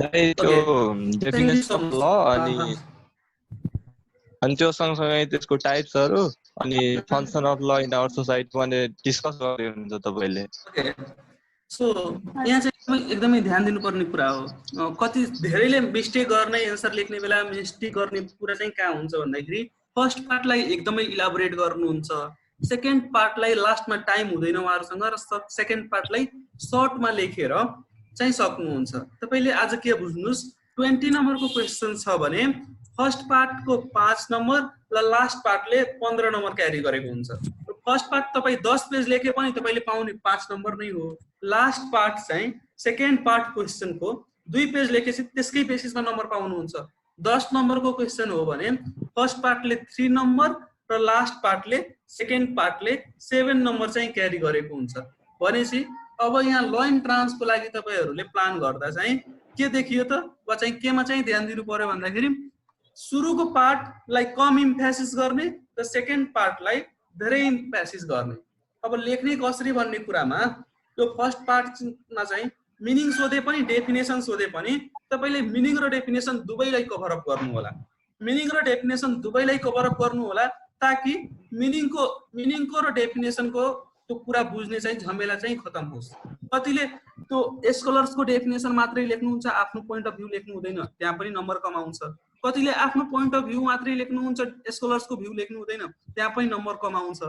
दाइ त्यो Okay. Definition of ल अनि त्यो सँगसँगै त्यसको टाइप्सहरू अनि फङ्सन अफ ल इन आवर सोसाइटी भने डिस्कस गर्दै हुन्छ तपाईँले। ओके, सो यहाँ चाहिँ एकदमै ध्यान दिनुपर्ने कुरा हो। कति धेरैले मिस्टेक गर्ने, एन्सर लेख्ने बेला मिस्टेक गर्ने कुरा चाहिँ कहाँ हुन्छ भन्दाखेरि फर्स्ट पार्टलाई एकदमै इलाबोरेट गर्नुहुन्छ, सेकेन्ड पार्टलाई लास्टमा टाइम हुँदैन उहाँहरूसँग, र सेकेन्ड पार्टलाई सर्टमा लेखेर चाहिँ सक्नुहुन्छ। तपाईँले आज के बुझ्नुहोस्, 20 नम्बरको क्वेसन छ भने फर्स्ट पार्टको 5 नम्बर र लास्ट पार्टले 15 नम्बर क्यारी गरेको हुन्छ। फर्स्ट पार्ट तपाईँ 10 पेज लेखे पनि तपाईँले पाउने 5 नम्बर नै हो। लास्ट पार्ट चाहिँ सेकेन्ड पार्ट क्वेसनको 2 पेज लेखेपछि त्यसकै बेसिसमा नम्बर पाउनुहुन्छ। 10 नम्बरको क्वेसन हो भने फर्स्ट पार्टले 3 नम्बर र लास्ट पार्टले सेकेन्ड पार्टले 7 नम्बर चाहिँ क्यारी गरेको हुन्छ। भनेपछि अब यहाँ ल इन ट्रान्सको लागि तपाईँहरूले प्लान गर्दा चाहिँ के देखियो त, वा चाहिँ केमा चाहिँ ध्यान दिनु पर्यो भन्दाखेरि सुरुको पार्टलाई कम इम्फेसिस गर्ने र सेकेन्ड पार्टलाई धेरै इम्फेसिस गर्ने। अब लेख्ने कसरी भन्ने कुरामा त्यो फर्स्ट पार्टमा चाहिँ मिनिङ सोधे पनि डेफिनेसन सोधे पनि तपाईँले मिनिङ र डेफिनेसन दुवैलाई कभर अप गर्नु होला। मिनिङ र डेफिनेसन दुवैलाई कभर अप गर्नु होला ताकि मिनिङको र डेफिनेसनको त्यो कुरा बुझ्ने चाहिँ झमेला चाहिँ खतम होस्। कतिले त्यो स्कलर्सको डेफिनेसन मात्रै लेख्नुहुन्छ, आफ्नो पोइन्ट अफ भ्यू लेख्नु हुँदैन, त्यहाँ पनि नम्बर कमाउँछ। कतिले आफ्नो पोइन्ट अफ भ्यू मात्रै लेख्नुहुन्छ, स्कलर्सको भ्यू लेख्नु हुँदैन, त्यहाँ पनि नम्बर कमाउँछ।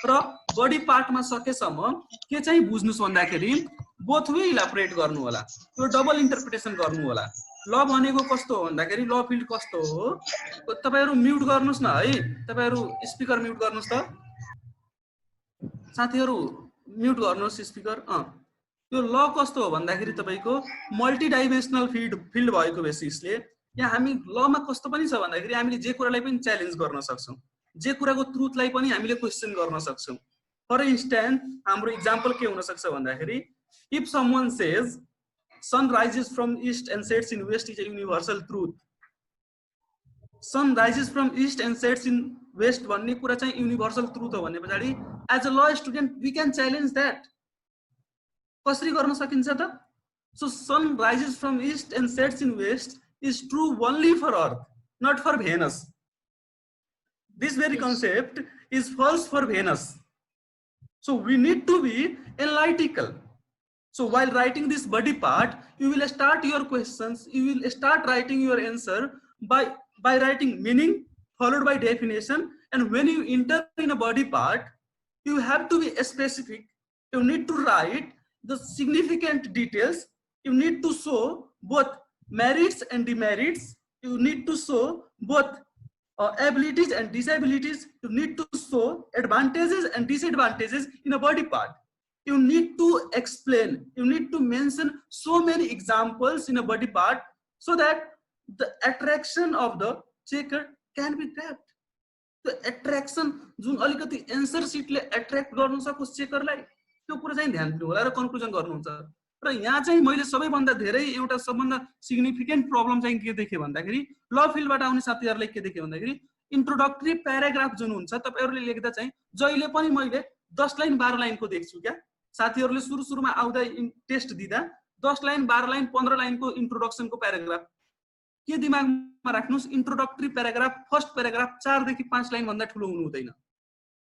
र बडी पार्टमा सकेसम्म के चाहिँ बुझ्नुहोस् भन्दाखेरि बोथ वे इलाबोरेट गर्नु होला, त्यो डबल इन्टरप्रिटेसन गर्नु होला। ल भनेको कस्तो हो भन्दाखेरि ल फिल्ड कस्तो हो, तपाईँहरू म्युट गर्नुहोस् न है, तपाईँहरू स्पिकर म्युट गर्नुहोस् त, साथीहरू म्युट गर्नुहोस् स्पिकर। त्यो ल कस्तो हो भन्दाखेरि तपाईँको मल्टिडाइमेन्सनल फिल्ड भएको बेसिसले यहाँ हामी लमा कस्तो पनि छ भन्दाखेरि हामीले जे कुरालाई पनि च्यालेन्ज गर्न सक्छौँ, जे कुराको ट्रुथलाई पनि हामीले क्वेसन गर्न सक्छौँ। फर इन्स्टेन्स हाम्रो इक्जाम्पल के हुनसक्छ भन्दाखेरि if someone says sun rises from east and sets in west is a universal truth, sun rises from east and sets in west भन्ने कुरा चाहिँ युनिभर्सल ट्रुथ हो भन्ने पछाडि as a law student we can challenge that. कसरी गर्न सकिन्छ त? So sun rises from east and sets in west is true only for Earth, not for Venus. This very concept is false for Venus. So we need to be analytical. So while writing this body part, you will start your questions, you will start writing your answer by writing meaning followed by definition, and when you enter in a body part, you have to be specific. You need to write the significant details. You need to show both merits and demerits. You need to show both abilities and disabilities. You need to show advantages and disadvantages in a body part. You need to explain, you need to mention so many examples in a body part so that the attraction of the checker can be grabbed. The attraction जुन अलिकति answer सिटले attract गर्न सकोस् चेकरलाई, त्यो कुरा चाहिँ ध्यान दिनु होला र कन्क्लुजन गर्नुहुन्छ। र यहाँ चाहिँ मैले सबैभन्दा धेरै एउटा सबभन्दा सिग्निफिकेन्ट प्रब्लम चाहिँ के देखेँ भन्दाखेरि ल फिल्डबाट आउने साथीहरूले के देखेँ भन्दाखेरि इन्ट्रोडक्टरी प्याराग्राफ जुन हुन्छ तपाईँहरूले लेख्दा चाहिँ जहिले पनि मैले 10 लाइन 12 लाइनको देख्छु क्या। साथीहरूले सुरुमा आउँदा टेस्ट दिँदा 10 लाइन 12 लाइन 15 लाइनको इन्ट्रोडक्सनको प्याराग्राफ के दिमागमा राख्नुहोस्, इन्ट्रोडक्टरी प्याराग्राफ फर्स्ट प्याराग्राफ 4 देखि 5 लाइन भन्दा ठुलो हुनु हुँदैन।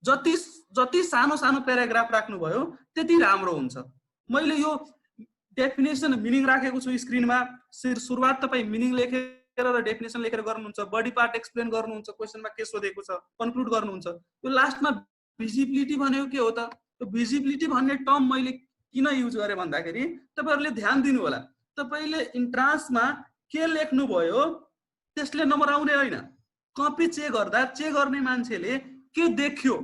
जति सानो सानो प्याराग्राफ राख्नुभयो त्यति राम्रो हुन्छ। मैले यो डेफिनेसन मिनिङ राखेको छु स्क्रिनमा। सुरुवात तपाईँ मिनिङ लेखेर र डेफिनेसन लेखेर गर्नुहुन्छ, बडी पार्ट एक्सप्लेन गर्नुहुन्छ, क्वेसनमा के सोधेको छ कन्क्लुड गर्नुहुन्छ। यो लास्टमा भिजिबिलिटी भनेको के हो त? त्यो भिजिबिलिटी भन्ने टर्म मैले किन युज गरेँ भन्दाखेरि तपाईँहरूले ध्यान दिनु होला। तपाईँले इन्ट्रान्समा के लेख्नुभयो त्यसले नम्बर आउने होइन। कपी चेक गर्दा चेक गर्ने मान्छेले के देख्यो,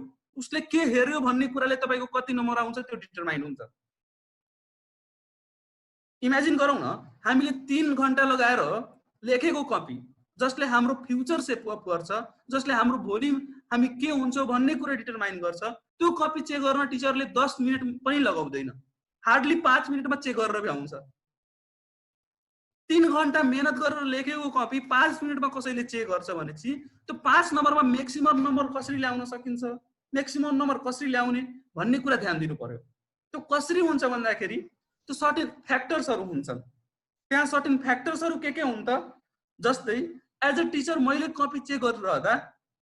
उसले के हेर्यो भन्ने कुराले तपाईँको कति नम्बर आउँछ त्यो डिटरमाइन हुन्छ। इमेजिन गरौँ न, हामीले 3 घण्टा लगाएर लेखेको कपी जसले हाम्रो फ्युचर सेप अप गर्छ, जसले हाम्रो भोलि हामी के हुन्छौँ भन्ने कुरा डिटरमाइन गर्छ, त्यो कपी चेक गर्न टिचरले 10 मिनट पनि लगाउँदैन, हार्डली 5 मिनटमा चेक गरेर भ्याउँछ। 3 घण्टा मेहनत गरेर लेखेको कपी 5 मिनटमा कसैले चेक गर्छ भनेपछि त्यो 5 नम्बरमा म्याक्सिमम नम्बर कसरी ल्याउन सकिन्छ, म्याक्सिमम नम्बर कसरी ल्याउने भन्ने कुरा ध्यान दिनु पर्यो। त्यो कसरी हुन्छ भन्दाखेरि त्यो सर्टेन फ्याक्टर्सहरू हुन्छन्। त्यहाँ सर्टेन फ्याक्टर्सहरू के हुन् त, जस्तै एज अ टिचर मैले कपी चेक गरिरहँदा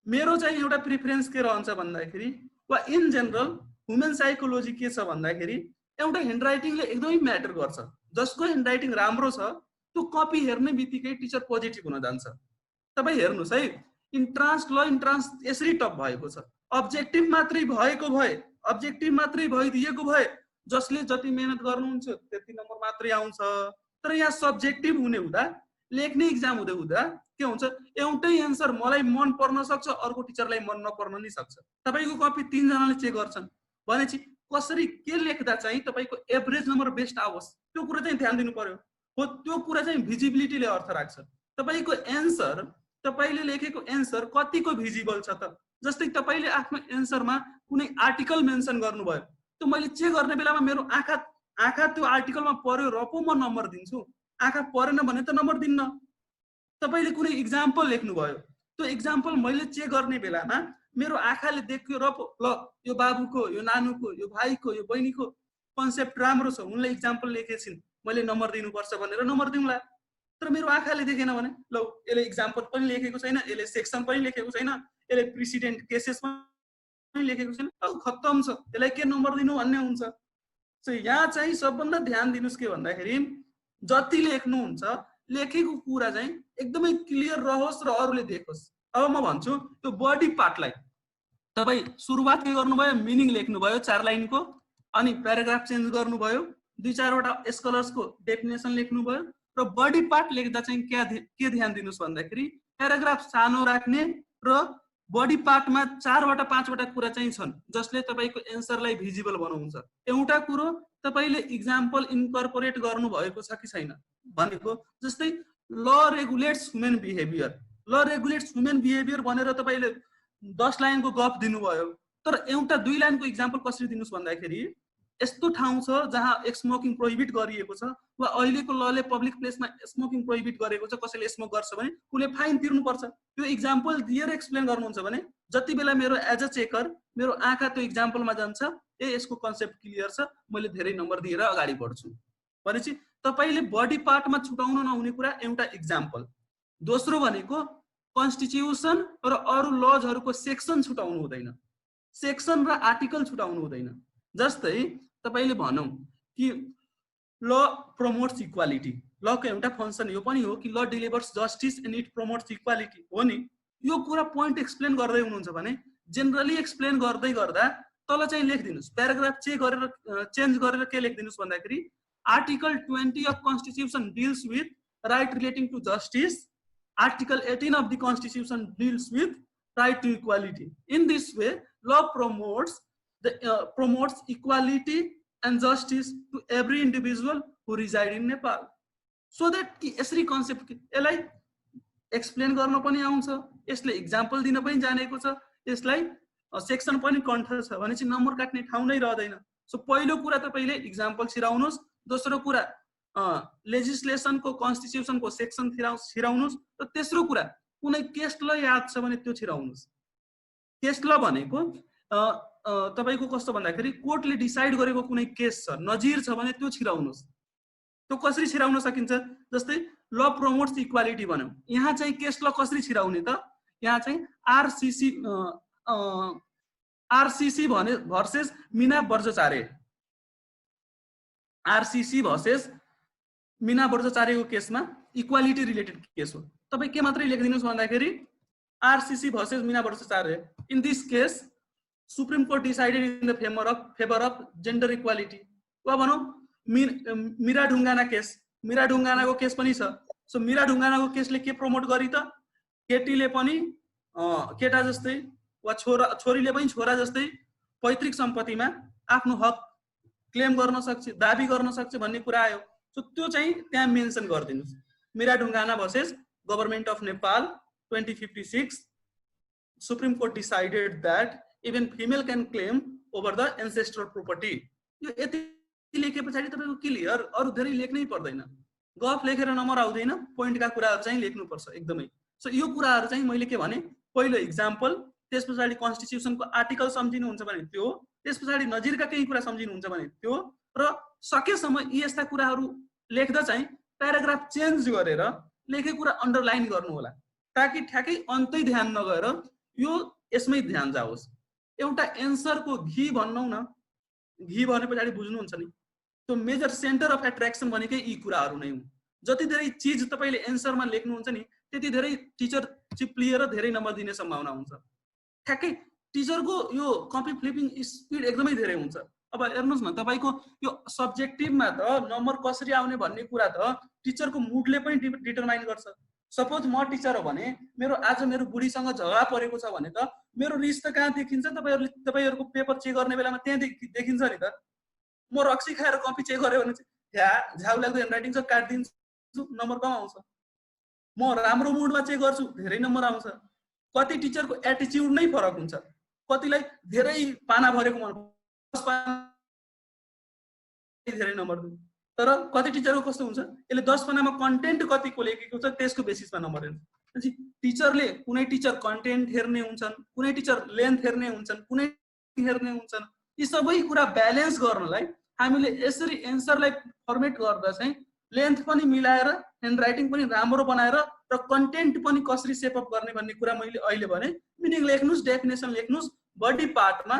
मेरो चाहिँ एउटा प्रिफरेन्स के रहन्छ भन्दाखेरि, वा इन जेनरल ह्युमन साइकोलोजी के छ भन्दाखेरि एउटा ह्यान्डराइटिङले एकदमै म्याटर गर्छ। जसको ह्यान्डराइटिङ राम्रो छ त्यो कपी हेर्ने बित्तिकै टिचर पोजिटिभ हुन जान्छ। तपाईँ हेर्नुहोस् है, इन्ट्रान्स यसरी टप भएको छ, अब्जेक्टिभ मात्रै भएको भए, अब्जेक्टिभ मात्रै भइदिएको भए जसले जति मेहनत गर्नुहुन्छ त्यति नम्बर मात्रै आउँछ। तर यहाँ सब्जेक्टिभ हुने हुँदा, लेख्ने इक्जाम हुँदै हुँदा के हुन्छ, एउटै एन्सर मलाई मन पर्न सक्छ, अर्को टिचरलाई मन नपर्न नि सक्छ। तपाईँको कपी 3 जनाले चेक गर्छन् भनेपछि कसरी के लेख्दा चाहिँ तपाईँको एभरेज नम्बर बेस्ट आओस् त्यो कुरा चाहिँ ध्यान दिनु पर्यो। हो, त्यो कुरा चाहिँ भिजिबिलिटीले अर्थ राख्छ। तपाईँको एन्सर, तपाईँले लेखेको एन्सर कतिको भिजिबल छ त। जस्तै तपाईँले आफ्नो एन्सरमा कुनै आर्टिकल मेन्सन गर्नुभयो, त्यो मैले चेक गर्ने बेलामा मेरो आँखा त्यो आर्टिकलमा पर्यो र पो म नम्बर दिन्छु, आँखा परेन भने त नम्बर दिन्न। तपाईँले कुनै इक्जाम्पल लेख्नुभयो, त्यो इक्जाम्पल मैले चेक गर्ने बेलामा मेरो आँखाले देख्यो र पो ल यो बाबुको, यो नानुको, यो भाइको, यो बहिनीको कन्सेप्ट राम्रो छ, उनले इक्जाम्पल लेखेछिन्, मैले नम्बर दिनुपर्छ भनेर नम्बर दिउँला। तर मेरो आँखाले देखेन भने ल यसले इक्जाम्पल पनि लेखेको छैन, यसले सेक्सन पनि लेखेको छैन, यसले प्रिसिडेन्ट केसेस पनि लेखेको छैन, खत्तम छ, यसलाई के नम्बर दिनु भन्ने हुन्छ। सो यहाँ चाहिँ सबभन्दा ध्यान दिनुहोस् के भन्दाखेरि जति लेख्नुहुन्छ लेखेको कुरा चाहिँ एकदमै क्लियर रहोस् र अरूले देखोस्। अब म भन्छु त्यो बडी पार्टलाई तपाईँ सुरुवात के गर्नुभयो, मिनिङ लेख्नुभयो 4 लाइनको, अनि प्याराग्राफ चेन्ज गर्नुभयो, 2-4 वटा स्कलर्सको डेफिनेसन लेख्नुभयो, र बडी पार्ट लेख्दा चाहिँ के ध्यान दिनुहोस् भन्दाखेरि प्याराग्राफ सानो राख्ने र बडी पार्टमा 4 वटा 5 वटा कुरा चाहिँ छन् जसले तपाईँको एन्सरलाई भिजिबल बनाउँछ। एउटा कुरो तपाईँले इक्जाम्पल इन्कर्पोरेट गर्नुभएको छ कि छैन भनेको, जस्तै ल रेगुलेट्स ह्युमन बिहेभियर, ल रेगुलेट्स ह्युमन बिहेभियर भनेर तपाईँले 10 लाइनको गफ दिनुभयो, तर एउटा 2 लाइनको इक्जाम्पल कसरी दिनुहोस् भन्दाखेरि यस्तो ठाउँ छ जहाँ स्मोकिङ प्रोहिबिट गरिएको छ, वा अहिलेको लले पब्लिक प्लेसमा स्मोकिङ प्रोहिबिट गरेको छ, कसैले स्मोक गर्छ भने उसले फाइन तिर्नुपर्छ। त्यो इक्जाम्पल दिएर एक्सप्लेन गर्नुहुन्छ भने जति बेला मेरो एज अ चेकर मेरो आँखा त्यो इक्जाम्पलमा जान्छ, यसको कन्सेप्ट क्लियर छ, मैले धेरै नम्बर दिएर अगाडि बढ्छु भनेपछि तपाईँले बडी पार्टमा छुटाउन नहुने कुरा एउटा इक्जाम्पल। दोस्रो भनेको कन्स्टिट्युसन र अरू लजहरूको सेक्सन छुटाउनु हुँदैन, सेक्सन र आर्टिकल छुटाउनु हुँदैन। जस्तै तपाईँले भनौँ कि ल प्रमोट्स इक्वालिटी, लको एउटा फङ्सन यो पनि हो कि law delivers justice and it promotes equality हो नि, यो कुरा पोइन्ट एक्सप्लेन गर्दै हुनुहुन्छ भने जेनरली एक्सप्लेन गर्दै गर्दा तल चाहिँ लेखिदिनुहोस्, प्याराग्राफ चेन्ज गरेर के लेखिदिनुहोस् भन्दाखेरि article 20 of constitution deals with right relating to justice, article 18 of the constitution deals with right to equality. In this way law promotes equality and justice to every individual who reside in Nepal, so that कि यसरी concept यसलाई explain गर्न पनि आउँछ, यसले example दिन पनि जानेको छ, यसलाई सेक्सन पनि कन्ठ छ भने चाहिँ नम्बर काट्ने ठाउँ नै रहँदैन। सो पहिलो कुरा तपाईँले इक्जाम्पल छिराउनुहोस्, दोस्रो कुरा लेजिस्लेसनको कन्स्टिट्युसनको सेक्सन छिराउनुहोस्, र तेस्रो कुरा कुनै केस ल याद छ भने त्यो छिराउनुहोस्। केस ल भनेको तपाईको कस्तो भन्दाखेरि कोर्टले डिसाइड गरेको कुनै केस छ, नजिर छ भने त्यो छिराउनुहोस्। त्यो कसरी छिराउन सकिन्छ, जस्तै ल प्रमोट्स इक्वालिटी भन्यौँ, यहाँ चाहिँ केस ल कसरी छिराउने त, यहाँ चाहिँ आरसीसी भने versus Meena Bajracharya, RCC versus Meena बर्जचारेको केसमा इक्वालिटी रिलेटेड केस हो। तपाईँ के मात्रै लेखिदिनुहोस् भन्दाखेरि RCC versus Meena Bajracharya, in this case supreme court decided in the favour of gender equality. वा भनौँ मीरा ढुङ्गाना केस, मीरा ढुङ्गानाको केस पनि छ। सो मीरा ढुङ्गानाको केसले के प्रमोट गरी त, केटीले पनि केटा जस्तै वा छोरीले पनि छोरा जस्तै पैतृक सम्पत्तिमा आफ्नो हक क्लेम गर्न सक्छ, दाबी गर्न सक्छ भन्ने कुरा आयो। सो त्यो चाहिँ त्यहाँ मेन्सन गरिदिनुहोस्। Meera Dhungana versus government of Nepal 2056, supreme court decided that even female can claim over the ancestral property. यो यति लेखे पछाडि तपाईको क्लियर, अरु धेरै लेख्नै पर्दैन, गफ लेखेर नम्बर आउँदैन, पोइन्टका कुराहरु चाहिँ लेख्नुपर्छ एकदमै। सो यो कुराहरु चाहिँ मैले के भने, पहिलो इक्जाम्पल, त्यसपछि कन्स्टिट्युसनको आर्टिकल सम्झिनुहुन्छ भने त्यो, त्यसपछि नजिरका केही कुरा सम्झिनुहुन्छ भने त्यो, र सकेसम्म यी यस्ता कुराहरू लेख्दा चाहिँ प्याराग्राफ चेन्ज गरेर लेखेको कुरा अन्डरलाइन गर्नु होला, ताकि ठ्याक्कै अन्तै ध्यान नगएर यो यसमै ध्यान जाओस्। एउटा एन्सरको घी भनौँ न, घी भने पछाडि बुझ्नुहुन्छ नि, त्यो मेजर सेन्टर अफ एट्र्याक्सन भनेकै यी कुराहरू नै हुन्। जति धेरै चिज तपाईँले एन्सरमा लेख्नुहुन्छ नि त्यति धेरै टिचर चिप्लिएर धेरै नम्बर दिने सम्भावना हुन्छ। ठ्याक्कै टिचरको यो कपी फ्लिपिङ स्पिड एकदमै धेरै हुन्छ। अब हेर्नुहोस् न, तपाईँको यो सब्जेक्टिभमा त नम्बर कसरी आउने भन्ने कुरा त टिचरको मुडले पनि डिटरमाइन गर्छ। सपोज म टिचर हो भने आज मेरो बुढीसँग झगडा परेको छ भने त मेरो रिस त कहाँ देखिन्छ, तपाईँहरूको पेपर चेक गर्ने बेलामा त्यहाँ देखिन्छ नि त। म रक्सी खाएर कपी चेक गरेँ भने चाहिँ झ्याउ लाग्दो ह्यान्डराइटिङ छ काटिदिन्छु, नम्बर कम आउँछ। म राम्रो मुडमा चेक गर्छु, धेरै नम्बर आउँछ। कति टिचरको एटिच्युड नै फरक हुन्छ। कतिलाई धेरै पाना भरेको मन धेरै नम्बर दिनु, तर कति टिचरको कस्तो हुन्छ, यसले 10 पानामा कन्टेन्ट कतिको लेखेको छ त्यसको बेसिसमा नम्बर दिन्छ। टिचरले कुनै टिचर कन्टेन्ट हेर्ने हुन्छन्, कुनै टिचर लेन्थ हेर्ने हुन्छन्, कुनै हेर्ने हुन्छन्। यी सबै कुरा ब्यालेन्स गर्नलाई हामीले यसरी एन्सरलाई फर्मेट गर्दा चाहिँ लेन्थ पनि मिलाएर, ह्यान्डराइटिङ पनि राम्रो बनाएर र कन्टेन्ट पनि कसरी सेपअप गर्ने भन्ने कुरा मैले अहिले भने। मिनिङ लेख्नुहोस्, डेफिनेसन लेख्नुहोस्, बडी पार्टमा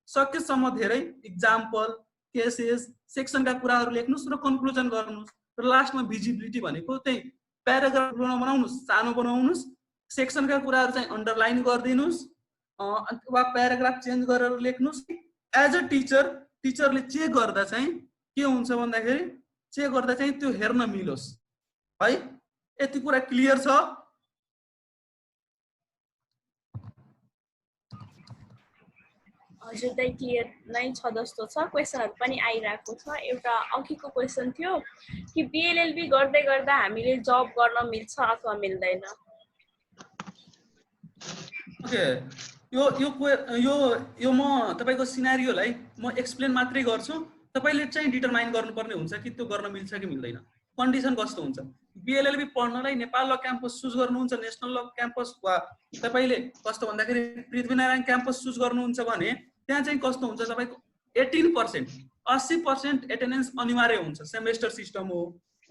सकेसम्म धेरै इक्जाम्पल, केसेस, सेक्सनका कुराहरू लेख्नुहोस् र कन्क्लुजन गर्नुहोस्। र लास्टमा भिजिबिलिटी भनेको त्यही प्याराग्राफ बनाउनुहोस्, सानो बनाउनुहोस्, सेक्सनका कुराहरू चाहिँ अन्डरलाइन गरिदिनुहोस् वा प्याराग्राफ चेन्ज गरेर लेख्नुहोस्। एज अ टिचरले चेक गर्दा चाहिँ के हुन्छ भन्दाखेरि चेक गर्दा चाहिँ त्यो हेर्न मिलोस् है। यति कुरा क्लियर छ? हजुर दाइ क्लियर नै छ जस्तो छ। क्वेसनहरू पनि आइरहेको छ। एउटा अघिको क्वेसन थियो कि बिएलएलबी गर्दै गर्दा हामीले जब गर्न मिल्छ अथवा मिल्दैन। ओके, यो म तपाईको सिनारियोलाई म एक्सप्लेन मात्रै गर्छु। तपाईले चाहिँ डिटरमाइन गर्नुपर्ने हुन्छ कि त्यो गर्न मिल्छ कि मिल्दैन। कन्डिसन कस्तो हुन्छ, BLLB पढ्नलाई Nepal law campus choose गर्नुहुन्छ, नेसनल ल क्याम्पस वा तपाईले कस्तो भन्दाखेरि पृथ्वीनारायण क्याम्पस चुज गर्नुहुन्छ भने त्यहाँ चाहिँ कस्तो हुन्छ, तपाईको 18% 80% एटेन्डेन्स अनिवार्य हुन्छ। सेमेस्टर सिस्टम हो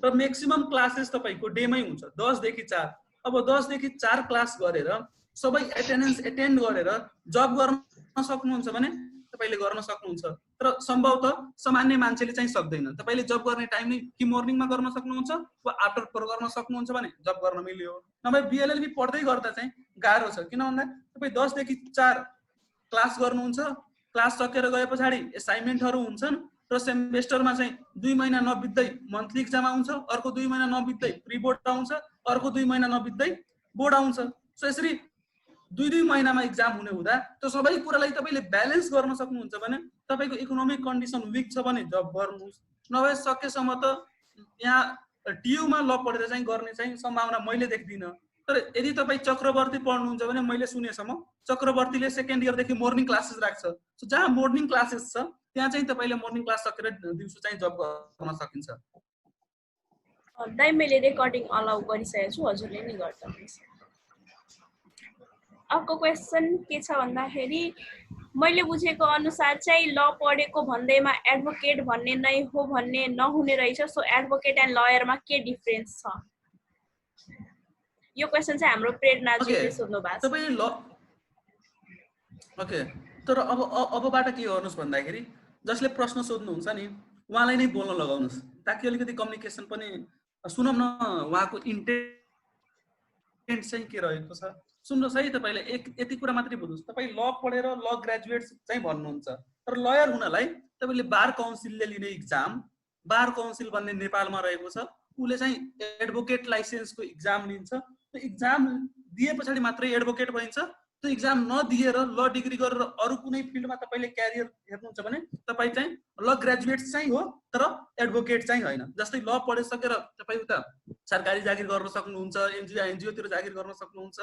र म्याक्सिमम क्लासेस तपाईको डेमै हुन्छ, 10 देखि 4। अब 10 देखि 4 क्लास गरेर सबै एटेन्डेन्स एटेन्ड गरेर जब गर्न सक्नुहुन्छ भने तपाईले गर्न सक्नुहुन्छ। तर सम्भवतः सामान्य मान्छेले चाहिँ सक्दैन। तपाईले जब गर्ने टाइम नै कि मर्निङमा गर्न सक्नुहुन्छ वा आफ्टर 4 गर्न सक्नुहुन्छ भने जब गर्न मिल्यो। नभए बिएलएलबी पढ्दै गर्दा चाहिँ गाह्रो छ। किन भन्दा तपाई 10 देखि 4 क्लास गर्नुहुन्छ, क्लास सकेर गए पछाडि असाइनमेन्टहरू हुन्छन् र सेमेस्टरमा चाहिँ 2 महिना नबित्दै मन्थली एक्जाम आउँछ, अर्को 2 महिना नबित्दै प्री बोर्ड आउँछ, अर्को 2 महिना नबित्दै बोर्ड आउँछ। सो यसरी 2-2 महिनामा एक्जाम हुने हुँदा त्यो सबै कुरालाई तपाईले ब्यालेन्स गर्न सक्नुहुन्छ भने तपाईको इकोनोमिक कन्डिसन विक छ भने जब गर्नुहोस्। नभए सकेसम्म त यहाँ टियुमा ल पढेर चाहिँ गर्ने चाहिँ सम्भावना मैले देख्दिन। तर यदि तपाई चक्रवर्ती पढ्नुहुन्छ भने मैले सुनेसम्म चक्रवर्तीले सेकेन्ड इयर देखि मर्निङ क्लासेस राख्छ। सो जहाँ मर्निङ क्लासेस छ त्यहाँ चाहिँ तपाईले मर्निङ क्लास सकेर दिउँसो चाहिँ जब गर्न सकिन्छ। दाइ मैले रेकर्डिङ अलाउ गरिसकेको छु, हजुरले नि गर्दा हुन्छ। अर्को क्वेसन के छ भन्दाखेरि मैले बुझेको अनुसार चाहिँ ल पढेको भन्दैमा एडभोकेट भन्ने नै हो भन्ने नहुने रहेछ। सो एडभोकेट एन्ड लयरमा के डिफरेन्स छ? यो क्वेसन चाहिँ हाम्रो प्रेरणाजीले सोध्नु भएको छ। तपाईले ल ओके, तर अबबाट के गर्नुस् भन्दाखेरि जसले प्रश्न सोध्नुहुन्छ नि उहाँलाई नै बोल्न लगाउनुस् ताकि अलिकति कम्युनिकेसन पनि सुनौँ न उहाँको इन्टेन्ट चाहिँ के रहेको छ। सुन्नुहोस् है, तपाईले यति कुरा मात्रै बुझ्नुहोस्। तपाई ल पढेर ल ग्रेजुएट चाहिँ भन्नुहुन्छ, तर लयर हुनलाई तपाईले बार काउन्सिलले लिने एक्जाम, बार काउन्सिल भन्ने नेपालमा रहेको छ, उले चाहिँ एडभोकेट लाइसेन्सको एक्जाम लिन्छ। त्यो एक्जाम दिए पछाडि मात्रै एडभोकेट भइन्छ। त्यो एक्जाम नदिएर ल डिग्री गरेर अरु कुनै फिल्डमा तपाईले क्यारियर हेर्नुहुन्छ भने तपाई चाहिँ ल ग्रेजुएट चाहिँ हो तर एडभोकेट चाहिँ हैन। जस्तै ल पढिसकेर तपाई उता सरकारी जागिर गर्न सक्नुहुन्छ, एनजिओ तिर जागिर गर्न सक्नुहुन्छ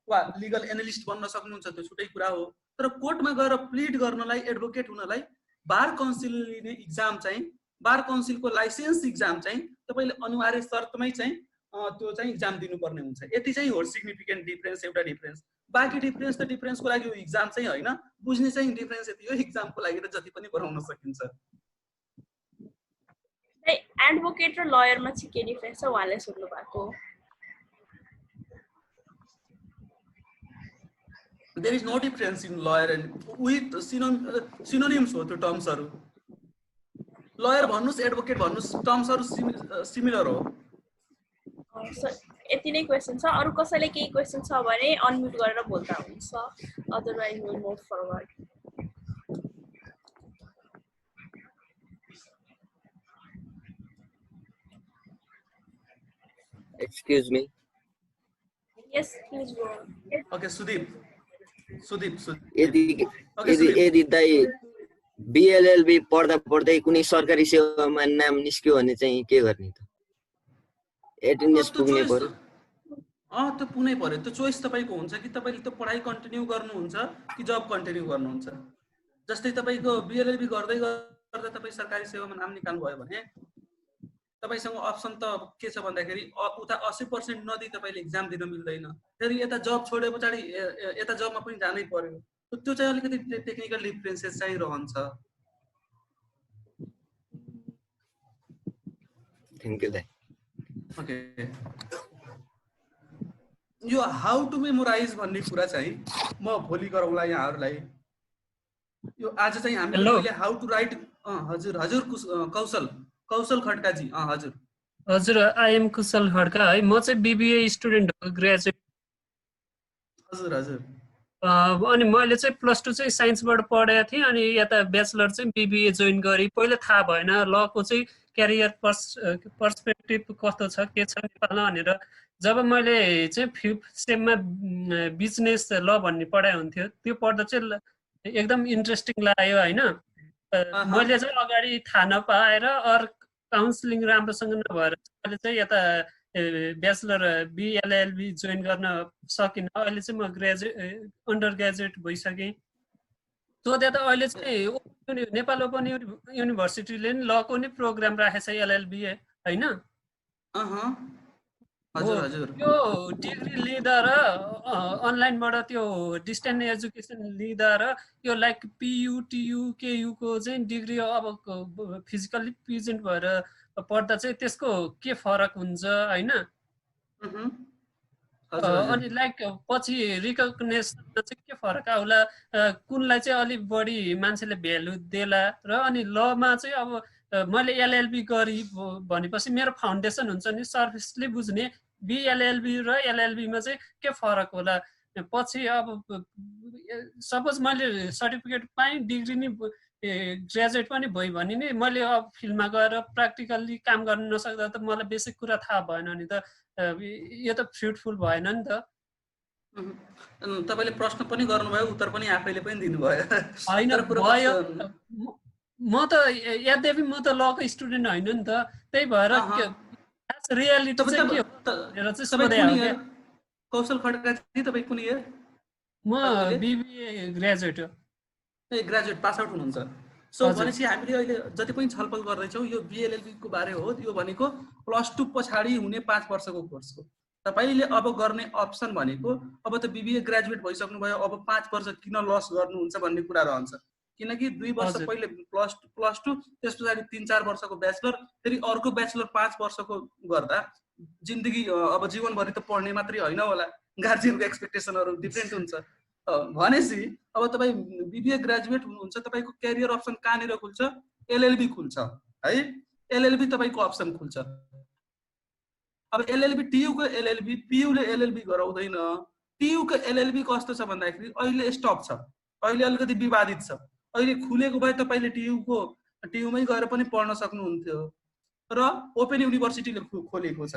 वा लिगल एनालिस्ट बन्न सक्नुहुन्छ, त्यो छुटै कुरा हो। तर कोर्टमा गएर प्लिड गर्नलाई, एडभोकेट हुनलाई बार काउन्सिल लिने एक्जाम चाहिँ, बार काउन्सिलको लाइसेन्स एक्जाम चाहिँ तपाईले अनिवार्य शर्तमै चाहिँ त्यो चाहिँ एक्जाम दिनुपर्ने हुन्छ। यति चाहिँ हो सिग्निफिकेन्ट डिफरेन्स। एउटा डिफरेन्स, बाँकी डिफरेन्स त डिफरेन्सको लागि एक्जाम चाहिँ हैन, बुझ्ने चाहिँ डिफरेन्स यति हो। एक्जामको लागि त जति पनि बनाउन सकिन्छ। एडभोकेट र लयरमा चाहिँ के डिफरेन्स छ उहाँले सोध्नु भएको? There is no difference in lawyer and with synonyms हो त्यो टर्म्सहरु. लयर भन्नुस् एडभोकेट भन्नुस् टर्म्सहरु सिमिलर हो. यति नै क्वेसन छ. अरु कसैले केही क्वेसन छ भने अनम्युट गरेर बोल्दा हुन्छ. Otherwise will move forward. Excuse me. Yes, please go. Okay, Sudeep. यदि दाइ BLLB पढ्दा पढ्दै कुनै सरकारी सेवामा नाम निस्क्यो भने चाहिँ के गर्ने त? एटेन्डेन्स पुग्नै पर्यो. त्यो पुग्नै पर्यो. त्यो चोइस तपाईको हुन्छ कि तपाईले त्यो पढाइ कन्टिन्यू गर्नुहुन्छ कि जब कन्टिन्यू गर्नुहुन्छ. जस्तै तपाईको BLLB गर्दै गर्दा तपाई सरकारी सेवामा नाम निकाल्नु भयो भने तपाईसँग अप्सन त के छ भन्दाखेरि उता 80% नदिई तपाईले एक्जाम दिन मिल्दैन. फेरि यता जब छोडे पछाडी यता जबमा पनि जानै पर्यो. त्यो चाहिँ अलिकति टेक्निकल डिफरेन्सेस चाहिँ रहन्छ. थ्यांक यू दाइ. ओके. यो हाउ टु मेमोराइज भन्ने कुरा चाहिँ म भोलि गरौँला यहाँहरुलाई. यो आज चाहिँ हामीले हाउ टु राइट हजुर कौशल खड्काजी हजुर आई एम कुशल खड्का है. म चाहिँ BBA स्टुडेन्ट हो, ग्रेजुएट. हजुर अनि मैले चाहिँ +2 चाहिँ साइन्सबाट पढेको थिएँ. अनि यता ब्याचलर चाहिँ BBA जोइन गरेँ. पहिले थाहा भएन लको चाहिँ क्यारियर पर्सपेक्टिभ कस्तो छ के छ नेपालमा भनेर. जब मैले चाहिँ 5th सेममा बिजनेस ल भन्ने पढाइ हुन्थ्यो त्यो पढ्दा चाहिँ एकदम इन्ट्रेस्टिङ लाग्यो हैन. मैले चाहिँ अगाडि थाहा नपाएर काउन्सिलिङ राम्रोसँग नभएर मैले चाहिँ यता ब्याचलर BLLB जोइन गर्न सकिनँ. अहिले चाहिँ म अन्डर ग्रेजुएट भइसकेँ. सो द्याट अहिले चाहिँ नेपाल ओपन युनिभर्सिटीले नि लको नि प्रोग्राम राखेको छ LLB हैन. यो डिग्री लिँदा र अनलाइनबाट त्यो डिस्टेन्स एजुकेसन लिँदा र यो लाइक PU TU KU को चाहिँ डिग्री अब फिजिकली प्रेजेन्ट भएर पढ्दा चाहिँ त्यसको के फरक हुन्छ हैन. अनि लाइक पछि रिकग्नेसन चाहिँ के फरक आउला, कुनलाई चाहिँ अलिक बढी मान्छेले भ्यालु देला र अनि लमा चाहिँ अब मैले LLB गरी भनेपछि मेरो फाउन्डेसन हुन्छ नि सर्भिसले बुझ्ने. BLLB र LLB मा चाहिँ के फरक होला. पछि अब सपोज मैले सर्टिफिकेट पाएँ डिग्री नि ग्रेजुएट पनि भइ भने नि मैले अब फिल्डमा गएर प्र्याक्टिकल्ली काम गर्न नसक्दा त मलाई बेसिक कुरा थाहा भएन नि त यो त फ्रुटफुल भएन नि त. तपाईले प्रश्न पनि गर्नुभयो उत्तर पनि आफैले पनि दिनुभयो हैन भयो. म त यद्यपि म त लको स्टुडेन्ट हैन नि त. त्यही भएर रियालिटी चाहिँ के हो भनेर चाहिँ सोधे हो. कौशल खड्का जी तपाई कुन इयर? म BBA ग्रेजुएट हो. ग्रेजुएट पास आउट हुनुहुन्छ. सो भनेपछि हामीले अहिले जति पनि छलफल गर्दैछौँ यो BLLB को बारे हो. यो भनेको +2 पछाडि हुने 5 वर्षको कोर्स हो. तपाईले अब गर्ने अप्सन भनेको अब त BBA ग्रेजुएट भइसक्नु भयो अब 5 वर्ष किन लस गर्नुहुन्छ भन्ने कुरा रहन्छ. किनकि 2 वर्ष पहिले +2 त्यसपछि 3-4 वर्षको ब्याचलर फेरि अर्को ब्याचलर 5 वर्षको गर्दा जिन्दगी अब जीवनभरि त पढ्ने मात्रै हैन होला. गार्जियनको एक्सपेक्टेसनहरु डिफरेन्ट हुन्छ. भनेपछि अब तपाई BBA ग्रेजुएट हुनुहुन्छ तपाईको क्यारियर अप्सन कहाँनिर खुल्छ? LLB खुल्छ है. LLB तपाईको अप्सन खुल्छ. अब LLB TU को LLB PU ले LLB गराउँदैन. TU को LLB कस्तो छ भन्दाखेरि अहिले स्टप छ. अहिले अलिकति विवादित छ. अहिले खुलेको भए तपाईले TU मै गएर पनि पढ्न सक्नुहुन्थ्यो र ओपन युनिभर्सिटीले खोलेको छ.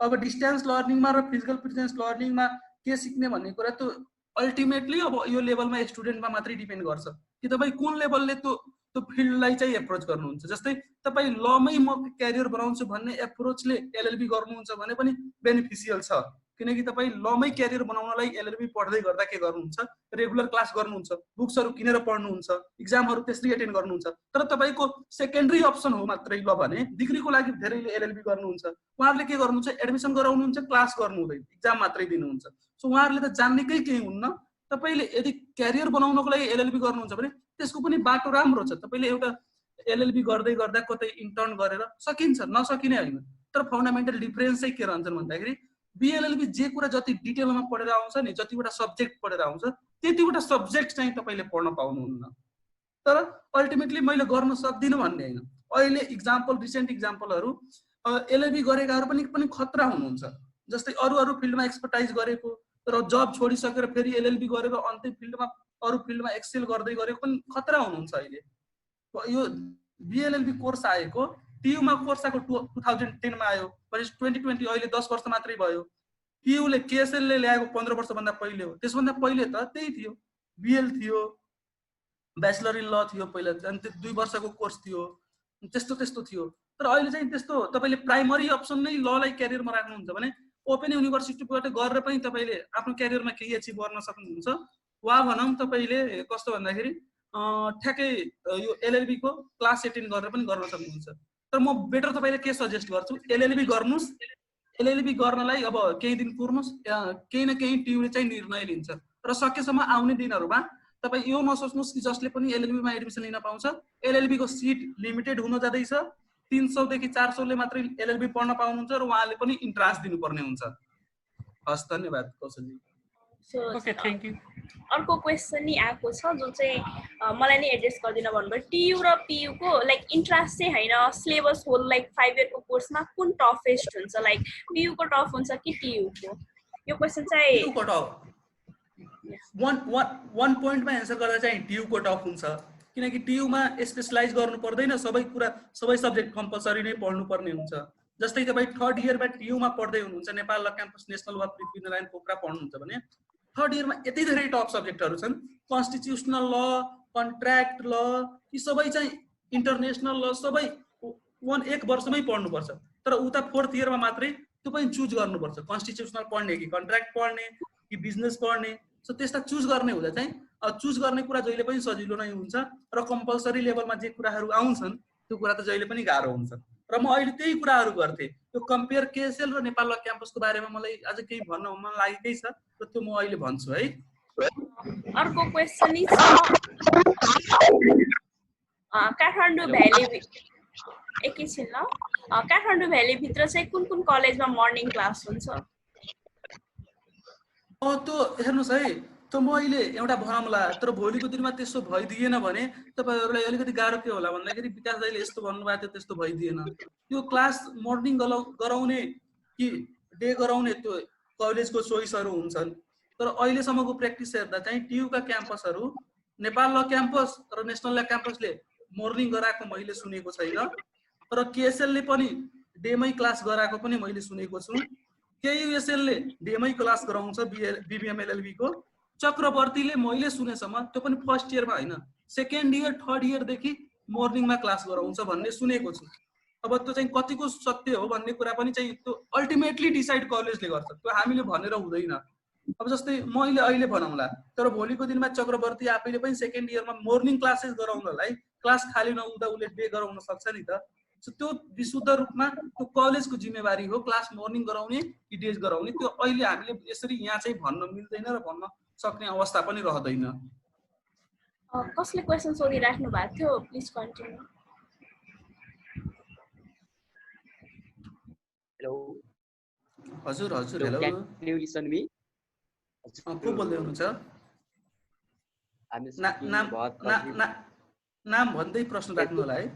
अब डिस्टेन्स लर्निङमा र फिजिकल प्रेजेन्स लर्निङमा के सिक्ने भन्ने कुरा त अल्टिमेटली अब यो लेभलमा स्टुडेन्टमा मात्रै डिपेन्ड गर्छ कि तपाई कुन लेभलले त्यो फिल्डलाई चाहिँ एप्रोच गर्नुहुन्छ. जस्तै तपाई लमै म क्यारियर बनाउँछु भन्ने एप्रोचले LLB गर्नुहुन्छ भने पनि बेनिफिसियल छ. किनकि तपाई लमै क्यारियर बनाउनलाई LLB पढ्दै गर्दा के गर्नुहुन्छ? रेगुलर क्लास गर्नुहुन्छ, बुक्सहरु किनेर पढ्नुहुन्छ, एक्जामहरु त्यसरी अटेन्ड गर्नुहुन्छ. तर तपाईको सेकेन्डरी अप्सन हो मात्रै ल भने डिग्रीको लागि धेरैले LLB गर्नुहुन्छ. उहाँहरुले के गर्नुहुन्छ? एडमिसन गराउनुहुन्छ, क्लास गर्नु हुँदैन, एक्जाम मात्रै दिनुहुन्छ. सो उहाँहरुले त जान्नेकै केही हुन्न. तपाईले यदि क्यारियर बनाउनको लागि LLB गर्नुहुन्छ भने त्यसको पनि बाटो राम्रो छ. तपाईले एउटा एलएलबी गर्दै गर्दा कतै इन्टर्न गरेर सकिन्छ, नसकिने होइन। तर फन्डामेन्टल डिफरेन्स चाहिँ के रहन्छन् भन्दाखेरि बिएलएलबी जे कुरा जति डिटेलमा पढेर आउँछ नि, जतिवटा सब्जेक्ट पढेर आउँछ त्यतिवटा सब्जेक्ट चाहिँ तपाईँले पढ्न पाउनुहुन्न। तर अल्टिमेटली मैले गर्न सक्दिनँ भन्ने होइन। अहिले रिसेन्ट इक्जाम्पलहरू एलएलबी गरेकाहरू पनि खतरा हुनुहुन्छ। जस्तै अरू फिल्डमा एक्सपर्टाइज गरेको तर जब छोडिसकेर फेरि एलएलबी गरेर अन्त्य फिल्डमा अरू फिल्डमा एक्सेल गर्दै गरेको पनि खतरा हुनुहुन्छ। अहिले यो बिएलएलबी कोर्स आएको, टियुमा कोर्स आएको 2010 मा आयो, भनेपछि 2020 अहिले 10 वर्ष मात्रै भयो। टियुले केएसएलले ल्याएको 15 वर्षभन्दा पहिले हो। त्यसभन्दा पहिले त त्यही थियो, बिएल थियो, ब्याचलर इन ल थियो पहिला, अनि त्यो 2 वर्षको कोर्स थियो, त्यस्तो थियो। तर अहिले चाहिँ त्यस्तो तपाईँले प्राइमरी अप्सन नै ललाई क्यारियरमा राख्नुहुन्छ भने ओपन युनिभर्सिटीबाट गरेर पनि तपाईँले आफ्नो क्यारियरमा केही एचिभ गर्न सक्नुहुन्छ। वा भनौँ तपाईँले कस्तो भन्दाखेरि ठ्याक्कै यो एलएलबी को क्लास 18 गरेर पनि गर्न सक्नुहुन्छ। तर म बेटर तपाईँले के सजेस्ट गर्छु, एलएलबी गर्नुहोस्। एलएलबी गर्नलाई अब केही दिन कुर्नुहोस्, केही न केही टियुले चाहिँ निर्णय लिन्छ। र सकेसम्म आउने दिनहरूमा तपाईँ यो नसोच्नुहोस् कि जसले पनि एलएलबीमा एडमिसन लिन पाउँछ। एलएलबी को सिट लिमिटेड हुन जाँदैछ, 300 देखि 400 ले मात्रै एलएलबी पढ्न पाउनुहुन्छ र उहाँले पनि इन्ट्रान्स दिनुपर्ने हुन्छ। हस्, धन्यवाद कौशलजी। Okay, thank you. अर्को क्वेसन नि आएको छ जो चाहिँ मलाई नै एड्रेस गरिदिन भन्नुभयो। टियु र पियु को लाइक इन्ट्रान्स चाहिँ होइन, सिलेबस होल लाइक 5 इयरको कोर्समा कुन टफेस्ट हुन्छ, लाइक पियु को टफ हुन्छ कि टियु को? यो क्वेसन चाहिँ टियु को टफ, one पोइन्टमा एन्सर गर्दा चाहिँ टियु को टफ हुन्छ। किनकि टियुमा स्पेसलाइज गर्नु पर्दैन, सबै सब्जेक्ट कम्पलसरी नै पढ्नु पर्ने हुन्छ। जस्तै तपाईँ 3rd इयरमा टियुमा पढ्दै हुनुहुन्छ, नेपाल ल क्याम्पस नेसनल वा पृथ्वीनारायण पोखरा पढ्नुहुन्छ भने 3rd इयरमा यति धेरै टप सब्जेक्टहरू छन्, कन्स्टिट्युसनल ल, कन्ट्र्याक्ट ल, यी सबै चाहिँ इन्टरनेसनल ल सबै 1 वर्षमै पढ्नुपर्छ। तर उता 4th इयरमा मात्रै त्यो पनि चुज गर्नुपर्छ, कन्स्टिट्युसनल पढ्ने कि कन्ट्र्याक्ट पढ्ने कि बिजनेस पढ्ने। सो त्यस्ता चुज गर्ने हुँदा चाहिँ चुज गर्ने कुरा जहिले पनि सजिलो नै हुन्छ र कम्पलसरी लेभलमा जे कुराहरू आउँछन् त्यो कुरा त जहिले पनि गाह्रो हुन्छ। र म अहिले त्यही कुराहरू गर्थेँ। त्यो कम्पेयर केएसएल र नेपाल ल क्याम्पसको बारेमा मलाई अझ केही भन्न मन लागेकै छ र त्यो म अहिले भन्छु है। अर्को क्वेसन छ, काठमाडौँ भ्याली, एकैछिन ल, काठमाडौँ भ्याली भित्र चाहिँ कुन कलेजमा मर्निङ क्लास हुन्छ? त्यो हेर्नुहोस् है, त्यो म अहिले एउटा भनौँला, तर भोलिको दिनमा त्यस्तो भइदिएन भने तपाईँहरूलाई अलिकति गाह्रो के होला भन्दाखेरि विकास दाइले यस्तो भन्नुभएको थियो त्यस्तो भइदिएन। त्यो क्लास मर्निङ गराउने कि डे गराउने त्यो कलेजको चोइसहरू हुन्छन्। तर अहिलेसम्मको प्र्याक्टिस हेर्दा चाहिँ टियुका क्याम्पसहरू, नेपाल ल क्याम्पस र नेसनल ल क्याम्पसले मर्निङ गराएको मैले सुनेको छैन। तर केएसएलले पनि डेमै क्लास गराएको पनि मैले सुनेको छु। केयुएसएलले डेमै क्लास गराउँछ बिबिएम एलएलबी को। चक्रवर्तीले मैले सुनेसम्म त्यो पनि 1st इयरमा होइन, 2nd इयर 3rd इयरदेखि मर्निङमा क्लास गराउँछ भन्ने सुनेको छु। अब त्यो चाहिँ कतिको सत्य हो भन्ने कुरा पनि चाहिँ त्यो अल्टिमेटली डिसाइड कलेजले गर्छ, त्यो हामीले भनेर हुँदैन। अब जस्तै मैले अहिले भनौँला, तर भोलिको दिनमा चक्रवर्ती आफैले पनि 2nd इयरमा मर्निङ क्लासेस गराउनलाई क्लास खाली नहुँदा उसले डे गराउन सक्छ नि त। त्यो विशुद्ध रूपमा त्यो कलेजको जिम्मेवारी हो, क्लास मर्निङ गराउने कि डेज गराउने। त्यो अहिले हामीले यसरी यहाँ चाहिँ भन्न मिल्दैन र भन्न सक्ने अवस्था पनि रहँदैन। कसले क्वेसन सोधिराख्नु भएको थियो, प्लिज कन्टिन्यू। हेलो हजुर, hello, can you listen me? को बोल्दै हुनुहुन्छ? नाम भन्दै प्रश्न राख्नु होला है।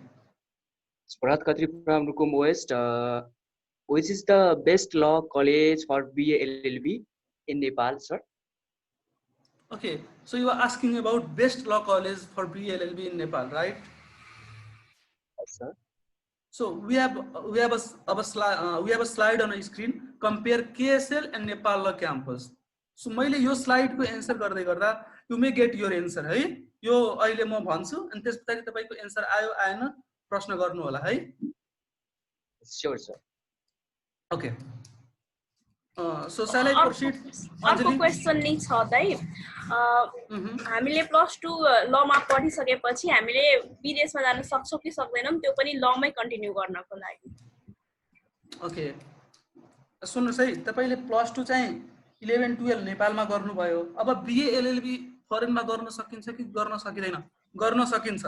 Bharat Khatri from Rukum West. Which is the best law college for BA LLB in Nepal, sir? Okay, so you are asking about best law college for BA LLB in Nepal, right? Yes, sir. So we have a slide on a screen. Compare KSL and Nepal law campus. So मैले यो slide को answer गर्दै गर्दा you may get your answer है। यो अहिले म भन्छु अनि त्यसपछि तपाईको answer आयो आएन प्रश्न गर्नु होला है। Sure, sir. Okay. So shall I proceed? अर्को क्वेसन नि छ दाइ, हामीले +2 लमा पढिसकेपछि हामीले विदेशमा जान सक्छौं कि सक्दैनौं, त्यो पनि लमै कन्टिन्यू गर्नको लागि? ओके, सुन्नुस् है, तपाईले +2 चाहिँ 11-12 नेपालमा गर्नुभयो। अब बीए एलएलबी फरेनमा गर्न सकिन्छ कि गर्न सकिदैन? गर्न सकिन्छ।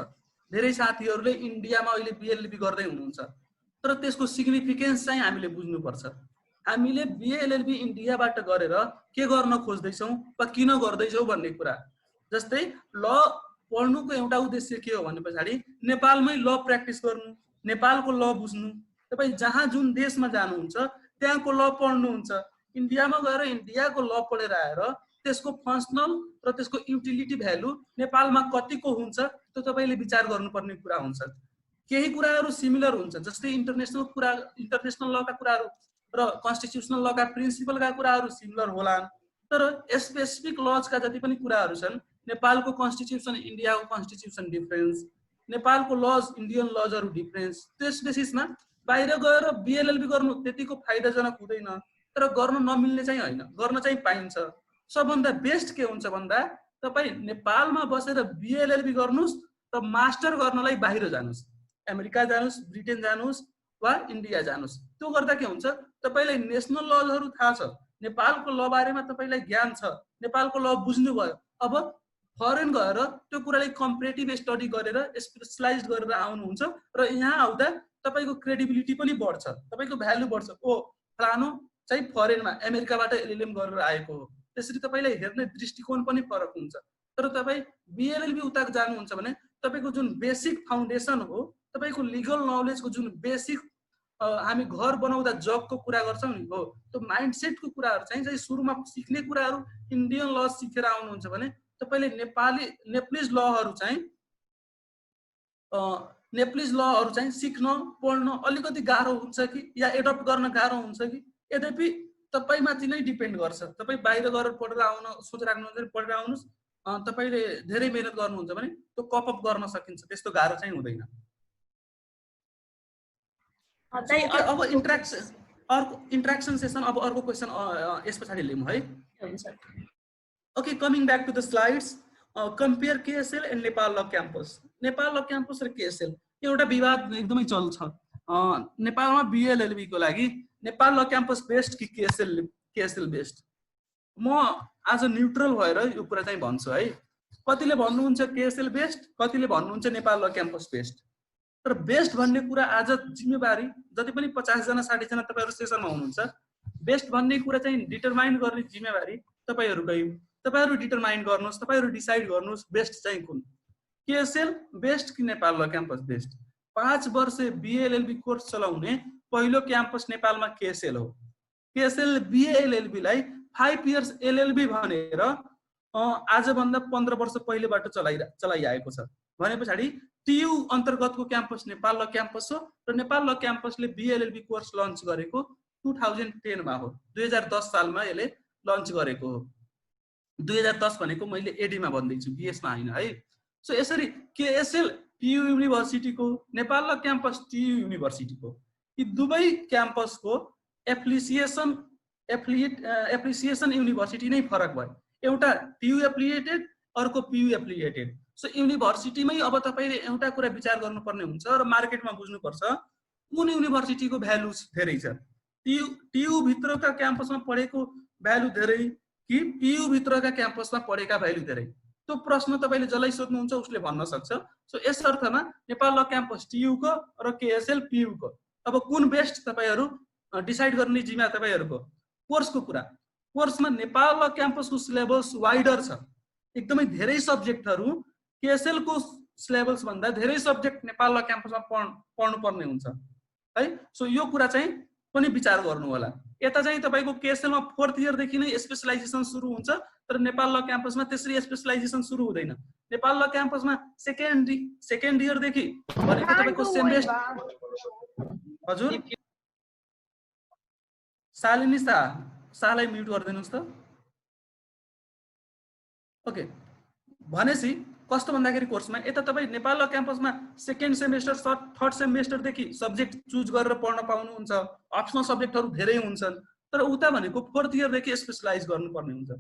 धेरै साथीहरूले इन्डियामा अहिले बिएलएलबी गर्दै हुनुहुन्छ, तर त्यसको सिग्निफिकेन्स चाहिँ हामीले बुझ्नुपर्छ। हामीले बिएलएलबी इन्डियाबाट गरेर के गर्न खोज्दैछौँ वा किन गर्दैछौँ भन्ने कुरा। जस्तै ल पढ्नुको एउटा उद्देश्य के हो भने पछाडि नेपालमै ल प्र्याक्टिस गर्नु, नेपालको ल बुझ्नु। तपाईँ जहाँ जुन देशमा जानुहुन्छ त्यहाँको ल पढ्नुहुन्छ, इन्डियामा गएर इन्डियाको ल पढेर आएर त्यसको फङ्सनल र त्यसको युटिलिटी भ्यालु नेपालमा कतिको हुन्छ त्यो तपाईँले विचार गर्नुपर्ने कुरा हुन्छ। केही कुराहरू सिमिलर हुन्छ, जस्तै इन्टरनेसनल लका कुराहरू र कन्स्टिट्युसनल लका प्रिन्सिपलका कुराहरू सिमिलर होलान्, तर स्पेसिफिक लजका जति पनि कुराहरू छन्, नेपालको कन्स्टिट्युसन इन्डियाको कन्स्टिट्युसन डिफरेन्स, नेपालको लज इन्डियन लजहरू डिफरेन्स, त्यस बेसिसमा बाहिर गएर बिएलएलबी गर्नु त्यतिको फाइदाजनक हुँदैन, तर गर्न नमिल्ने चाहिँ होइन, गर्न चाहिँ पाइन्छ। सबभन्दा बेस्ट के हुन्छ भन्दा तपाईँ नेपालमा बसेर बिएलएलबी गर्नुहोस् र मास्टर गर्नलाई बाहिर जानुहोस्, अमेरिका जानुहोस्, ब्रिटेन जानुहोस् वा इन्डिया जानुहोस्। त्यो गर्दा के हुन्छ, तपाईँलाई नेसनल लजहरू थाहा छ, नेपालको ल बारेमा तपाईँलाई ज्ञान छ, नेपालको ल बुझ्नुभयो। अब फरेन गएर त्यो कुरालाई कम्पेरेटिभ स्टडी गरेर स्पेसलाइज गरेर आउनुहुन्छ र यहाँ आउँदा तपाईँको क्रेडिबिलिटी पनि बढ्छ, तपाईँको भ्यालु बढ्छ। ओ फलानु चाहिँ फरेनमा अमेरिकाबाट एलएलएम गरेर आएको हो, त्यसरी तपाईँलाई हेर्ने दृष्टिकोण पनि फरक हुन्छ। तर तपाईँ बिएलएलबी उता जानुहुन्छ भने तपाईँको जुन बेसिक फाउन्डेसन हो, तपाईँको लिगल नलेजको जुन बेसिक हामी घर बनाउँदा जगको कुरा गर्छौँ नि हो, त्यो माइन्डसेटको कुराहरू चाहिँ सुरुमा सिक्ने कुराहरू इन्डियन ल सिकेर आउनुहुन्छ भने तपाईँले नेप्लिज लहरू चाहिँ सिक्न पढ्न अलिकति गाह्रो हुन्छ कि या एडप्ट गर्न गाह्रो हुन्छ कि, यद्यपि तपाईँमाथि नै डिपेन्ड गर्छ। तपाईँ बाहिर गएर पढेर आउन सोच राख्नुहुन्छ, पढेर आउनुहोस्, तपाईँले धेरै मेहनत गर्नुहुन्छ भने त्यो कपअप गर्न सकिन्छ, त्यस्तो गाह्रो चाहिँ हुँदैन। अब इन्ट्र्याक्सन सेसन, अब अर्को क्वेसन यस पछाडि लिउँ है। Okay, coming back to the slides, compare KSL and Nepal law campus. Nepal law campus र केएसएल एउटा विवाद एकदमै चल्छ नेपालमा बिएलएलबी को लागि, नेपाल ल क्याम्पस बेस्ट कि केएसएल बेस्ट। म आज न्युट्रल भएर यो कुरा चाहिँ भन्छु है। कतिले भन्नुहुन्छ केएसएल बेस्ट, कतिले भन्नुहुन्छ नेपाल ल क्याम्पस बेस्ट। तर बेस्ट भन्ने कुरा आज जिम्मेवारी जति पनि 50 जना 60 जना तपाईहरु सेसनमा हुनुहुन्छ, बेस्ट भन्ने कुरा चाहिँ डिटरमाइन गर्ने जिम्मेवारी तपाईहरुकै हो। तपाईहरु डिटरमाइन गर्नुस्, तपाईहरु डिसाइड गर्नुस् बेस्ट चाहिँ कुन, केएसएल बेस्ट कि नेपाल ल क्याम्पस बेस्ट। 5 वर्ष बिएलएलबी कोर्स चलाउने पहिलो क्याम्पस नेपालमा केएसएल हो। केएसएल बिएलएलबी लाई 5 इयर्स एलएलबी भनेर आज भन्दा 15 वर्ष पहिलेबाट चलाइआएको छ। भनेपछि टियु अन्तर्गतको क्याम्पस नेपाल ल क्याम्पस हो र नेपाल ल क्याम्पसले बिएलएलबी कोर्स लन्च गरेको 2010 मा हो। 2010 सालमा यसले लन्च गरेको हो। 2010 भनेको मैले एडी मा भन्दै छु, बीएस मा हैन है। सो यसरी केएसएल TU युनिभर्सिटीको, Nepal law campus TU युनिभर्सिटीको, यी दुवै क्याम्पसको एप्लिसिएसन युनिभर्सिटी नै फरक भयो। एउटा टियु एप्लिएटेड, अर्को पियु एप्लिएटेड। सो युनिभर्सिटीमै अब तपाईले एउटा कुरा विचार गर्नुपर्ने हुन्छ र मार्केटमा बुझ्नुपर्छ कुन युनिभर्सिटीको भ्यालु धेरै छ। टियु भित्रका क्याम्पसमा पढेको भ्यालु धेरै कि पियु भित्रका क्याम्पसमा पढेका भ्यालु धेरै, त्यो प्रश्न तपाईले जसलाई सोध्नुहुन्छ उसले भन्न सक्छ। सो यस अर्थमा नेपाल ल क्याम्पस टियु को र केएसएल पियु को अब कुन बेस्ट तपाईहरु डिसाइड गर्ने जिम्मा तपाईहरुको। कोर्सको कुरा, कोर्समा नेपाल ल क्याम्पसको सिलेबस वाइडर छ, एकदमै धेरै सब्जेक्टहरु केएसएल को सिलेबस भन्दा धेरै सब्जेक्ट नेपाल ल क्याम्पसमा पढ्नु पर्ने हुन्छ है। सो यो कुरा चाहिँ पनि विचार गर्नु होला। यता चाहिँ तपाईको केएसएल मा 4th इयर देखि नै स्पेशलाइजेसन सुरु हुन्छ, तर नेपाल ल क्याम्पसमा त्यसरी स्पेशलाइजेसन सुरु हुँदैन। नेपाल ल क्याम्पसमा सेकेन्ड इयर देखि भनेको तपाईको सेमेस्टर। हजुर शालिनी शाहलाई म्युट गरिदिनुस् त। ओके, भनेपछि कस्तो भन्दाखेरि कोर्समा यता तपाई Nepal law क्याम्पसमा second semester, third semester देखि सब्जेक्ट चुज गरेर पढ्न पाउनुहुन्छ, अप्सनल सब्जेक्टहरु धेरै हुन्छन्। तर उता भनेको 4th इयर देखि स्पेशलाइज गर्नुपर्ने हुन्छ।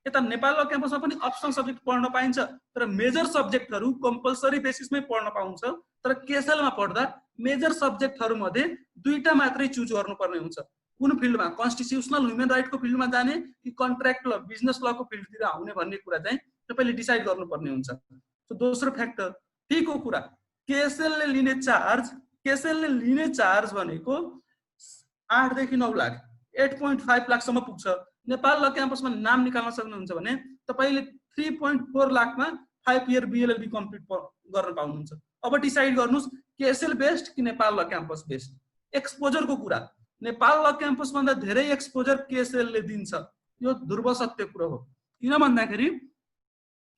यता नेपाल ल क्याम्पसमा पनि अप्सनल सब्जेक्ट पढ्न पाइन्छ, तर मेजर सब्जेक्टहरु कम्पल्सरी बेसिसमै पढ्न पाउँछ। तर केएसएल मा पढ्दा मेजर सब्जेक्टहरु मध्ये 2टा मात्रै चुज गर्नुपर्ने हुन्छ। कुन फिल्डमा, कन्स्टिट्युसनल ह्युमन राइटको फिल्डमा जाने कि कन्ट्र्याक्ट ल, बिजनेस लको फिल्डतिर आउने भन्ने कुरा चाहिँ तपाईले डिसाइड गर्नुपर्ने हुन्छ। सो दोस्रो फ्याक्टर फीको कुरा, केएसएल ले लिने चार्ज भनेको 8 देखि 9 लाख 8.5 लाखसम्म पुग्छ। नेपाल ल क्याम्पसमा नाम निकाल्न सक्नुहुन्छ भने तपाईले 3.4 लाखमा 5 इयर बीएलएलबी कम्प्लिट गर्न पाउनुहुन्छ। अब डिसाइड गर्नुस् केएसएल बेस्ट कि नेपाल ल क्याम्पस बेस्ट। एक्सपोजरको कुरा नेपाल ल क्याम्पस भन्दा धेरै एक्सपोजर केएसएल ले दिन्छ, यो ध्रुव सत्य कुरा हो। किन भन्दाखेरि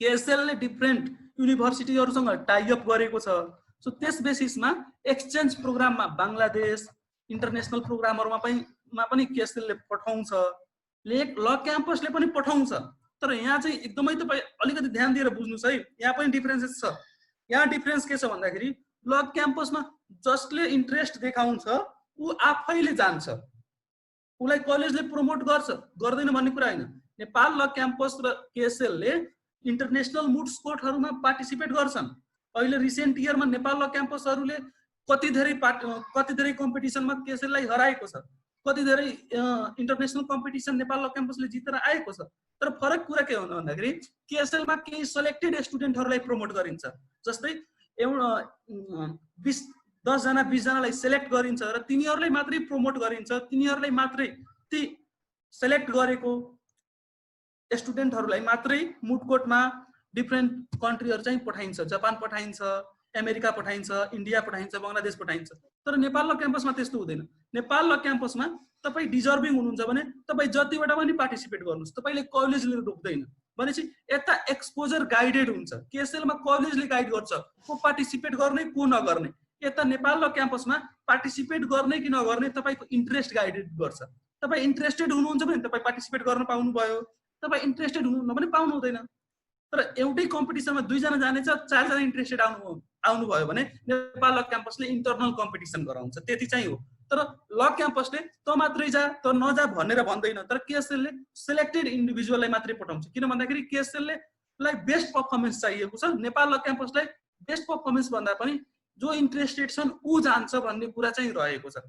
केएसएल ले डिफरेन्ट युनिभर्सिटीहरुसँग टाइ अप गरेको छ। सो त्यस बेसिसमा एक्सचेन्ज प्रोग्राममा बंगलादेश इन्टरनेशनल प्रोग्रामहरुमा पनि केएसएल ले पठाउँछ, ल क्याम्पसले पनि पठाउँछ। तर यहाँ चाहिँ एकदमै तपाई अलिकति ध्यान दिएर बुझ्नुस् है, यहाँ पनि डिफरेन्सेस छ। यहाँ डिफरेन्स के छ भन्दाखेरि ल क्याम्पसमा जसले इन्ट्रेस्ट देखाउँछ उ आफैले जान्छ, उलाई कलेजले प्रमोट गर्छ गर्दैन भन्ने कुरा हैन। नेपाल ल क्याम्पस र केएसएल ले इन्टरनेशनल मुड स्पोर्टहरुमा पार्टिसिपेट गर्छन्। अहिले रिसेन्ट इयरमा नेपाल ल क्याम्पसहरुले कति धेरै कम्पिटिसनमा केएसएल लाई हराएको छ, कति धेरै इन्टरनेशनल कम्पिटिसन नेपाल ल क्याम्पसले जितेर आएको छ। तर फरक कुरा के हो भन्दाखेरि केएसएल मा केही सिलेक्टेड स्टुडेन्टहरुलाई प्रमोट गरिन्छ, जस्तै एउटा 10 जना 20 जनालाई सिलेक्ट गरिन्छ र तिनीहरुलाई मात्रै प्रमोट गरिन्छ, तिनीहरुलाई मात्रै ती सिलेक्ट गरेको स्टुडेन्टहरुलाई मात्रै मुडकोटमा डिफरेन्ट कन्ट्रीहरु चाहिँ पठाइन्छ, जापान पठाइन्छ, अमेरिका पठाइन्छ, इन्डिया पठाइन्छ, बंगलादेश पठाइन्छ। तर नेपाल ल क्याम्पसमा त्यस्तो हुँदैन। नेपाल ल क्याम्पसमा तपाई डिजर्भिङ हुनुहुन्छ भने तपाई जतिवटा पनि पार्टिसिपेट गर्नुस्, तपाईले कलेजले रोक्दैन। भनेपछि यता एक्सपोजर गाइडेड हुन्छ, केएसएल मा कलेजले गाइड गर्छ को पार्टिसिपेट गर्ने को नगर्ने। यता नेपाल ल क्याम्पसमा पार्टिसिपेट गर्ने कि नगर्ने तपाईको इन्ट्रेस्ट गाइडेड गर्छ। तपाई इन्ट्रेस्टेड हुनुहुन्छ भने तपाई पार्टिसिपेट गर्न पाउनु भयो, तपाई इन्ट्रेस्टेड हुनुहुन्न भने पाउनु हुँदैन। तर एउटै कम्पिटिसनमा 2 जना जानेछ, 4 जना इन्ट्रेस्टेड आउनु भयो भने नेपाल ल क्याम्पसले इन्टरनल कम्पिटिसन गराउँछ, त्यति चाहिँ हो। तर ल क्याम्पसले त मात्रै जा त नजा भनेर भन्दैन, तर केएसएल ले सिलेक्टेड इन्डिभिजुअललाई मात्रै पठाउँछ। किन भन्दाखेरि केएसएल लाई बेस्ट परफर्मेन्स चाहिएको छ, नेपाल ल क्याम्पसलाई बेस्ट परफर्मेन्स भन्दा पनि जो इन्ट्रेस्टेड छन् उ जान्छ भन्ने कुरा चाहिँ रहेको छ।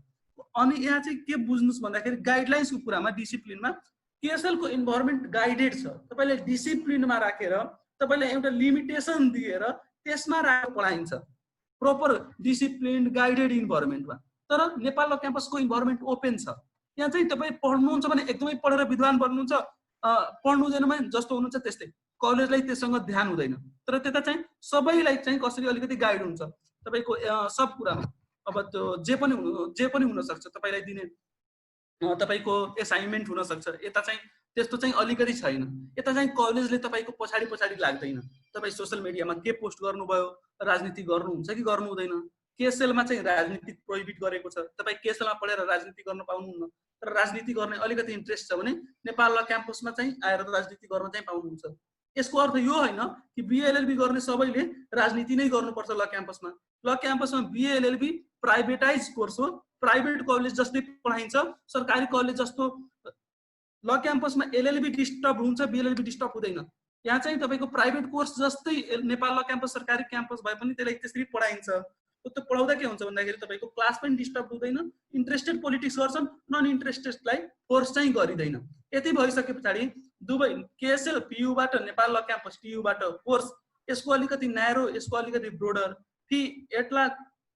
अनि यहाँ चाहिँ के बुझ्नुस् भन्दाखेरि गाइडलाइन्सको कुरामा डिसिप्लिनमा केएसएल को इन्भाइरोमेन्ट गाइडेड छ। तपाईले डिसिप्लिनमा राखेर तपाईले एउटा लिमिटेसन दिएर त्यसमा राखेर पढाइन्छ, प्रोपर डिसिप्लिन गाइडेड इन्भाइरोमेन्टमा। तर नेपाल ल क्याम्पसको इन्भाइरोमेन्ट ओपन छ। यहाँ चाहिँ तपाई पढ्नुहुन्छ भने एकदमै पढेर विद्वान बन्नुहुन्छ, पढ्नु हुँदैन भने जस्तो हुनुहुन्छ त्यस्तै, कलेजलाई त्यससँग ध्यान हुँदैन। तर त्यता चाहिँ सबैलाई चाहिँ कसरी अलिकति गाइड हुन्छ तपाईको सब कुरामा। अब त्यो जे पनि हुन सक्छ, तपाईलाई दिने तपाईको असाइनमेन्ट हुन सक्छ। यता चाहिँ त्यस्तो चाहिँ अलिकति छैन। यता चाहिँ कलेजले तपाईको पछाडी लाग्दैन। तपाई सोशल मिडियामा के पोस्ट गर्नुभयो, राजनीति गर्नुहुन्छ कि गर्नु हुँदैन। केएसएल मा चाहिँ राजनीति प्रोहिबिट गरेको छ, तपाई केएसएल मा पढेर राजनीति गर्न पाउनुहुन्न। तर राजनीति गर्ने अलिकति इन्ट्रेस्ट छ भने नेपाल ल क्याम्पसमा चाहिँ आएर राजनीति गर्न चाहिँ पाउनुहुन्छ। यसको अर्थ यो हैन कि बीएलएलबी गर्ने सबैले राजनीति नै गर्नुपर्छ ल क्याम्पसमा। ल क्याम्पसमा बीएलएलबी प्राइभेटाइज कोर्स हो, प्राइभेट कलेज जस्तै पढाइन्छ, सरकारी कलेज जस्तो ल क्याम्पसमा एलएलबी डिस्टर्ब हुन्छ, बीएलएलबी डिस्टर्ब हुँदैन। यहाँ चाहिँ तपाईको प्राइभेट कोर्स जस्तै नेपाल ल क्याम्पस सरकारी क्याम्पस भए पनि त्यसलाई त्यसरी पढाइन्छ। त्यो पढाउँदा के हुन्छ भन्दाखेरि तपाईको क्लास पनि डिस्टर्ब हुँदैन, इन्ट्रेस्टेड पोलिटिक्स गर्छन्, नन इन्ट्रेस्टेडलाई फोर्स चाहिँ गरिदैन। यति भइसके पछाडि दुवै केएसएल पीयूबाट नेपाल ल क्याम्पस टीयूबाट कोर्स यसको अलिकति न्यारो, यसको अलिकति brother, fee 8 lakh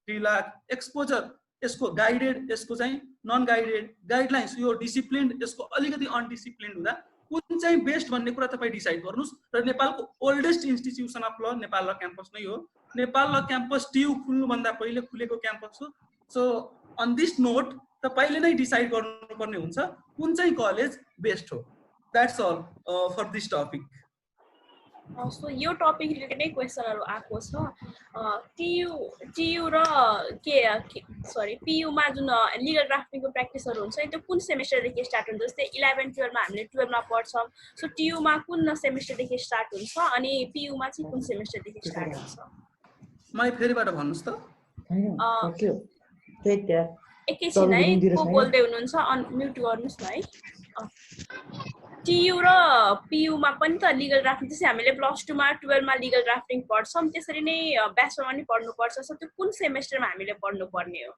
3 lakh, exposure यसको गाइडेड, यसको चाहिँ नन गाइडेड, गाइडलाइन्स यो डिसिप्लिन्ड, यसको अलिकति अनडिसिप्लिन्ड हुँदा कुन चाहिँ बेस्ट भन्ने कुरा तपाई डिसाइड गर्नुस्। र नेपालको ओल्डेस्ट इन्स्टिट्युसन अफ ल नेपाल ल क्याम्पस नै हो। नेपाल ल क्याम्पस टीयू खुल्नु भन्दा पहिले खुलेको क्याम्पस हो। सो अन दिस नोट तपाईले नै डिसाइड गर्नुपर्ने हुन्छ कुन चाहिँ कलेज बेस्ट हो। That's all for this topic. So यो टपिक रिलेटेडै क्वेसनहरु आएको छ। टीयू र पीयूमा जुन लिगल ड्राफ्टिङको प्र्याक्टिसहरु हुन्छ त्यो कुन सेमेस्टरदेखि स्टार्ट हुन्छ? जस्तै 11 12 मा हामीले 12 मा पढ्छौं। सो टीयूमा कुन सेमेस्टरदेखि स्टार्ट हुन्छ अनि पीयूमा चाहिँ कुन सेमेस्टरदेखि स्टार्ट हुन्छ? मलाई फेरिबाट भन्नुस् त। एकैछिन है, को बोल्दै हुनुहुन्छ अनम्युट गर्नुस् न है। टीयू र पीयूमा पनि त लिगल ड्राफ्टिङ त्यसै हामीले +2 मा 12 मा लिगल ड्राफ्टिङ पढ्छौं, त्यसरी नै ब्याचलरमा पनि पढ्नु पर्छ। सो त्यो कुन सेमेस्टरमा हामीले पढ्नु पर्ने हो?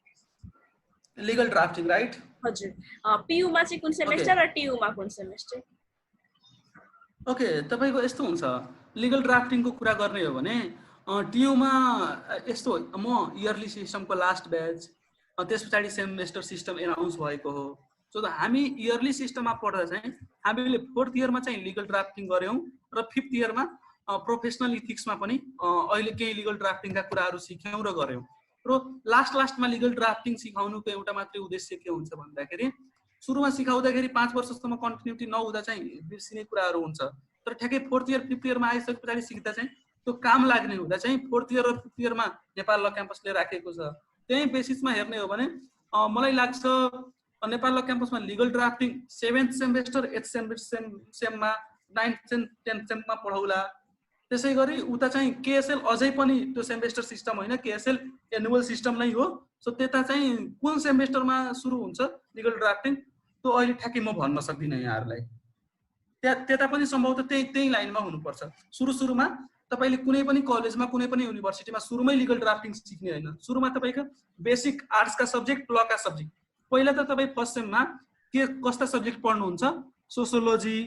Legal drafting right? हजुर। पीयूमा चाहिँ कुन सेमेस्टर र टीयूमा कुन सेमेस्टर? ओके, तपाईको यस्तो हुन्छ, लिगल ड्राफ्टिङको कुरा गर्ने हो भने टियुमा यस्तो हो, म इयरली सिस्टमको लास्ट ब्याच, त्यस पछाडि सेमेस्टर सिस्टम एनाउन्स भएको हो। सो हामी इयरली सिस्टममा पढ्दा चाहिँ हामीले 4th इयरमा चाहिँ लिगल ड्राफ्टिङ गऱ्यौँ र 5th इयरमा प्रोफेसनल इथिक्समा पनि अहिले केही लिगल ड्राफ्टिङका कुराहरू सिक्यौँ र गऱ्यौँ। र लास्टमा लिगल ड्राफ्टिङ सिकाउनुको एउटा मात्रै उद्देश्य के हुन्छ भन्दाखेरि सुरुमा सिकाउँदाखेरि 5 वर्षसम्म कन्टिन्युटी नहुँदा चाहिँ बिर्सिने कुराहरू हुन्छ, तर ठ्याक्कै 4th इयर 5th इयरमा आइसके पछाडि सिक्दा चाहिँ त्यो काम लाग्ने हुँदा चाहिँ 4th इयर र 5th इयरमा नेपाल ल क्याम्पसले राखेको छ। त्यही बेसिसमा हेर्ने हो भने मलाई लाग्छ नेपाल ल क्याम्पसमा legal drafting 7th semester 8th सेममा 9th सेम 10th सेममा पढाउला। त्यसै गरी उता चाहिँ केएसएल अझै पनि त्यो सेमेस्टर सिस्टम होइन, केएसएल एनुअल सिस्टम नै हो। सो त्यता चाहिँ कुन सेमेस्टरमा सुरु हुन्छ लिगल ड्राफ्टिङ त्यो अहिले ठ्याक्कै म भन्न सक्दिनँ यहाँहरूलाई। त्यता पनि सम्भवतः त्यही लाइनमा हुनुपर्छ। सुरुमा तपाईँले कुनै पनि कलेजमा कुनै पनि युनिभर्सिटीमा सुरुमै लिगल ड्राफ्टिङ सिक्ने होइन। सुरुमा तपाईँको बेसिक आर्ट्सका सब्जेक्ट, लका सब्जेक्ट, पहिला त तपाईँ फर्स्ट सेममा कस्ता सब्जेक्ट पढ्नुहुन्छ, sociology,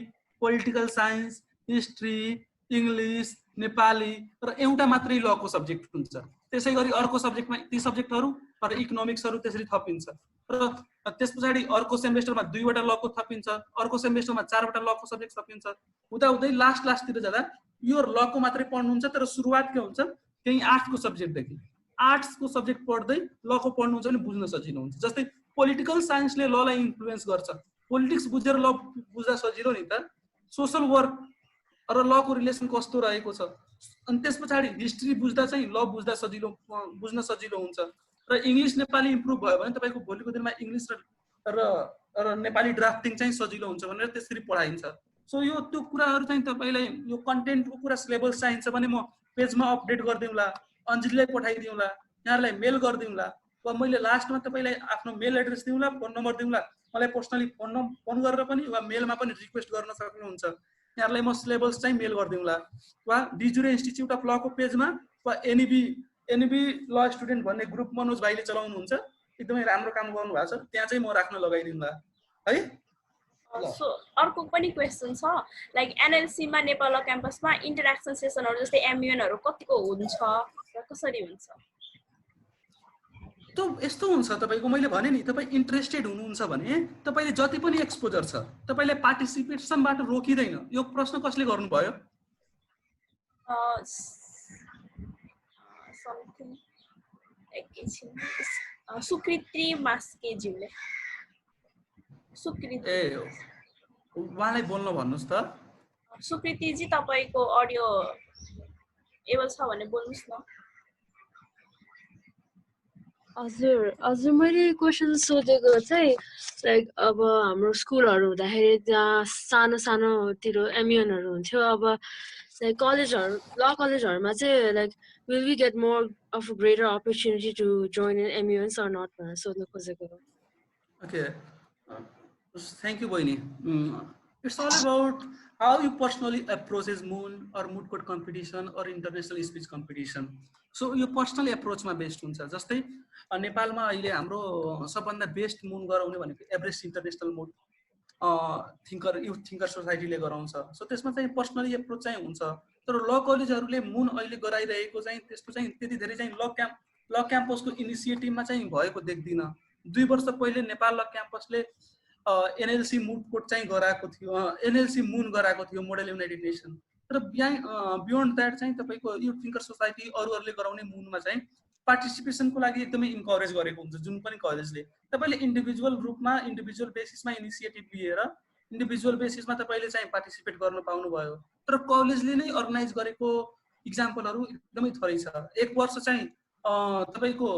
political science, history, English, Nepali र एउटा मात्रै लको सब्जेक्ट हुन्छ। त्यसै गरी अर्को सब्जेक्टमा ती सब्जेक्टहरू र इकोनोमिक्सहरू त्यसरी थपिन्छ र त्यस पछाडि अर्को सेमेस्टरमा 2वटा लको थपिन्छ, अर्को सेमेस्टरमा 4वटा लको सब्जेक्ट थपिन्छ। हुँदै लास्टतिर जाँदा यो लको मात्रै पढ्नुहुन्छ, तर सुरुवात के हुन्छ केही आर्ट्सको सब्जेक्टदेखि। आर्ट्सको सब्जेक्ट पढ्दै लको पढ्नुहुन्छ भने बुझ्न सजिलो हुन्छ। जस्तै पोलिटिकल साइन्सले ललाई इन्फ्लुएन्स गर्छ, पोलिटिक्स बुझेर ल बुझ्दा सजिलो नि त। सोसल वर्क र लको रिलेसन कस्तो रहेको छ, अनि त्यस पछाडि हिस्ट्री बुझ्दा चाहिँ ल बुझ्दा बुझ्न सजिलो हुन्छ। र इङ्ग्लिस नेपाली इम्प्रुभ भयो भने तपाईँको भोलिको दिनमा इङ्ग्लिस र नेपाली ड्राफ्टिङ चाहिँ सजिलो हुन्छ भनेर त्यसरी पढाइन्छ। सो त्यो कुराहरू चाहिँ तपाईँलाई यो कन्टेन्टको कुरा सिलेबस चाहिन्छ भने म पेजमा अपडेट गरिदिउँला, अन्जिललाई पठाइदिउँला, यहाँहरूलाई मेल गरिदिउँला, वा मैले लास्टमा तपाईँलाई आफ्नो मेल एड्रेस दिउँला, फोन नम्बर दिउँला, मलाई पर्सनली फोन गरेर पनि वा मेलमा पनि रिक्वेस्ट गर्न सक्नुहुन्छ। यहाँहरूलाई म सिलेबस चाहिँ मेल गरिदिउँला, वा डिजुरे इन्स्टिच्युट अफ लको पेजमा वा एनबी ल स्टुडेन्ट भन्ने ग्रुप मनोज भाइले चलाउनुहुन्छ, एकदमै राम्रो काम गर्नुभएको छ, त्यहाँ चाहिँ म राख्न लगाइदिउँला है। सो अर्को पनि क्वेसन छ, लाइक एनएलसीमा नेपाल ल क्याम्पसमा इन्टरेक्सन सेसनहरू जस्तै एमयुएनहरू कतिको हुन्छ र कसरी हुन्छ? त्यो यस्तो हुन्छ तपाईँको, मैले भने नि तपाईँ इन्ट्रेस्टेड हुनुहुन्छ भने तपाईँले जति पनि एक्सपोजर छ तपाईँलाई पार्टिसिपेसनबाट रोकिँदैन। यो प्रश्न कसले गर्नुभयो? सुकृति मास्केज्यूले। सुकृति ए उहाँलाई बोल्न भन्नुहोस् त। सुकृतिजी तपाईँको अडियो एबल छ भने बोल्नुहोस् न। हजुर मैले क्वेसन सोधेको चाहिँ लाइक अब हाम्रो स्कुलहरू हुँदाखेरि त्यहाँ सानोतिर एमयुएनहरू हुन्थ्यो, अब लाइक ल कलेजहरूमा चाहिँ like will we get more of a greater opportunity to join in MUNs or not भनेर सोध्नु खोजेको। ओके, थ्याङ्क यू बहिनी। It's all about how you personally approaches MUN or moot court competition or international speech competition. So यो personal एप्रोचमा best हुन्छ। जस्तै नेपालमा अहिले हाम्रो सबभन्दा बेस्ट मुन गराउने भनेको Everest international moot youth thinker सोसाइटीले गराउँछ। सो त्यसमा चाहिँ पर्सनली एप्रोच चाहिँ हुन्छ, तर ल कलेजहरूले मुन अहिले गराइरहेको चाहिँ त्यस्तो चाहिँ त्यति धेरै चाहिँ ल क्याम्पसको इनिसिएटिभमा चाहिँ भएको देख्दिनँ। 2 वर्ष पहिले नेपाल ल क्याम्पसले एनएलसी मुड कोर्ट चाहिँ गराएको थियो, एनएलसी मुन गराएको थियो, मोडल युनाइटेड नेसन। तर बियोन्ड द्याट चाहिँ तपाईँको युथ थिङ्कर सोसाइटी अरूहरूले गराउने मुनमा चाहिँ पार्टिसिपेसनको लागि एकदमै इन्करेज गरेको हुन्छ जुन पनि कलेजले। तपाईँले इन्डिभिजुअल रूपमा इन्डिभिजुअल बेसिसमा इनिसिएटिभ लिएर इन्डिभिजुअल बेसिसमा तपाईँले चाहिँ पार्टिसिपेट गर्न पाउनुभयो, तर कलेजले नै अर्गनाइज गरेको इक्जाम्पलहरू एकदमै थोरै छ। 1 वर्ष चाहिँ तपाईँको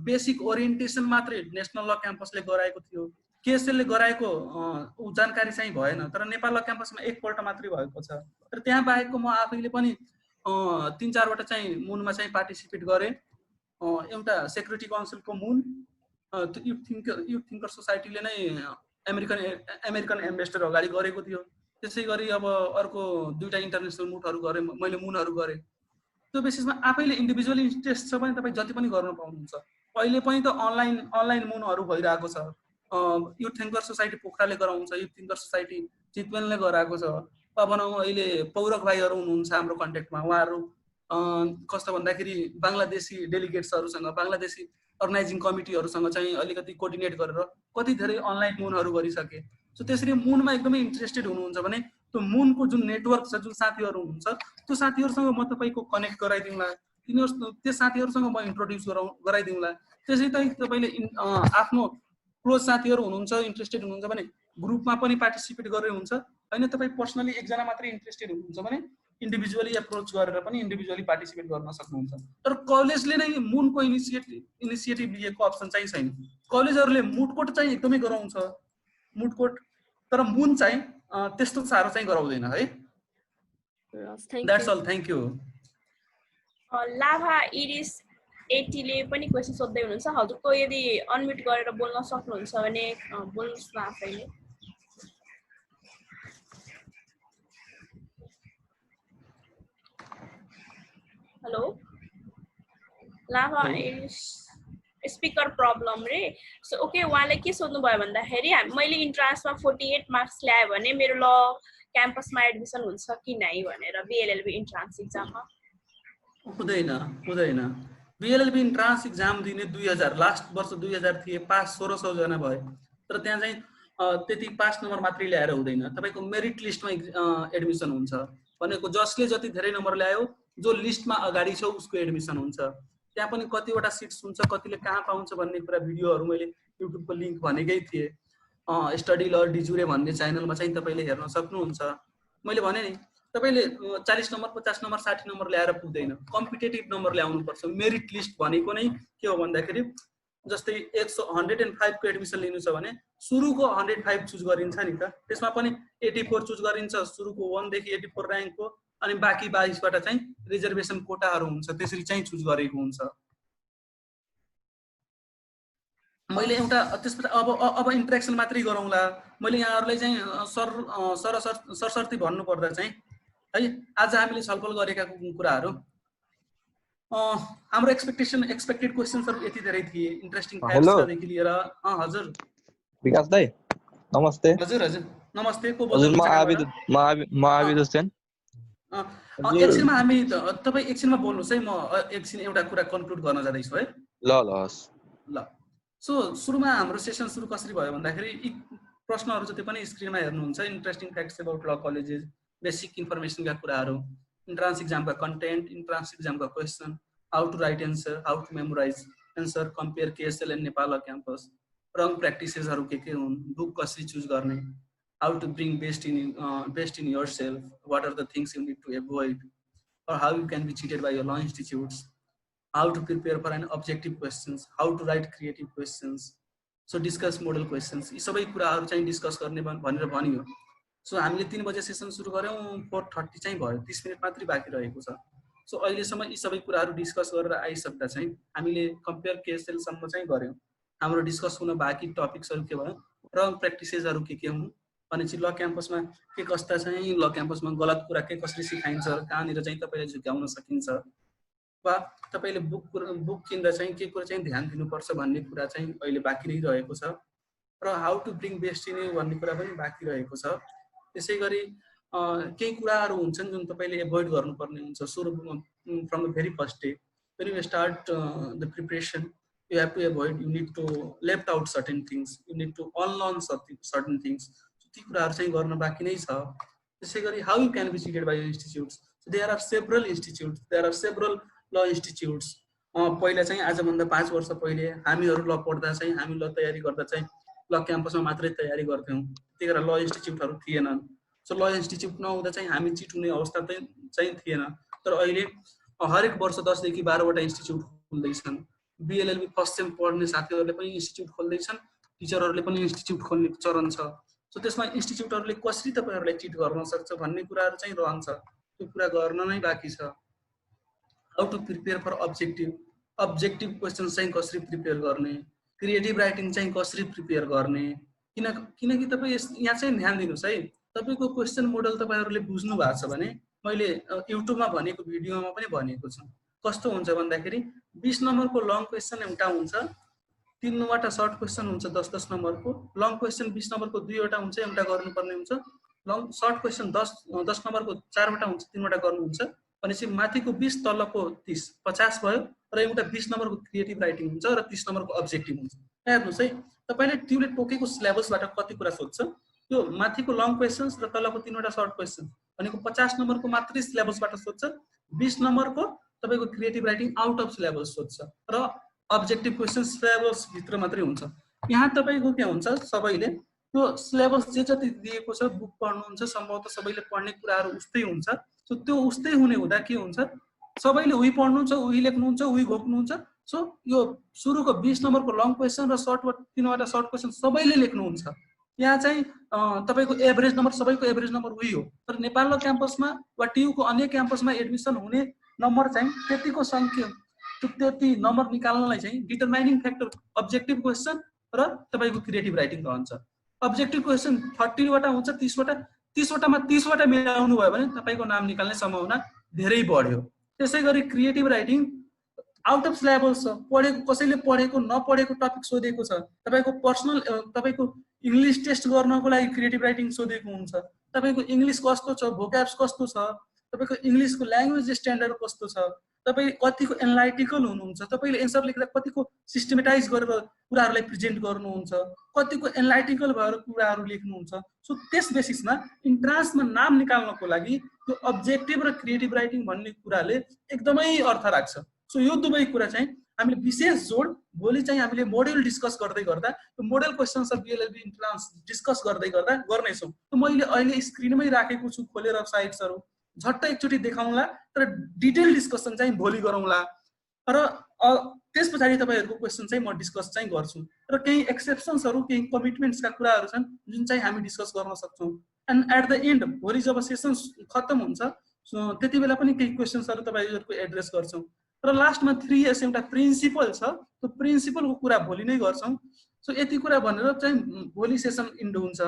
बेसिक ओरिएन्टेसन मात्रै नेसनल ल क्याम्पसले गराएको थियो, केएसएलले गराएको जानकारी चाहिँ भएन, तर नेपाल ल क्याम्पसमा 1 पल्ट मात्रै भएको छ। तर त्यहाँ बाहेकको म आफैले पनि 3-4वटा चाहिँ मुनमा चाहिँ पार्टिसिपेट गरेँ। एउटा सेक्युरिटी काउन्सिलको मुन, युथ थिङ्कर सोसाइटीले नै अमेरिकन एम्बेसडर अगाडि गरेको थियो। त्यसै गरी अब अर्को 2टा इन्टरनेसनल मुडहरू गरेँ, मैले मुनहरू गरेँ। त्यो बेसिसमा आफैले इन्डिभिजुअली इन्ट्रेस्ट छ भने तपाईँ जति पनि गर्न पाउनुहुन्छ। अहिले पनि त अनलाइन मुनहरू भइरहेको छ। युथ थिङ्कर सोसाइटी पोखराले गराउँछ, युथ थिङ्कर सोसाइटी चितवनले गराएको छ। भनौँ अहिले पौरख भाइहरू हुनुहुन्छ हाम्रो कन्ट्याक्टमा, उहाँहरू कस्तो भन्दाखेरि बङ्गलादेशी डेलिगेट्सहरूसँग बङ्गलादेशी अर्गनाइजिङ कमिटीहरूसँग चाहिँ अलिकति कोअर्डिनेट गरेर कति धेरै अनलाइन मुनहरू गरिसके। सो त्यसरी मुनमा एकदमै इन्ट्रेस्टेड हुनुहुन्छ भने त्यो मुनको जुन नेटवर्क छ, जुन साथीहरू हुनुहुन्छ, त्यो साथीहरूसँग म तपाईँको कनेक्ट गराइदिउँला, त्यो साथीहरूसँग म इन्ट्रोड्युस गराइदिउँला। त्यसै तपाईँले आफ्नो क्लोज साथीहरू हुनुहुन्छ, इन्ट्रेस्टेड हुनुहुन्छ भने ग्रुपमा पनि पार्टिसिपेट गरेर हुन्छ, होइन तपाईँ पर्सनली एकजना मात्रै इन्ट्रेस्टेड हुनुहुन्छ भने इन्डिभिजुअली एप्रोच गरेर पनि इन्डिभिजुअली पार्टिसिपेट गर्न सक्नुहुन्छ। तर कलेजले नै मुनको इनिसिएटिभ लिएको अप्सन चाहिँ छैन। कलेजहरूले मुडकोट चाहिँ एकदमै गराउँछ, मुडकोट, तर मुन चाहिँ त्यस्तो साह्रो चाहिँ गराउँदैन है। That's all, thank you. लाभा इरिस 80 ले पनि क्वेसन सोध्दै हुनुहुन्छ। हजुरको यदि अनम्युट गरेर बोल्न सक्नुहुन्छ भने बोल्नुहोस् न आफैले। हेलो लाभा इरिस स्पिकर प्रब्लम रे। सो ओके, उहाँले के सोध्नुभयो भन्दाखेरि मैले इन्ट्रान्समा 48 मार्क्स ल्याएँ भने मेरो ल क्याम्पसमा एडमिसन हुन्छ कि नै भनेर बिएलएलबी इन्ट्रान्स एक्जाममा। हुँदैन। बिएलएलबी इन्ट्रान्स एक्जाम दिने 2000 लास्ट वर्ष 2000 थिए, पास 1600 जना भयो। तर त्यहाँ चाहिँ त्यति पास नम्बर मात्रै ल्याएर हुँदैन, तपाईँको मेरिट लिस्टमा एडमिसन हुन्छ भनेको जसले जति धेरै नम्बर ल्यायो, जो लिस्टमा अगाडि छ उसको एडमिसन हुन्छ। त्यहाँ पनि कतिवटा सिट्स हुन्छ, कतिले कहाँ पाउँछ भन्ने कुरा भिडियोहरू मैले युट्युबको लिङ्क भनेकै थिएँ। स्टडी ल डिजुरे भन्ने च्यानलमा चाहिँ तपाईँले हेर्न सक्नुहुन्छ। मैले भने नि तपाईँले 40 नम्बर 50 नम्बर 60 नम्बर ल्याएर पुग्दैन, कम्पिटेटिभ नम्बर ल्याउनुपर्छ। मेरिट लिस्ट भनेको नै के हो भन्दाखेरि जस्तै 105 को एडमिसन लिनु छ भने सुरुको 105 चुज गरिन्छ नि त, त्यसमा पनि 84 चुज गरिन्छ सुरुको 1 देखि 84 र्याङ्कको, अनि बाँकी 22 बाट चाहिँ रिजर्भेसन कोटाहरू हुन्छ, त्यसरी चाहिँ चुज गरेको हुन्छ। मैले एउटा त्यसपछि अब इन्ट्रेक्सन मात्रै गरौँला। मैले यहाँहरूलाई चाहिँ सरसर्ती भन्नुपर्दा चाहिँ है, आज हामीले छलफल गरेका कुराहरू हाम्रो एक्सपेक्टेड क्वेसन्सहरू यति धेरै थिए, इन्ट्रेस्टिङ फ्याक्ट्सदेखि लिएर। हजुर विकास दाइ नमस्ते। हजुर नमस्ते। को हजुर म आबिद हुसैन। एकछिनमा हामी तपाईँ एकछिनमा बोल्नुहोस् है, म एकछिन एउटा कुरा कन्क्लुड गर्न जाँदैछु है। ल सो सुरुमा हाम्रो सेसन सुरु कसरी भयो भन्दाखेरि यी प्रश्नहरू जति पनि स्क्रिनमा हेर्नुहुन्छ, interesting facts about law colleges, basic इन्फर्मेसनका कुराहरू, इन्ट्रान्स एक्जामका कन्टेन्ट, इन्ट्रान्स एक्जामका question, how to write answer, how to memorise answer, compare KSL and Nepal campus, wrong प्र्याक्टिसेसहरू के हुन्, बुक कसरी चुज गर्ने, how to bring best in yourself, what are the things you need to avoid, or how you can be cheated by your law institutes, how to prepare for an objective questions, how to write creative questions, so discuss model questions। यी सबै कुराहरू चाहिँ discuss गर्ने भनेर भनियो। So हामीले 3 बजे session सुरु गर्यौँ, 4:30 चाहिँ भयो, 30 मिनट मात्रै बाँकी रहेको छ। सो अहिलेसम्म यी सबै कुराहरू डिस्कस गरेर आइसक्दा चाहिँ हामीले कम्पेयर केएसएलसम्म चाहिँ गऱ्यौँ। हाम्रो डिस्कस हुन बाँकी टपिक्सहरू के भयो, रङ प्र्याक्टिसेसहरू के हुन् भनेपछि ल क्याम्पसमा के कस्ता चाहिँ, ल क्याम्पसमा गलत कुरा के कसरी सिकाइन्छ, कहाँनिर चाहिँ तपाईँले झुक्याउन सकिन्छ, वा तपाईँले बुक किन्दा चाहिँ के कुरा चाहिँ ध्यान दिनुपर्छ भन्ने कुरा चाहिँ अहिले बाँकी नै रहेको छ, र how to bring best in you भन्ने कुरा पनि बाँकी रहेको छ। त्यसै गरी केही कुराहरू हुन्छन् जुन तपाईँले एभोइड गर्नुपर्ने हुन्छ सुरु from the very first day. when you start the preparation, you have to avoid, you need to left out certain things, you need to unlearn certain things। ती कुराहरू चाहिँ गर्न बाँकी नै छ। त्यसै गरी how you can be cheated by institutes, there are several institutes, there are several law institutes. पहिला चाहिँ आजभन्दा 5 वर्ष पहिले हामीहरू ल पढ्दा चाहिँ, हामी ल तयारी गर्दा चाहिँ ल क्याम्पसमा मात्रै तयारी गर्थ्यौँ, त्यतिखेर ल इन्स्टिच्युटहरू थिएनन्। सो ल इन्स्टिच्युट नहुँदा चाहिँ हामी चिट हुने अवस्था चाहिँ थिएन। तर अहिले हरेक वर्ष 10 देखि 12 वटा इन्स्टिच्युट खोल्दैछन्। बिएलएलबी फर्स्ट सेम पढ्ने साथीहरूले पनि इन्स्टिच्युट खोल्दैछन्, टिचरहरूले पनि इन्स्टिच्युट खोल्ने चरण छ। सो त्यसमा इन्स्टिच्युटहरूले कसरी तपाईँहरूलाई चिट गर्न सक्छ भन्ने कुराहरू चाहिँ रहन्छ, त्यो कुरा गर्न नै बाँकी छ। How to prepare for objective questions चाहिँ कसरी प्रिपेयर गर्ने, क्रिएटिभ राइटिङ चाहिँ कसरी प्रिपेयर गर्ने, किनकि तपाईँ यहाँ चाहिँ ध्यान दिनुहोस् है, तपाईँको क्वेसन मोडल तपाईँहरूले बुझ्नु भएको छ भने मैले युट्युबमा भनेको भिडियोमा पनि भनेको छु। कस्तो हुन्छ भन्दाखेरि 20 नम्बरको लङ क्वेसन एउटा हुन्छ, 3 वटा सर्ट क्वेसन हुन्छ 10-10 नम्बरको, लङ क्वेसन 20 नम्बरको 2 वटा हुन्छ, एउटा गर्नुपर्ने हुन्छ, लङ सर्ट क्वेसन 10 नम्बरको 4 वटा हुन्छ, 3 वटा गर्नुहुन्छ, भनेपछि माथिको 20 तलको 30 50 भयो र एउटा 20 नम्बरको क्रिएटिभ राइटिङ हुन्छ र 30 नम्बरको अब्जेक्टिभ हुन्छ। हेर्नुहोस् है तपाईले ट्युले टोकेको सिलेबसबाट कति कुरा सोध्छ यो माथिको लङ क्वेशन्स र तलको 3वटा सर्ट क्वेशन भनेको 50 नम्बरको मात्रै सिलेबसबाट सोध्छ 20 नम्बरको तपाईको creative writing out of syllabus सोध्छ र अब्जेक्टिभ क्वेशन सिलेबस भित्र मात्रै हुन्छ। यहाँ तपाईको के हुन्छ सबैले त्यो सिलेबस जे जति दिएको छ बुक पढ्नुहुन्छ सम्भवतः सबैले पढ्ने कुराहरू उस्तै हुन्छ। सो त्यो उस्तै हुने हुँदा के हुन्छ सबैले उही पढ्नुहुन्छ उही लेख्नुहुन्छ उही घोक्नुहुन्छ। सो यो सुरुको 20 नम्बरको लङ क्वेशन र सर्ट 3वटा सर्ट क्वेशन सबैले लेख्नुहुन्छ। यहाँ चाहिँ तपाईको एभरेज नम्बर सबैको एभरेज नम्बर उही हो तर नेपाल ल क्याम्पसमा वा टियुको अन्य क्याम्पसमा एडमिसन हुने नम्बर चाहिँ त्यतिको संख्या त्यति नम्बर निकाल्नलाई चाहिँ डिटरमाइनिङ फ्याक्टर अब्जेक्टिभ क्वेशन र तपाईको क्रिएटिभ राइटिङ रहन्छ। अब्जेक्टिभ क्वेशन 30 वटा हुन्छ 30 वटा 30 वटामा 30 वटा मिलाउनु भयो भने तपाईको नाम निकाल्ने सम्भावना धेरै बढ्यो। त्यसैगरी creative writing out of syllabus छ पढेको कसैले पढेको नपढेको टपिक सोधेको छ तपाईको पर्सनल तपाईको इंग्लिश टेस्ट गर्नको लागि क्रिएटिभ राइटिङ सोधेको हुन्छ तपाईको इंग्लिश कस्तो छ भोक्याब्स कस्तो छ तपाईको इंग्लिशको ल्याङ्ग्वेज स्ट्यान्डर्ड कस्तो छ तपाई कतिको एनालाइटिकल हुनुहुन्छ तपाईले एन्सर लेख्दा कतिको सिस्टमेटाइज गरेर कुराहरुलाई प्रेजेन्ट गर्नुहुन्छ कतिको एनालाइटिकल भएर कुराहरु लेख्नुहुन्छ। सो त्यस बेसिसमा इन्ट्रान्समा नाम निकाल्नको लागि त्यो अब्जेक्टिभ र क्रिएटिभ राइटिङ भन्ने कुराले एकदमै अर्थ राख्छ। सो यो दुवै कुरा चाहिँ हामीले विशेष जोड भोलि चाहिँ हामीले मोडेल डिस्कस गर्दै गर्दा त्यो model questions of BLLB entrance discuss गर्दै गर्दा गर्नेछौँ। त मैले अहिले स्क्रिनमै राखेको छु खोलेर साइट्सहरु झट्ट एकचोटी देखाउँला तर डिटेल डिस्कसन चाहिँ भोलि गरौँला र त्यसपछि तपाईहरुको क्वेशन चाहिँ म डिस्कस चाहिँ गर्छु र केही एक्सेप्सन्सहरु केही कमिटमेन्ट्सका कुराहरु छन् जुन चाहिँ हामी डिस्कस गर्न सक्छौं। एन्ड एट द एन्ड भोलि जब सेसन खत्म हुन्छ त्यतिबेला पनि केही क्वेशन्सहरु तपाईहरुको एड्रेस गर्छौं र लास्टमा 3S एउटा प्रिन्सिपल छ त्यो प्रिन्सिपलको कुरा भोलि नै गर्छौं। सो यति कुरा भनेर चाहिँ भोलि सेसन इन्ड हुन्छ।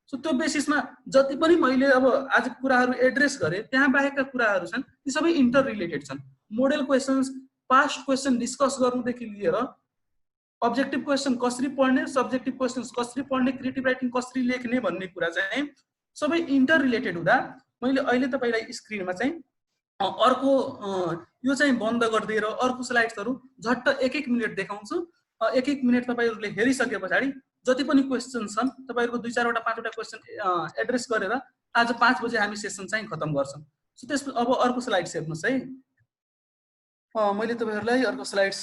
सो त्यो बेसिसमा जति पनि मैले अब आज कुराहरु एड्रेस गरे त्यहाँ बाहेकका कुराहरु छन् ती सबै इन्टर रिलेटेड छन्। Model questions past question discuss गर्नुदेखि लिएर अब्जेक्टिभ क्वेशन कसरी पढ्ने सब्जेक्टिभ क्वेशन्स कसरी पढ्ने क्रिएटिभ राइटिङ कसरी लेख्ने भन्ने कुरा चाहिँ सबै इन्टर रिलेटेड हुँदा मैले अहिले तपाईलाई स्क्रिनमा चाहिँ अर्को यो चाहिँ बन्द गरिदिएर अर्को स्लाइड्सहरु झट्ट 1-1 मिनेट देखाउँछु। 1-1 मिनेट तपाईहरुले हेरिसकेपछि जति पनि क्वेशन छन् तपाईहरुको 2-4 वटा 5 वटा क्वेशन एड्रेस गरेर आज 5 बजे हामी सेसन चाहिँ खत्म गर्छौं। सो त्यसपछि अब अर्को स्लाइड्स हेर्नुस् है। मैले तपाईहरुलाई अर्को स्लाइड्स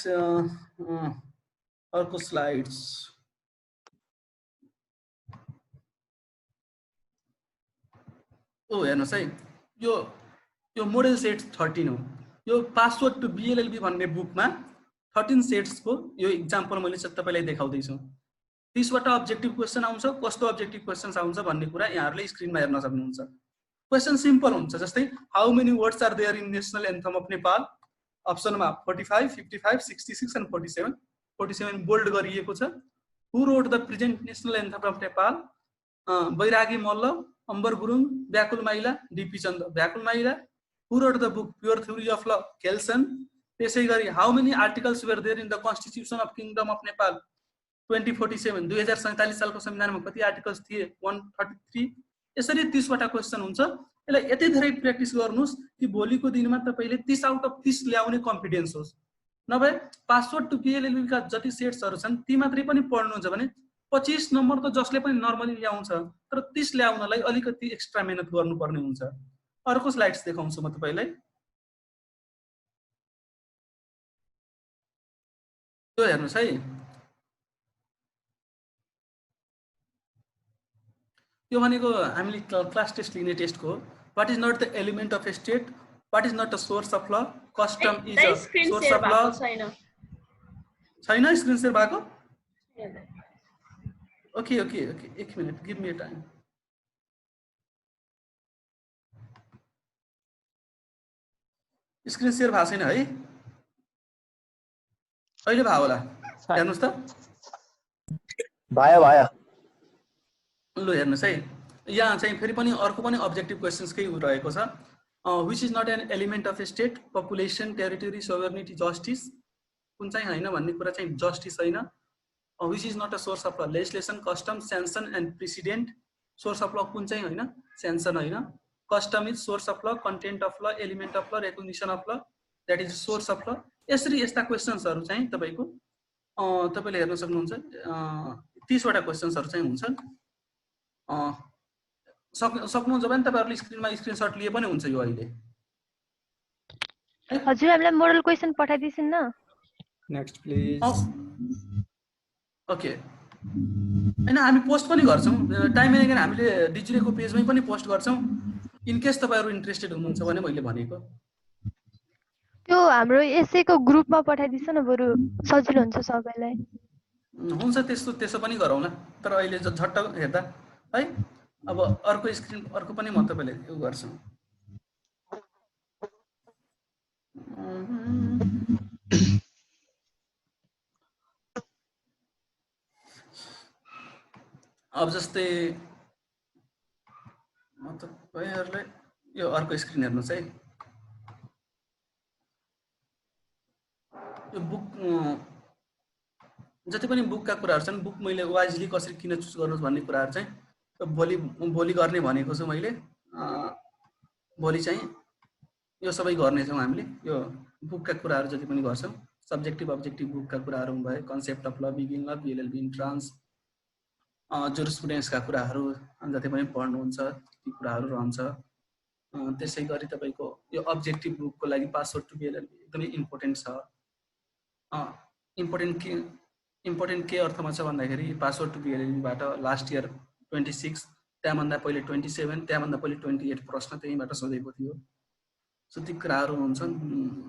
हेर्नुस् है। यो मोडेल सेट 13 हो। यो पासवर्ड टु बीएलएलबी भन्ने बुकमा 13 सेट्सको यो एक्जाम्पल मैले तपाईलाई देखाउँदै छु। 30 वटा अब्जेक्टिभ क्वेशन आउँछ कस्तो अब्जेक्टिभ क्वेशन्स आउँछ भन्ने कुरा यहाँहरुले स्क्रिनमा हेर्न सक्नुहुन्छ। क्वेशन सिम्पल हुन्छ जस्तै how many words are there in national anthem of Nepal अप्सनमा 45 55 66 एन्ड 47 47 बोल्ड गरिएको छ। Who wrote the present national anthem of Nepal Bairagi Malla Ambar Gurung Byakul Maila DP Chand व्याकुल माइला। Who wrote the book Pure Theory of Law? Kelsen. त्यसैगरी how many articles were there in the Constitution of Kingdom of Nepal 2047 2047 सालको संविधानमा कति articles थिए 133। यसरी 30 वटा क्वेशन हुन्छ। यसलाई यति धेरै प्र्याक्टिस गर्नुस् कि भोलिको दिनमा तपाईले 30 आउट अफ 30 ल्याउने कन्फिडेन्स होस्। नभए पासवर्ड टु बीएलएलबी का जति सेट्सहरु छन् ती मात्रै पनि पढ्नुहुन्छ भने 25 नम्बर त जसले पनि नर्मली ल्याउँछ तर 30 ल्याउनलाई अलिकति एक्स्ट्रा मेहनत गर्नुपर्ने हुन्छ। अर्को स्लाइड्स देखाउँछु म तपाईलाई। यो हेर्नुस् है। यो भनेको हामीले क्लास टेस्ट लिने टेस्टको what is not the element of state what is not a source of law custom is a source of law छैन स्क्रिन शेयर भएको। Okay okay okay 1 minute give me a time. Screen share भएको छैन है अहिले भयो होला हेर्नुस् त भयो ल हेर्नुस् है। यहाँ चाहिँ फेरि पनि अर्को पनि अब्जेक्टिभ क्वेशन्सकै रहेको छ। Which is not an element of state population territory sovereignty justice कुन चाहिँ हैन भन्ने कुरा चाहिँ जस्टिस हैन। Which is not a source of law legislation custom sanction and president source of law कुन चाहिँ हैन स्याङ्सन हैन। custom is source of law, content of law, element of law, recognition of law, that is source of law. यसरी यस्ता क्वेशन्सहरु चाहिँ तपाईको तपाईले हेर्न सक्नुहुन्छ 30 वटा क्वेशन्सहरु चाहिँ हुन्छन्। सक्नुहुन्छ भने तपाईहरुले स्क्रिनमा स्क्रिनशट लिए पनि हुन्छ यो अहिले। हजुर हामीलाई मोडल क्वेशन पठाइदिसिन न। Next please. ओके हैन हामी पोस्ट पनि गर्छौं, टाइम एगेन हामीले डिजिरेको पेजमै पनि पोस्ट गर्छौं। इन केस तपाईहरु इन्ट्रेस्टेड हुनुहुन्छ भने मैले भनेको त्यो हाम्रो एसएको ग्रुपमा पठाइदिन्छ न, बरु सजिलो हुन्छ सबैलाई। हुन्छ त्यसो पनि गरौँला, तर अहिले झट्ट हेर्दा है। अब अर्को स्क्रिन अर्को पनि म तपाईलाई यो गर्छु। अब जस्तै म तपाईहरुलाई यो अर्को स्क्रिन हेर्नुस् है। यो बुक जति पनि बुकका कुराहरु छन्, बुक मैले वाइजली कसरी किन चुज गर्नुस् भन्ने कुराहरु चाहिँ भोलि गर्ने भनेको छु मैले। भोलि चाहिँ यो सबै गर्ने छौं हामीले। यो बुकका कुराहरु जति पनि गर्छौं, सब्जेक्टिभ अब्जेक्टिभ बुकका कुराहरु भए, कन्सेप्ट अफ ल, बिगिनिङ अफ बीएलएलबी इन्ट्रान्स, जुरिस्प्रुडेन्सका कुराहरु जति पनि पढ्नुहुन्छ ती कुराहरु रहन्छ। त्यसै गरी तपाईको यो अब्जेक्टिभ बुकको लागि पासवर्ड टु बीएलएलबी एकदमै इम्पोर्टेन्ट छ। इम्पोर्टेन्ट के अर्थमा छ भन्दाखेरि पासवर्ड टु बीएलएलबी बाट लास्ट इयर 26, त्यहाँभन्दा पहिले 27, त्यहाँभन्दा पहिले 28 प्रश्न त्यहीबाट सोधेको थियो। सो ती कुराहरु हुन्छन्,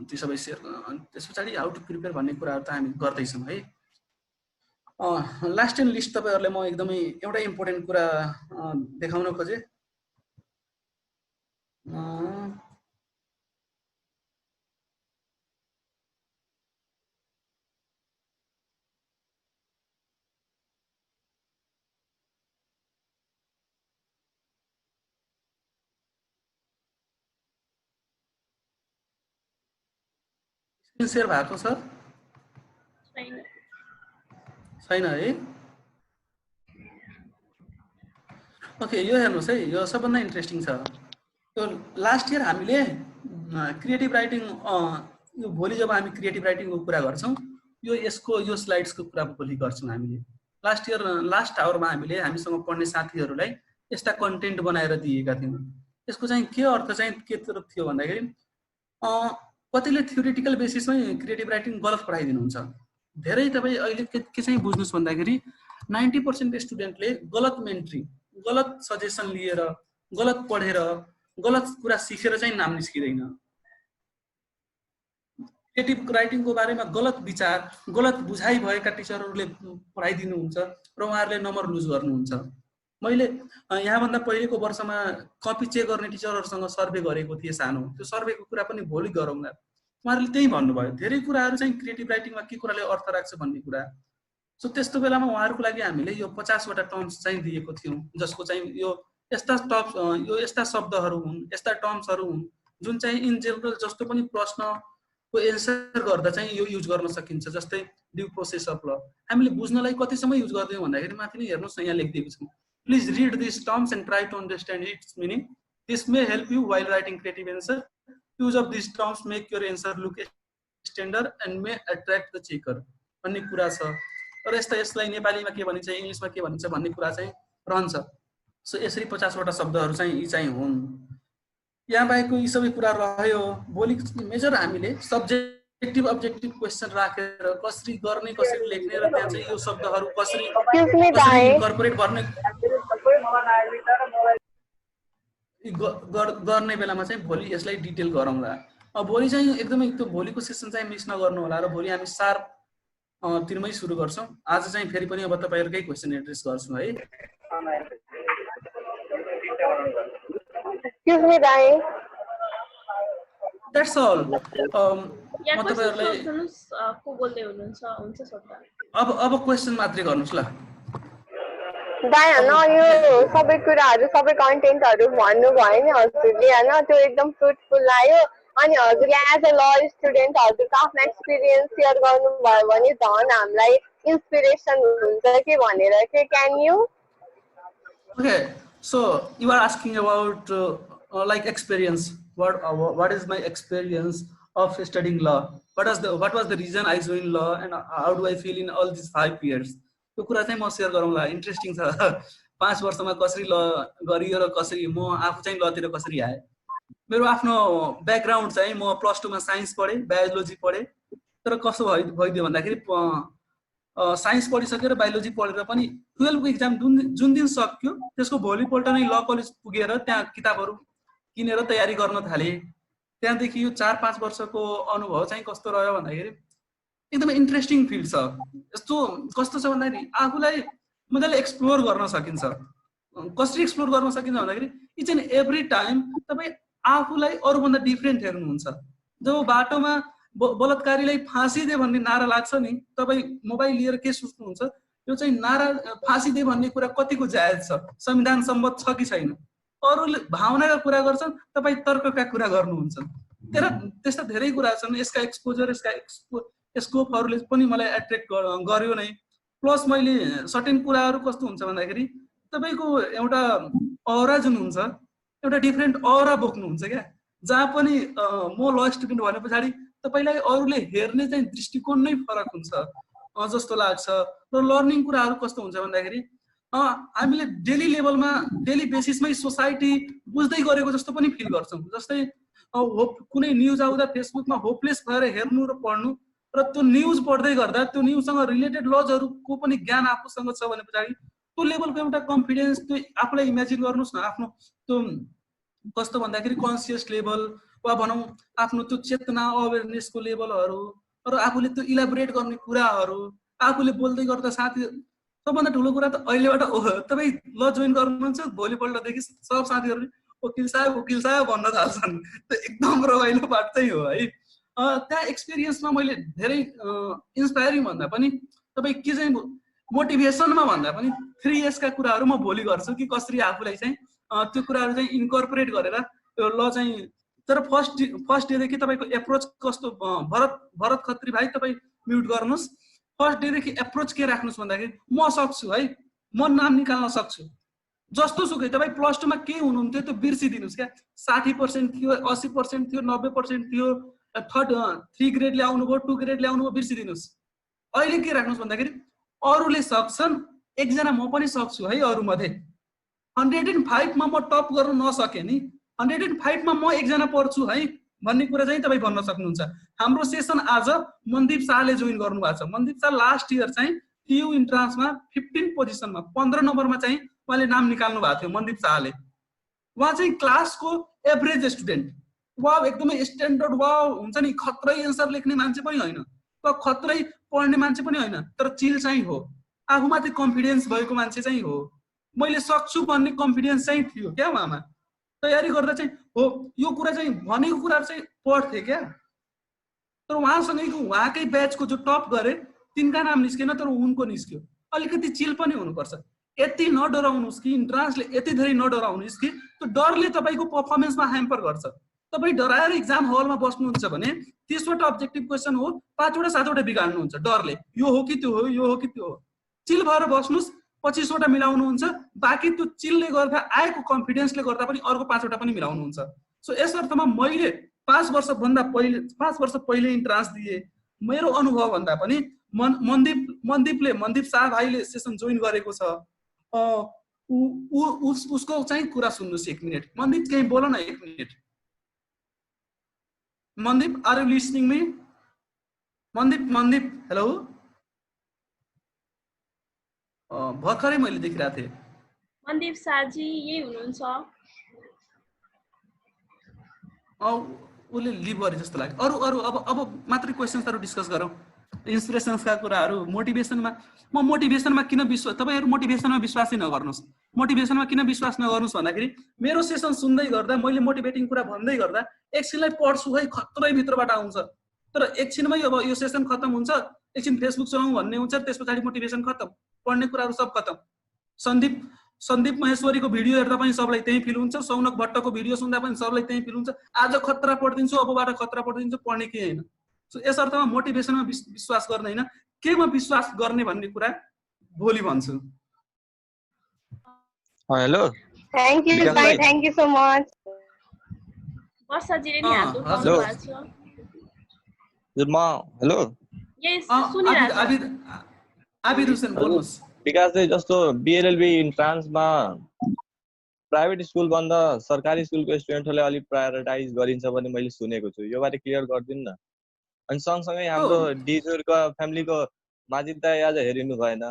ती सबै शेयर। त्यसपछि हाउ टु प्रिपेयर भन्ने कुराहरु त हामी गर्दै छौं है। लास्ट एन्ड लिस्ट तपाईहरुले म एकदमै एउटा इम्पोर्टेन्ट कुरा देखाउन खोजे। स्क्रिन शेयर भएको छ छैन है? ओके यो हेर्नुस् है, यो सबभन्दा इन्ट्रेस्टिङ छ। यो लास्ट इयर हामीले क्रिएटिभ राइटिङ यो भोलि जब हामी क्रिएटिभ राइटिङको कुरा गर्छौं, यो स्लाइड्सको कुरा भोलि गर्छौं हामीले। लास्ट इयर लास्ट आवरमा हामीले हामीसँग पढ्ने साथीहरुलाई यस्ता कन्टेन्ट बनाएर दिएका थियौं। यसको चाहिँ के अर्थ चाहिँ के थियो भन्दाखेरि कतिले थ्योरेटिकल बेसिसमै क्रिएटिभ राइटिङ गलत पढाइदिनुहुन्छ। धेरै तपाई अहिले के चाहिँ बुझ्नुस् भन्दाखेरि 90% स्टुडेन्टले गलत मेन्ट्री, गलत सजेसन लिएर, गलत पढेर, गलत कुरा सिकेर चाहिँ नाम निस्किदैन। क्रिएटिभ राइटिङको बारेमा गलत विचार, गलत बुझाइ भएका टिचरहरूले पढाइदिनुहुन्छ र उहाँहरूले नम्बर लुज गर्नुहुन्छ। मैले यहाँभन्दा पहिलेको वर्षमा कपी चेक गर्ने टिचरहरुसँग सर्वे गरेको थिएँ सानो। त्यो सर्वेको कुरा पनि भोलि गरौँला। उहाँहरूले त्यही भन्नुभयो, धेरै कुराहरु चाहिँ क्रिएटिभ राइटिङमा के कुराले अर्थ राख्छ भन्ने कुरा। सो त्यस्तो बेलामा उहाँहरुको लागि हामीले यो 50 वटा टर्म्स चाहिँ दिएको थियौं, जसको चाहिँ यो यस्ता शब्दहरु हुन्, यस्ता टर्म्सहरु हुन् जुन चाहिँ इन जनरल जस्तो पनि प्रश्नको एन्सर गर्दा चाहिँ यो युज गर्न सकिन्छ। जस्तै ड्यू प्रोसेस अफ ल हामीले बुझ्नलाई कति समय युज गर्दैनौं भन्दाखेरि माथि नै हेर्नुस् न, यहाँ लेखिदिएको छ, please read this terms and try to understand its meaning, this may help you while writing creative answer, use of these terms make your answer look standard and may attract the checker भन्ने कुरा छ। र यसलाई नेपालीमा के भनिन्छ, इंग्लिशमा के भनिन्छ भन्ने कुरा चाहिँ रहन्छ। सो यसरी 50 वटा शब्दहरु चाहिँ यी चाहिँ हुन्। यहाँ बाहेकको यी सबै कुरा रह्यो। भोलि मेजर हामीले सब्जेक्टिभ अब्जेक्टिभ क्वेशन राखेर कसरी गर्ने, कसरी लेख्ने र त्यहाँ चाहिँ यो शब्दहरु कसरी इन्कर्पोरेट गर्ने बेलामा चाहिँ भोलि यसलाई डिटेल गरौँला। अब भोलि चाहिँ एकदमै त्यो भोलिको सेसन चाहिँ मिस नगर्नु होला र भोलि हामी शार्प 3 मै सुरु गर्छौं। आज चाहिँ फेरि पनि अब तपाईहरुकै क्वेशन एड्रेस गर्छु है। Excuse me, Dai. That's all. म तपाईहरुलाई को बोल्दै हुनुहुन्छ हुन्छ सोध्दा। अब क्वेशन मात्रै गर्नुस् ल। दाइ हैन यो सबै कुराहरु सबै कन्टेन्टहरु भन्नु भयो नि हजुरले हैन, त्यो एकदम फ्रुटफुल लाग्यो। अनि हजुरले एज अ ल स्टुडेन्ट हजुरको आफ्नो एक्सपिरियन्स शेयर गर्नुभयो भने झन् हामीलाई इन्स्पिरेसन हुन्छ कि भनेर के can you? Okay, so you are asking about like experience. What is my experience of studying law? What was the reason I joined law, and how do I feel in all these 5 years? त्यो कुरा चाहिँ म share गरौँला, interesting छ। 5 वर्षमा कसरी ल गरियो र कसरी म आफू चाहिँ लतिर कसरी आएँ। मेरो आफ्नो ब्याकग्राउन्ड चाहिँ म +2 मा साइन्स पढेँ, बायोलोजी पढेँ, तर कसो भइदियो भन्दाखेरि साइन्स पढिसकेर बायोलोजी पढेर पनि 12 को एक्जाम जुन दिन सक्यो त्यसको भोलिपल्ट नै ल कलेज पुगेर त्यहाँ किताबहरू किनेर तयारी गर्न थालेँ। त्यहाँदेखि यो 4-5 वर्षको अनुभव चाहिँ कस्तो रह्यो भन्दाखेरि एकदमै इन्ट्रेस्टिङ फिल्ड छ। यस्तो कस्तो छ भन्दाखेरि आफूलाई मजाले एक्सप्लोर गर्न सकिन्छ। कसरी एक्सप्लोर गर्न सकिन्छ भन्दाखेरि इच एन्ड एभ्री टाइम तपाईँ आफूलाई अरूभन्दा डिफ्रेन्ट हेर्नुहुन्छ। जब बाटोमा बलात्कारीलाई फाँसी दे भन्ने नारा लाग्छ नि, तपाईँ मोबाइल लिएर के सोच्नुहुन्छ, यो चाहिँ नारा फाँसी दे भन्ने कुरा कतिको जायज छ, संविधान सम्मत छ कि छैन। अरूले भावनाका कुरा गर्छन्, तपाईँ तर्कका कुरा गर्नुहुन्छ। त्यस्ता धेरै कुरा छन्। यसका एक्सपोजर, यसका स्कोपहरूले पनि मलाई एट्र्याक्ट गर्यो नै। प्लस मैले सर्टेन कुराहरू कस्तो हुन्छ भन्दाखेरि तपाईँको एउटा औरा जुन हुन्छ, एउटा डिफ्रेन्ट औरा बोक्नुहुन्छ क्या। जहाँ पनि म ल स्टुडेन्ट भने पछाडि तपाईँलाई अरूले हेर्ने चाहिँ दृष्टिकोण नै फरक हुन्छ जस्तो लाग्छ। र लर्निङ कुराहरू कस्तो हुन्छ भन्दाखेरि हामीले डेली लेभलमा, डेली बेसिसमै सोसाइटी बुझ्दै गरेको जस्तो पनि फिल गर्छौँ। जस्तै कुनै न्युज आउँदा फेसबुकमा होपलेस भएर हेर्नु र पढ्नु, र त्यो न्युज पढ्दै गर्दा त्यो न्युजसँग रिलेटेड लजहरूको पनि ज्ञान आफूसँग छ भने पछाडि त्यो लेभलको एउटा कन्फिडेन्स, त्यो आफूलाई इमेजिन गर्नुहोस् न, आफ्नो त्यो कस्तो भन्दाखेरि कन्सियस लेभल वा भनौँ आफ्नो त्यो चेतना अवेरनेसको लेभलहरू, र आफूले त्यो इलाबोरेट गर्ने कुराहरू आफूले बोल्दै गर्दा साथी। सबभन्दा ठुलो कुरा त अहिलेबाट तपाईँ ल जोइन गर्नुहुन्छ, भोलिपल्टदेखि सब साथीहरूले वकिल साहब भन्न थाल्छन्। त्यो एकदम रमाइलो पार्ट चाहिँ हो है। त्यहाँ एक्सपिरियन्समा मैले धेरै इन्सपायरिङ भन्दा पनि तपाईँ के चाहिँ मोटिभेसनमा भन्दा पनि 3S का कुराहरू म भोलि गर्छु कि कसरी आफूलाई चाहिँ त्यो कुराहरू चाहिँ इन्कर्पोरेट गरेर त्यो ल चाहिँ। तर फर्स्ट डेदेखि तपाईँको एप्रोच कस्तो, भरत खत्री भाइ तपाईँ म्युट गर्नुहोस्। फर्स्ट डेदेखि एप्रोच के राख्नुहोस् भन्दाखेरि म सक्छु है, म नाम निकाल्न सक्छु। जस्तो सुकै तपाईँ +2 मा के हुनुहुन्थ्यो त्यो बिर्सिदिनुहोस् क्या। 60% थियो, 80% थियो, 90% थियो, 3 ग्रेड ल्याउनु भयो, 2 ग्रेड ल्याउनु भयो, बिर्सिदिनुहोस्। अहिले के राख्नुहोस् भन्दाखेरि अरूले सक्छन्, एकजना म पनि सक्छु है। अरू मध्ये 105 मा म टप गर्न नसके नि 105 मा म एकजना पर्छु है भन्ने कुरा चाहिँ तपाईँ भन्न सक्नुहुन्छ। हाम्रो सेसन आज मनदीप शाहले जोइन गर्नु भएको छ। मनदीप शाह लास्ट इयर चाहिँ टियु इन्ट्रान्समा 15 पोजिसनमा 15 नम्बरमा चाहिँ उहाँले नाम निकाल्नु भएको थियो। मनदीप शाहले, उहाँ चाहिँ क्लासको एभरेज स्टुडेन्ट, वा एकदमै स्ट्यान्डर्ड वा हुन्छ नि, खत्रै एन्सर लेख्ने मान्छे पनि होइन, खत्रै पढ्ने मान्छे पनि होइन, तर चिल चाहिँ हो, आफूमाथि कन्फिडेन्स भएको मान्छे चाहिँ हो। मैले सक्छु भन्ने कन्फिडेन्स चाहिँ थियो क्या उहाँमा। तयारी गर्दा चाहिँ हो यो कुरा चाहिँ भनेको कुरा चाहिँ पढ्थे क्या। तर उहाँसँगैको उहाँकै ब्याचको जो टप गरे तिनका नाम निस्केन, तर उनको निस्क्यो। अलिकति चिल पनि हुनुपर्छ। यति नडराउनुहोस् कि इन्ट्रान्सले यति धेरै नडराउनुहोस् कि त्यो डरले तपाईँको पर्फर्मेन्समा ह्याम्पर गर्छ। तपाईँ डराएर इक्जाम हलमा बस्नुहुन्छ भने 30वटा अब्जेक्टिभ क्वेसन हो, 5वटा 7वटा बिगाड्नुहुन्छ डरले, यो हो कि त्यो हो, यो हो कि त्यो हो। चिल भएर बस्नुहोस्, 25वटा मिलाउनुहुन्छ, बाँकी त्यो चिलले गर्दा आएको कन्फिडेन्सले गर्दा पनि अर्को 5वटा पनि मिलाउनुहुन्छ। सो यस अर्थमा मैले 5 वर्ष पहिले इन्ट्रान्स दिएँ। मेरो अनुभव भन्दा पनि मनदीप शाह भाइले सेसन जोइन गरेको छ, उसको चाहिँ कुरा सुन्नुहोस् 1 मिनट। मनदीप केही बोल न 1 minute. Mandeep, are you listening me? Mandeep hello. भर्खरै मैले देखिरहेको थिएँ। मनदीप शाहजी यही हुनुहुन्छ। उसले लिभ गरे जस्तो लाग्यो। अरू अब मात्रै क्वेसन्सहरू डिस्कस गरौँ। इन्सपिरेसन्सका कुराहरू, मोटिभेसनमा म मोटिभेसनमा किन विश्वास, तपाईँहरू मोटिभेसनमा विश्वासै नगर्नुहोस्। मोटिभेसनमा किन विश्वास नगर्नुहोस् भन्दाखेरि मेरो सेसन सुन्दै गर्दा मैले मोटिभेटिङ कुरा भन्दै गर्दा एकछिनलाई पढ्छु है, खत्रै भित्रबाट आउँछ। तर एकछिनमै अब यो सेसन खत्म हुन्छ, एकछिन फेसबुक चलाउँ भन्ने हुन्छ, त्यस पछाडि मोटिभेसन खत्म, पढ्ने कुराहरू सब खत्म। सन्दीप महेश्वरीको भिडियो हेर्दा पनि सबलाई त्यही फिल हुन्छ, सौनक भट्टको भिडियो सुन्दा पनि सबलाई त्यही फिल हुन्छ, आज खतरा पढिदिन्छु, अबबाट खतरा पढिदिन्छु, पढ्ने के होइन। सो यस अर्थमा मोटिभेसनमा विश्वास गर्ने होइन, केमा विश्वास गर्ने भन्ने कुरा भोलि भन्छु। हेलो, थ्याङ्क यू भाइ, थ्याङ्क यू सो मच। वर्षाजीले नि हात उठाउनु Hello. भएको छ। हेलो यस सुनिरहेको छ। आबिद हुसेन बोल्नुहोस्। विकास चाहिँ जस्तो बिएलएलबी इन्ट्रान्समा प्राइभेट स्कुल भन्दा सरकारी स्कुलको स्टुडेन्टहरूले अलिक प्रायोरिटाइज गरिन्छ भन्ने मैले सुनेको छु, यो बारे क्लियर गरिदिनु न। अनि सँगसँगै हाम्रो डिजुरको फ्यामिलीको माजिद दाइ आज हेरिनु भएन,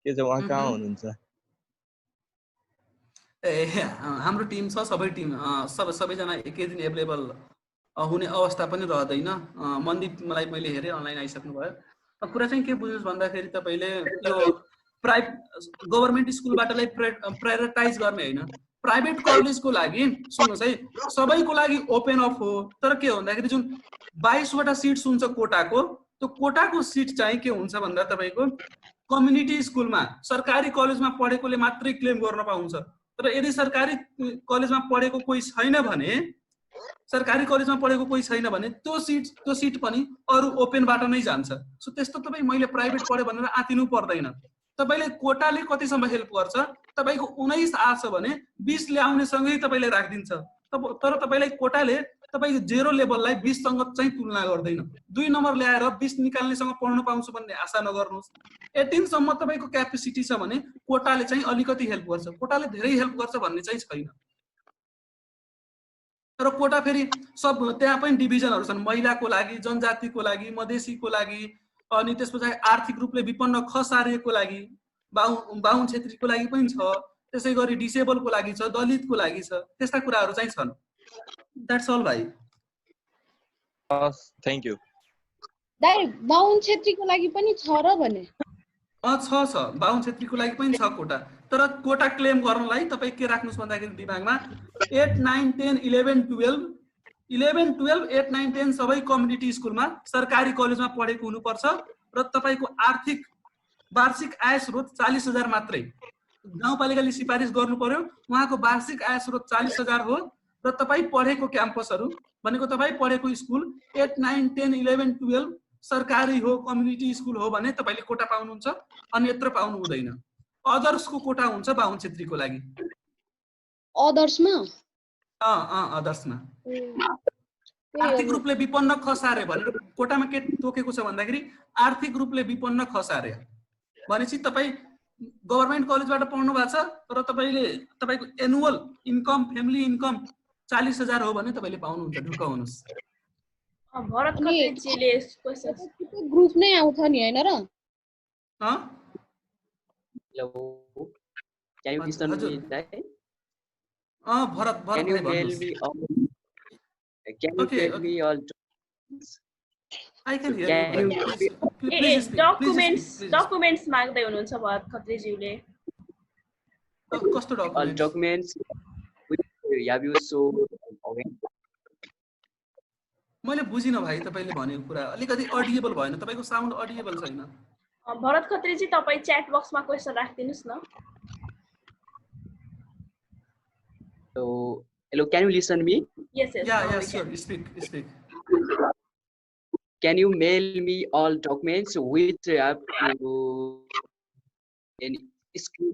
के चाहिँ उहाँ कहाँ हुनुहुन्छ? हाम्रो टिम छ, सबै टिम सबैजना एकै दिन एभाइलेबल हुने अवस्था पनि रहँदैन। मनदीपलाई मैले हेरेँ, अनलाइन आइसक्नु भयो। कुरा चाहिँ के बुझ्नुहोस् भन्दाखेरि तपाईँले यो गभर्मेन्ट स्कुलबाटलाई प्रायोरिटाइज गर्ने होइन, प्राइभेट कलेजको लागि सुन्नुहोस् है, सबैको लागि ओपन अफ हो। तर के हो भन्दाखेरि जुन 22वटा सिट्स हुन्छ कोटाको, त्यो कोटाको सिट चाहिँ के हुन्छ भन्दा तपाईँको कम्युनिटी स्कुलमा सरकारी कलेजमा पढेकोले मात्रै क्लेम गर्न पाउँछ। तर यदि सरकारी कलेजमा पढेको कोही छैन भने, सरकारी कलेजमा पढेको कोही छैन भने त्यो सिट पनि अरू ओपनबाट नै जान्छ। सो त्यस्तो तपाईँ मैले प्राइभेट पढेँ भनेर आतिनु पर्दैन। तपाईँले कोटाले कतिसम्म हेल्प गर्छ, तपाईँको 19 आछ भने 20 ल्याउने सँगै तपाईँले राखिदिन्छ। तर तपाईँलाई कोटाले तपाईँको 0 लेभललाई 20 सँग चाहिँ तुलना गर्दैन। 2 नम्बर ल्याएर 20 निकाल्नेसँग पढ्न पाउँछु भन्ने आशा नगर्नुहोस्। 18 सम्म तपाईँको क्यापेसिटी छ भने कोटाले चाहिँ अलिकति हेल्प गर्छ, कोटाले धेरै हेल्प गर्छ भन्ने चाहिँ छैन। तर कोटा फेरि सब त्यहाँ पनि डिभिजनहरू छन्, महिलाको लागि, जनजातिको लागि, मधेसीको लागि, अनि त्यसपछि आर्थिक रूपले विपन्न खसारेको लागि, बाहुन क्षेत्रीको लागि पनि छ, त्यसै गरी डिसेबलको लागि छ, दलितको लागि छ, त्यस्ता कुराहरू चाहिँ छन्। द्याट्स अल भाइ। थ्याङ्क यू दाइ। बाहुन क्षेत्रीको लागि पनि छ र भने? छ, बाहुन क्षेत्रीको लागि पनि छ कोटा। तर कोटा क्लेम गर्नलाई तपाईँ के राख्नुहोस् भन्दाखेरि दिमागमा 8, 9, 10, 11, 12, 8, 9, 10 सबै कम्युनिटी स्कुलमा सरकारी कलेजमा पढेको हुनुपर्छ र तपाईँको आर्थिक वार्षिक आय स्रोत 40,000 मात्रै। गाउँपालिकाले सिफारिस गर्नु पर्यो, उहाँको वार्षिक आय स्रोत 40,000 हो र तपाईँ पढेको क्याम्पसहरू भनेको तपाईँ पढेको स्कुल 8, 9, 10, 11, 12 सरकारी हो, कम्युनिटी स्कुल हो भने तपाईँले कोटा पाउनुहुन्छ, अन्यत्र पाउनु हुँदैन। अदर्सको कोटा हुन्छ बाहुन क्षेत्रीको लागि। अदर्समा? अदर्समा आर्थिक रूपले विपन्न खसारे भनेर कोटामा के तोकेको छ भन्दाखेरि आर्थिक रूपले विपन्न खसारे भनेपछि तपाईँ गभर्मेन्ट कलेजबाट पढ्नु भएको छ तर तपाईँको एनुअल इन्कम, फ्यामिली इन्कम 40,000 हो भने तपाईँले पाउनुहुन्छ। ढुक्क हुनुहोस्। भरत खत्रीजीले ग्रुप नै आउँछ नि हैन र? Hello, can you listen me, Dai? Bharat Can you tell me all? Can you tell me all? I can hear you. Documents माग्दै हुनुहुन्छ भरत खत्रीज्यूले। कस्तो documents? All documents have you shown? मैले बुझिन भाइ तपाईले भनेको कुरा, अलिकति अडिएबल भएन, तपाईको साउन्ड अडिएबल छैन। भरत खत्रीजी तपाई च्याट बक्समा क्वेशन राख्दिनुस् न। So, hello, can you listen me? Yes, Yeah, sure. Speak. Can you mail me all documents which have to in school?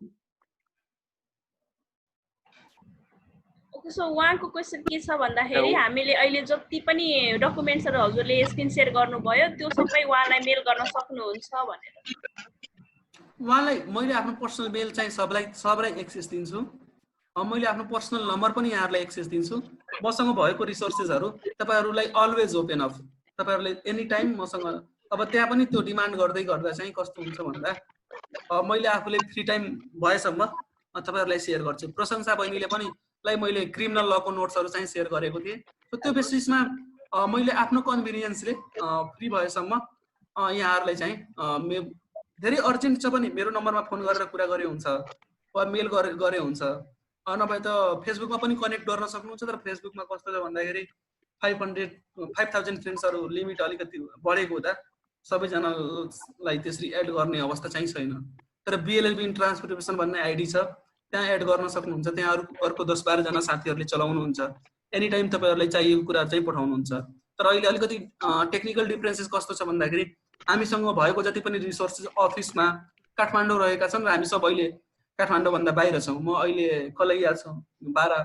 Okay, so उहाँको क्वेशन के छ भन्दाखेरि हामीले अहिले जति पनि डकुमेन्ट्सहरु हजुरले स्क्रिन शेयर गर्नुभयो त्यो सबै उहाँलाई मेल गर्न सक्नुहुन्छ भनेर। उहाँलाई मैले आफ्नो पर्सनल मेल चाहिँ सबलाई एक्सेस दिन्छु। मैले आफ्नो पर्सनल नम्बर पनि यहाँहरुलाई एक्सेस दिन्छु। मसँग भएको रिसोर्सेसहरु तपाईहरुलाई अलवेज ओपन अफ, तपाईहरुले एनी टाइम मसँग। अब त्यहाँ पनि त्यो डिमान्ड गर्दै गर्दा चाहिँ कस्तो हुन्छ भन्दा मैले आफूले फ्री टाइम भएसम्म तपाईहरुलाई शेयर गर्छु। प्रशंसा बहिनीले पनि मैले क्रिमिनल लको नोट्सहरु चाहिँ शेयर गरेको थिएँ। त्यो बेसिसमा मैले आफ्नो कन्भिनियन्सले फ्री भएसम्म यहाँहरुलाई चाहिँ धेरै अर्जेन्ट छ भने मेरो नम्बरमा फोन गरेर कुरा गरे हुन्छ वा मेल गरे हुन्छ। नभए त फेसबुकमा पनि कनेक्ट गर्न सक्नुहुन्छ। तर फेसबुकमा कस्तो छ भन्दाखेरि 5000 फ्रेन्ड्सहरु लिमिट अलिकति बढेको हुँदा सबैजनालाई त्यसरी एड गर्ने अवस्था चाहिँ छैन। तर बीएलएलबी इन ट्रान्सपोर्टेसन भन्ने आइडी छ, त्यहाँ एड गर्न सक्नुहुन्छ। त्यहाँ अर्को 10-12 जना साथीहरुले चलाउनुहुन्छ। एनी टाइम तपाईहरुलाई चाहिएको कुरा चाहिँ पठाउनुहुन्छ। तर अहिले अलिकति टेक्निकल डिफरेन्सेस कस्तो छ भन्दाखेरि हामीसँग भएको जति पनि रिसोर्सेस अफिसमा काठमाडौँ रहेका छन् र हामी सब अहिले काठमाडौँ भन्दा बाहिर छौं। म अहिले कलैया छु, बारा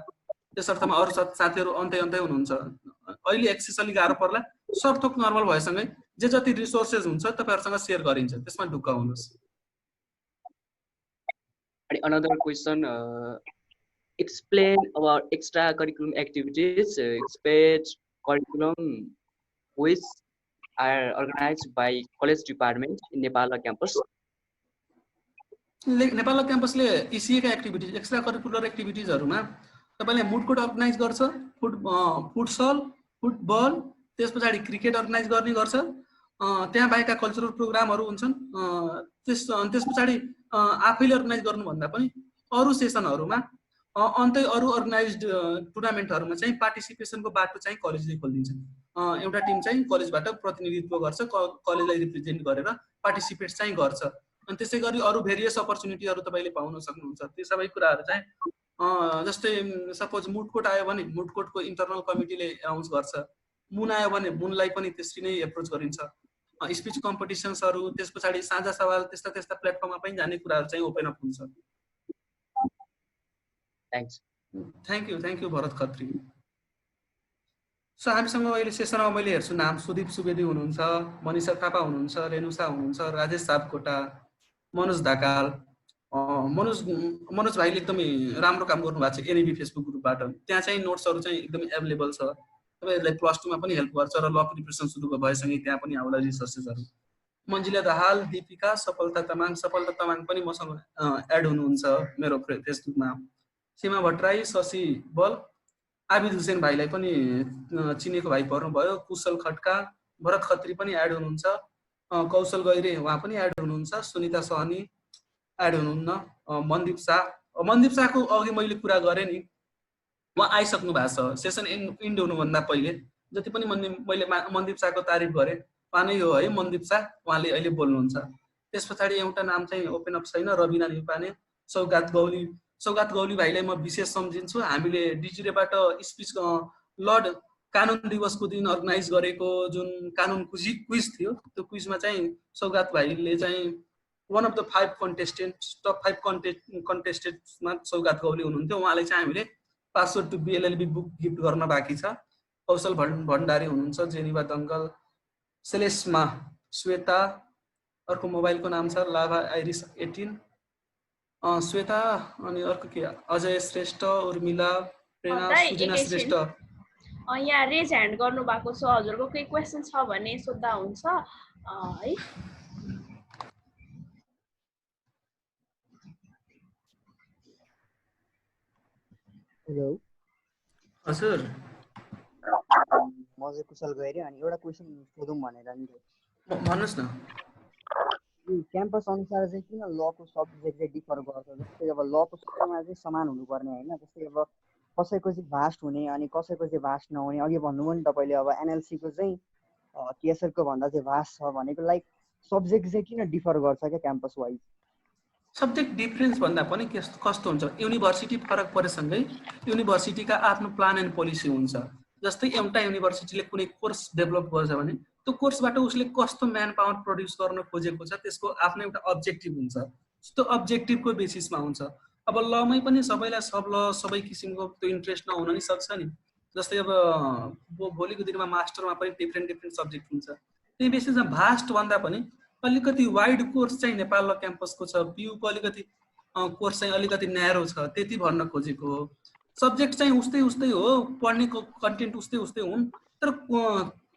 त्यसर्थमा अरू साथीहरू अन्त्य हुनुहुन्छ। अहिले एक्सेस अलिक गाह्रो पर्ला, सब थोक नर्मल भएसँगै जे जति रिसोर्सेस हुन्छ तपाईँहरूसँग सेयर गरिन्छ, त्यसमा ढुक्क हुनुहोस्। अनि another question, explain about extracurriculum activities, express curriculum which are organized by college department in Nepal campus. Nepal क्याम्पसले इसिए का एक्टिभिटिज एक्स्ट्रा करिकुलर एक्टिभिटिजहरुमा तपाईले मुड कोर्ट अर्गनाइज गर्छ, फुटसल, फुटबल, त्यसपछि क्रिकेट अर्गनाइज गर्ने गर्छ। त्यहाँ बाहेकका कल्चरल प्रोग्रामहरु हुन्छन्। त्यसपछि आफैले अर्गनाइज गर्नु भन्दा पनि अरु सेसनहरुमा अन्तै अरु अर्गनाइज्ड टुर्नामेन्टहरुमा चाहिँ पार्टिसिपेसनको बाटो चाहिँ कलेजले खोलिदिन्छ। एउटा टिम चाहिँ कलेजबाट प्रतिनिधित्व गर्छ, कलेजलाई रिप्रेजेन्ट गरेर पार्टिसिपेट चाहिँ गर्छ। अनि त्यसैगरी अरु भेरियस अपर्चुनिटीहरु तपाईले पाउन सक्नुहुन्छ। त्यो सबै कुराहरु चाहिँ जस्तै सपोज मुड कोर्ट आयो भने मुड कोर्टको इन्टरनल कमिटीले अनाउन्स गर्छ, मुन आयो भने मुनलाई पनि त्यसरी नै एप्रोच गरिन्छ। स्पीच कम्पिटिसन्सहरु, त्यसपछि साझा सवाल, त्यस्ता प्लेटफर्ममा पनि जाने कुराहरु चाहिँ ओपन अप हुन्छ। Thank you Bharat Khatri. So हामीसँग अहिले सेसनमा मैले हेर्छु नाम सुदीप सुवेदी हुनुहुन्छ, मनिषा थापा हुनुहुन्छ, रेनुसा हुनुहुन्छ, राजेश सापकोटा, मनोज ढकाल। मनोज भाइले एकदमै राम्रो काम गर्नु भएको छ एनएबी फेसबुक ग्रुपबाट। त्यहाँ चाहिँ नोट्सहरु चाहिँ एकदमै अवेलेबल छ, तपाईहरुलाई प्लस 2 मा पनि हेल्प गर्छ र ल प्रिपरेसन सुरु भएसँगै त्यहाँ पनि आउला रिसोर्सेसहरु। मन्जिला दाहाल, दीपिका, सफलता तामाङ पनि मसँग एड हुनुहुन्छ मेरो फेसबुकमा। सीमा भट्टराई, शशि बल, आबिद हुसैन भाइलाई पनि चिनेको भाइ पर्नुभयो, कुशल खड्का, भरत खत्री पनि एड हुनुहुन्छ, कौशल गैरे उहाँ पनि एड हुनुहुन्छ, सुनिता सहनी एड हुनुहुन्न, मनदीप शाहको अघि मैले कुरा गरेँ नि, उहाँ आइसक्नु भएको छ सेसन इन्ड हुनुभन्दा पहिले। जति पनि मैले मनदीप शाहको तारिफ गरेँ उहाँ नै हो है, मनदीप शाह, उहाँले अहिले बोल्नुहुन्छ। त्यसपछि एउटा नाम चाहिँ ओपन अप छैन, रबिना निपाने, सौगात गौली भाइलाई म विशेष सम्झिन्छु। हामीले डिजिरेबाट स्पिच लर्ड कानुन दिवसको दिन अर्गनाइज गरेको जुन कानुन क्विज थियो, त्यो क्विजमा चाहिँ सौगात भाइले चाहिँ one of the 5 contestants, top 5 कन्टेस्टेन्ट्समा सौगात गौली हुनुहुन्थ्यो। उहाँलाई चाहिँ हामीले password to BLLB book gift गर्न बाँकी छ। कौशल भण्डारी हुनुहुन्छ, जेनिवा दङ्गल, सेलेस्मा श्वेता, अर्को मोबाइलको नाम छ लाभा आइरिस 18, श्वेता, अनि अर्को के अजय श्रेष्ठ, उर्मिला, प्रेरणा, सुजना श्रेष्ठ। यहाँ रेज ह्यान्ड गर्नु भएको छ, हजुरको कुनै क्वेशन छ भने सोध्दा हुन्छ है। हेलो हजुर, म चाहिँ कुशल गैरे। अनि एउटा क्वेशन सोधौँ भनेर नि, भन्नुस् न। क्याम्पस अनुसार चाहिँ किन लको सब्जेक्ट चाहिँ डिफर गर्छ? जस्तै अब लको सब्जेक्टमा चाहिँ समान हुनुपर्ने होइन, जस्तै अब कसैको चाहिँ भास्ट हुने अनि कसैको चाहिँ भास्ट नहुने। अघि भन्नुभयो नि तपाईँले, अब एनएलसीको चाहिँ केएसएलको भन्दा चाहिँ भास्ट छ भनेको, लाइक सब्जेक्ट चाहिँ किन डिफर गर्छ क्या क्याम्पस वाइज? सब्जेक्ट डिफरेन्स भन्दा पनि कस्तो हुन्छ, युनिभर्सिटी फरक परेसँगै युनिभर्सिटीका आफ्नो प्लान एन्ड पोलिसी हुन्छ। जस्तै एउटा युनिभर्सिटीले कुनै कोर्स डेभलप गर्छ भने त्यो कोर्सबाट उसले कस्तो म्यान पावर प्रोड्युस गर्न खोजेको छ, त्यसको आफ्नो एउटा अब्जेक्टिभ हुन्छ। त्यो अब्जेक्टिभको बेसिसमा हुन्छ। अब लमै पनि सबैलाई सबै किसिमको त्यो इन्ट्रेस्ट नहुन नि सक्छ नि। जस्तै अब भोलिको दिनमा मास्टरमा पनि डिफ्रेन्ट सब्जेक्ट हुन्छ। त्यही बेसिसमा भास्ट भन्दा पनि अलिकति वाइड कोर्स चाहिँ नेपाल ल क्याम्पसको छ, पियुको अलिकति कोर्स चाहिँ अलिकति न्यारो छ, त्यति भन्न खोजेको हो। सब्जेक्ट चाहिँ उस्तै हो, पढ्नेको कन्टेन्ट उस्तै हुन्, तर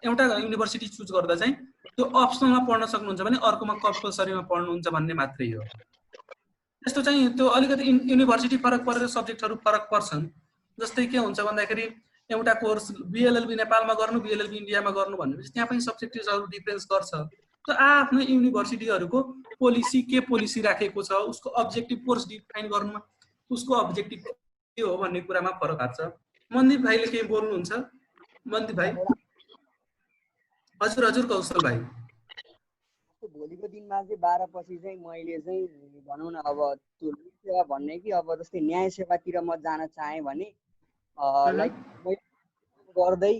एउटा युनिभर्सिटी चुज गर्दा चाहिँ त्यो अप्सनलमा पढ्न सक्नुहुन्छ भने अर्कोमा कम्पलसरीमा पढ्नुहुन्छ भन्ने मात्रै हो। त्यस्तो चाहिँ त्यो अलिकति युनिभर्सिटी फरक परेर सब्जेक्टहरू फरक पर्छन्। जस्तै के हुन्छ भन्दाखेरि एउटा कोर्स बीएलएलबी नेपालमा गर्नु, बीएलएलबी इन्डियामा गर्नु भनेपछि त्यहाँ पनि सब्जेक्टिभहरू डिफरेन्स गर्छ। त्यो आफ्नो युनिभर्सिटीहरूको पोलिसी राखेको छ, उसको अब्जेक्टिभ कोर्स डिफाइन गर्नुमा उसको अब्जेक्टिभ के हो भन्ने कुरामा फरक आएको छ। मनदीप भाइले केही बोल्नुहुन्छ? मनदीप भाइ। हजुर कौशल भाइ। भोलिको दिनमा चाहिँ 12 पछि चाहिँ मैले चाहिँ भनौँ न अब त्यो सेवा भन्ने कि अब जस्तै न्याय सेवातिर म जान चाहेँ भने लाइक मैले गर्दै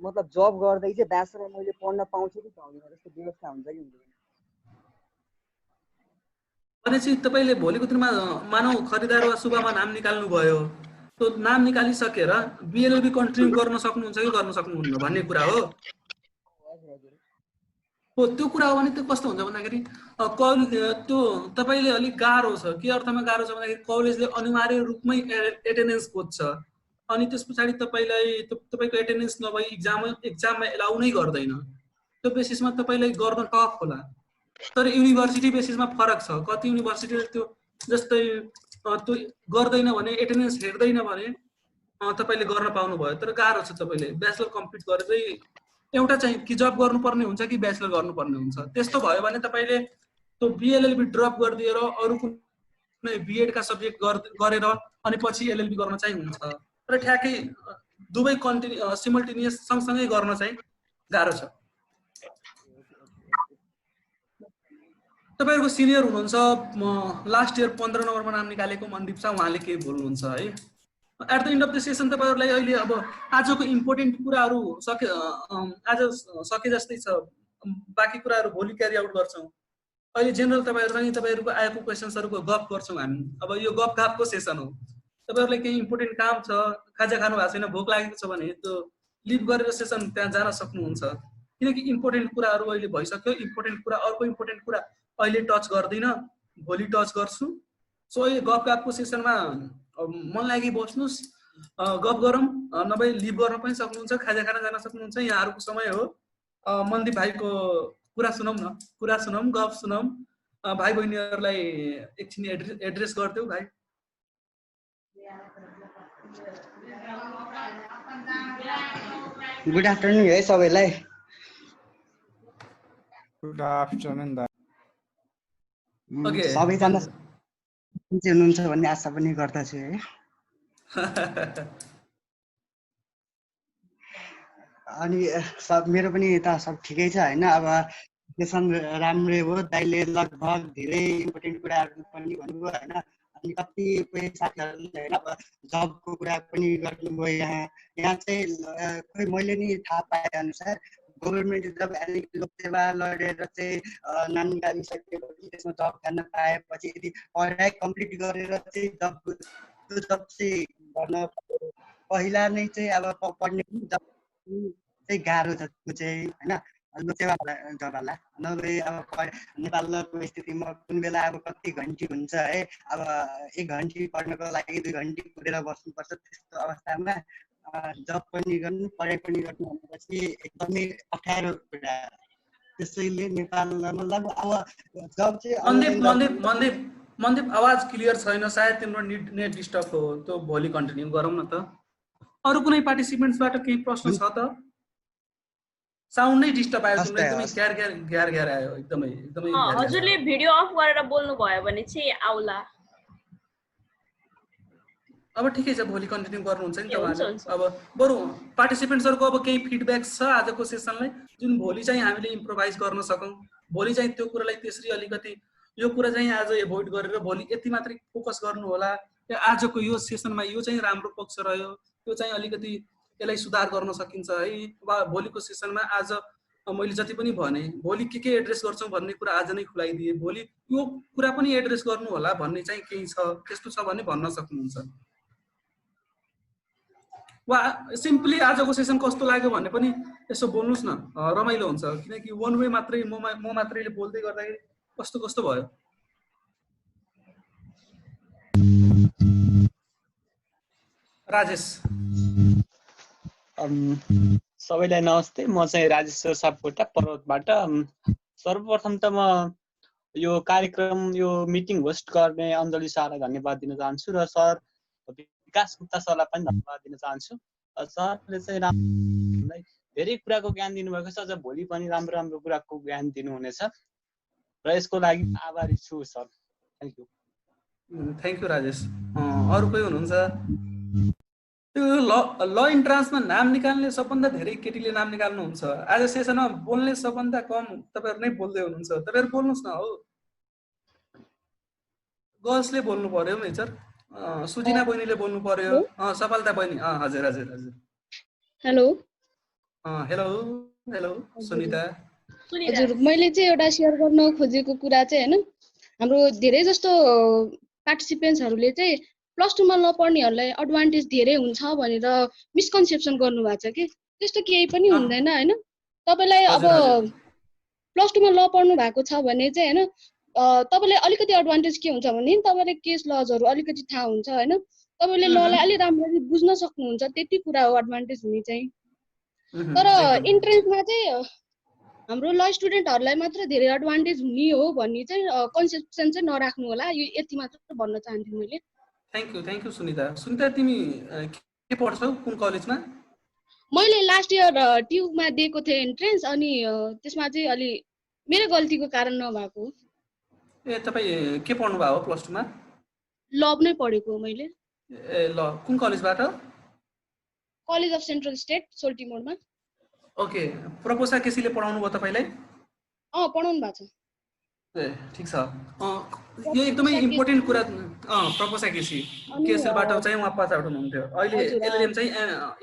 मतलब जब गर्दै चाहिँ ब्याचलर मैले पढ्न पाउँछु कि पाउँदिनँ, जस्तो व्यवस्था हुन्छ कि हुँदैन? भनेपछि तपाईँले भोलिको दिनमा मानव खरिदार वा सुब्बामा नाम निकाल्नु भयो, त्यो नाम निकालिसकेर बिएलएलबी कन्टिन्यू गर्न सक्नुहुन्छ कि गर्न सक्नुहुन्न भन्ने कुरा हो। त्यो कुरा हो भने त्यो कस्तो हुन्छ भन्दाखेरि त्यो तपाईँले अलिक गाह्रो छ। के अर्थमा गाह्रो छ भन्दाखेरि कलेजले अनिवार्य रूपमै एटेन्डेन्स खोज्छ अनि त्यस पछाडि तपाईँको एटेन्डेन्स नभई एक्जाममा एलाउ नै गर्दैन। त्यो बेसिसमा तपाईँलाई गर्न टफ होला। तर युनिभर्सिटी बेसिसमा फरक छ। कति युनिभर्सिटीले त्यो जस्तै त्यो गर्दैन भने एटेन्डेन्स हेर्दैन भने तपाईँले गर्न पाउनुभयो। तर गाह्रो छ। तपाईँले ब्याचलर कम्प्लिट गरेरै एउटा चाहिँ कि जब गर्नुपर्ने हुन्छ कि ब्याचलर गर्नुपर्ने हुन्छ। त्यस्तो भयो भने तपाईँले त्यो बिएलएलबी ड्रप गरिदिएर अरू कुनै बिएडका सब्जेक्ट गरेर अनि पछि एलएलबी गर्न चाहिँ हुन्छ। तर ठ्याक्कै दुवै सिमल्टेनियस सँगसँगै गर्न चाहिँ गाह्रो छ। तपाईँहरूको सिनियर हुनुहुन्छ लास्ट इयर 15 नम्बरमा नाम निकालेको मनदीप शाह, उहाँले केही बोल्नुहुन्छ है। At the end of the session तपाईँहरूलाई अहिले अब आजको इम्पोर्टेन्ट कुराहरू आज सके जस्तै छ। बाँकी कुराहरू भोलि क्यारी आउट गर्छौँ। अहिले जेनरल तपाईँहरूको आएको क्वेसन्सहरूको गफ गर्छौँ हामी। अब यो गफगाफको सेसन हो। तपाईँहरूलाई केही इम्पोर्टेन्ट काम छ, खाजा खानु भएको छैन, भोक लागेको छ भने त्यो लिभ गरेर सेसन त्यहाँ जान सक्नुहुन्छ। किनकि इम्पोर्टेन्ट कुराहरू अहिले भइसक्यो। इम्पोर्टेन्ट कुरा अर्को इम्पोर्टेन्ट कुरा अहिले टच गर्दिनँ, भोलि टच गर्छु। सो यो गफगाफको सेसनमा मन लागि बस्नुहोस्, गफ गरौँ, नभए लिभ गर्न पनि सक्नुहुन्छ, खाजा खान जान सक्नुहुन्छ। यहाँहरूको समय हो। मनदीप भाइको कुरा सुनौँ न, कुरा सुनौँ, गफ सुनौँ। भाइ बहिनीहरूलाई एकछिन एड्रेस गरिदेऊ भाइ। गुड आफ्टरनुन है सबैलाई। गुड आफ्टरनुन दा। सबैजना हुनुहुन्छ भन्ने आशा पनि गर्दछु है। अनि मेरो पनि यता सब ठिकै छ होइन। अब सेसन राम्रै हो। दाइले लगभग धेरै इम्पोर्टेन्ट कुराहरू पनि भन्नुभयो होइन। अनि कतिपय साथीहरूले होइन अब जबको कुरा पनि गर्नुभयो। यहाँ चाहिँ खोइ मैले नि थाहा पाए अनुसार गभर्मेन्ट जब लोकसेवा लडेर चाहिँ नाम निकालिसकेपछि त्यसमा जब गर्न पाएपछि यदि पढाइ कम्प्लिट गरेर चाहिँ त्यो जब चाहिँ गर्न पहिला नै चाहिँ अब पढ्ने जब चाहिँ गाह्रो छ त्यो चाहिँ होइन। लोकसेवा जबलाई नभए अब नेपालको स्थितिमा कुन बेला अब कति घन्टी हुन्छ है। अब 1 घन्टी पढ्नको लागि 2 घन्टी कुदेर बस्नुपर्छ। त्यस्तो अवस्थामा जब पनि गर्नु पढाइ पनि गर्नु भनेपछि एकदमै अप्ठ्यारो कुरा। त्यसैले नेपालमा मतलब अब जब चाहिँ मनदीप आवाज क्लियर छैन। सायद तिम्रो नेट डिस्टर्ब हो। त्यो भोलि कन्टिन्यू गरौँ न त। अरू कुनै पार्टिसिपेन्ट्सबाट केही प्रश्न छ त? साउन्ड नै डिस्टर्ब आयो। तिम्रो एकदमै ग्यार आयो। एकदमै हजुरले भिडियो अफ गरेर बोल्नु भयो भने चाहिँ आउला। अब ठिकै छ, भोलि कन्टिन्यू गर्नुहुन्छ नि तपाईहरुले। अब बरु पार्टिसिपेन्ट्सहरुको अब केही फिडब्याक छ आजको सेसनलाई जुन भोलि चाहिँ हामीले इम्प्रोभाइज गर्न सकौं। भोलि चाहिँ त्यो कुरालाई त्यसरी अलिकति यो कुरा चाहिँ आज एभोइड गरेर भोलि यति मात्रै फोकस गर्नु होला। आजको यो सेसनमा यो चाहिँ राम्रो पक्ष रह्यो, त्यो चाहिँ अलिकति यसलाई सुधार गर्न सकिन्छ है। वा भोलिको सेसनमा आज मैले जति पनि भने भोलि के एड्रेस गर्छौं भन्ने कुरा आज नै खुलाइदिए। भोलि यो कुरा पनि एड्रेस गर्नु होला भन्ने चाहिँ केही छ, त्यस्तो छ भने भन्न सक्नुहुन्छ। वा सिम्पली आजको सेसन कस्तो लाग्यो भन्ने पनि यसो बोल्नुस् न, रमाइलो हुन्छ। किनकि वन वे मात्रै म मात्रैले बोल्दै गर्दाखेरि कस्तो कस्तो भयो। राजेश सबैलाई नमस्ते। म चाहिँ राजेश्वर सापकोटा पर्वतबाट। सर्वप्रथम त म यो कार्यक्रम यो मिटिङ होस्ट गर्ने अञ्जली सरलाई धन्यवाद दिन चाहन्छु र सर विकास गुप्ता सरलाई पनि धन्यवाद दिन चाहन्छु। सरले चाहिँ धेरै कुराको ज्ञान दिनुभएको छ। अझ भोलि पनि राम्रो राम्रो कुराको ज्ञान दिनुहुनेछ र यसको लागि आभारी छु sir. Thank you. Thank you Rajesh. अरू कोही हुनुहुन्छ? त्यो ल इन्ट्रान्समा नाम निकाल्ने सबभन्दा धेरै केटीले नाम निकाल्नुहुन्छ। आज सेसनमा बोल्ने सबभन्दा कम तपाईहरु नै बोल्दै हुनुहुन्छ। तपाईहरु बोल्नुस् न। हो गर्ल्सले बोल्नु पर्यो मेजर। सुजिना बहिनीले बोल्नु पर्यो। सफलता बहिनी। हजुर हजुर हजुर। Hello hello hello Sunita. हजुर, मैले चाहिँ एउटा शेयर गर्न खोजेको कुरा चाहिँ हैन, हाम्रो धेरै जस्तो पार्टिसिपेन्ट्सहरुले चाहिँ प्लस टूमा ल पढ्नेहरूलाई एडभान्टेज धेरै हुन्छ भनेर मिसकन्सेप्सन गर्नुभएको छ कि त्यस्तो केही पनि हुँदैन होइन तपाईँलाई अब प्लस टूमा ल पढ्नु भएको छ भने चाहिँ होइन तपाईँलाई अलिकति एडभान्टेज के हुन्छ भने तपाईँलाई केस लजहरू अलिकति थाहा हुन्छ होइन तपाईँले ललाई अलिक राम्ररी बुझ्न सक्नुहुन्छ त्यति कुरा हो एडभान्टेज हुने चाहिँ तर इन्ट्रेन्समा चाहिँ हाम्रो ल स्टुडेन्टहरूलाई मात्र धेरै एडभान्टेज हुने हो भन्ने चाहिँ कन्सेप्सन चाहिँ नराख्नु होला यो यति मात्र भन्न चाहन्छु मैले थ्याङ्क यू सुनिता तिमी के पढ्छौ कुन कलेजमा मैले लास्ट इयर ट्युबमा दिएको थिएँ इन्ट्रेन्स अनि त्यसमा चाहिँ अलि मेरो गल्तीको कारण नभएको ए तपाईँ के पढ्नु भयो प्लस टूमा ल नै पढेको मैले ए ल कुन कलेजबाट कलेज अफ सेन्ट्रल स्टेट सोल्टिमोरमा ओके प्रपोसा केसीले पढाउनु भयो तपाईँलाई पढाउनु भएको छ ए ठिक छ यो एकदमै इम्पोर्टेन्ट कुरा प्रपोसा केसी केएसएलबाट चाहिँ उहाँ पास आउट हुनुहुन्थ्यो अहिले एलएलएम चाहिँ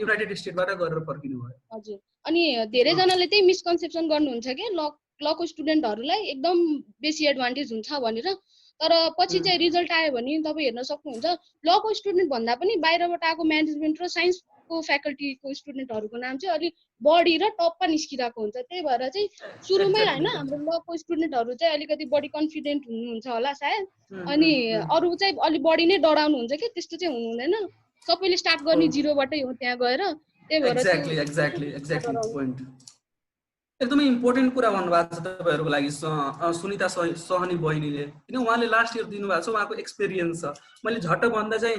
युनाइटेड स्टेटबाट गरेर फर्किनु भयो हजुर अनि धेरैजनाले चाहिँ मिसकन्सेप्सन गर्नुहुन्छ कि लको स्टुडेन्टहरूलाई एकदम बेसी एडभान्टेज हुन्छ भनेर तर पछि चाहिँ रिजल्ट आयो भने तपाईँ हेर्न सक्नुहुन्छ लको स्टुडेन्ट भन्दा पनि बाहिरबाट आएको म्यानेजमेन्ट र साइन्सको फ्याकल्टीको स्टुडेन्टहरूको नाम चाहिँ अलिक बढी र टपमा निस्किरहेको हुन्छ त्यही भएर चाहिँ सुरुमै होइन हाम्रो लको स्टुडेन्टहरू चाहिँ अलिकति बढी कन्फिडेन्ट हुनुहुन्छ होला सायद अनि अरू चाहिँ अलिक बढी नै डराउनुहुन्छ कि त्यस्तो चाहिँ हुनु हुँदैन सबैले स्टार्ट गर्ने जिरोबाटै हो त्यहाँ गएर त्यही भएर एक्ज्याक्टली पोइन्ट एकदमै इम्पोर्टेन्ट कुरा भन्नुभएको छ तपाईँहरूको लागि सुनिता सहनी बहिनीले किन उहाँले लास्ट इयर दिनुभएको छ उहाँको एक्सपिरियन्स छ मैले झट्ट भन्दा चाहिँ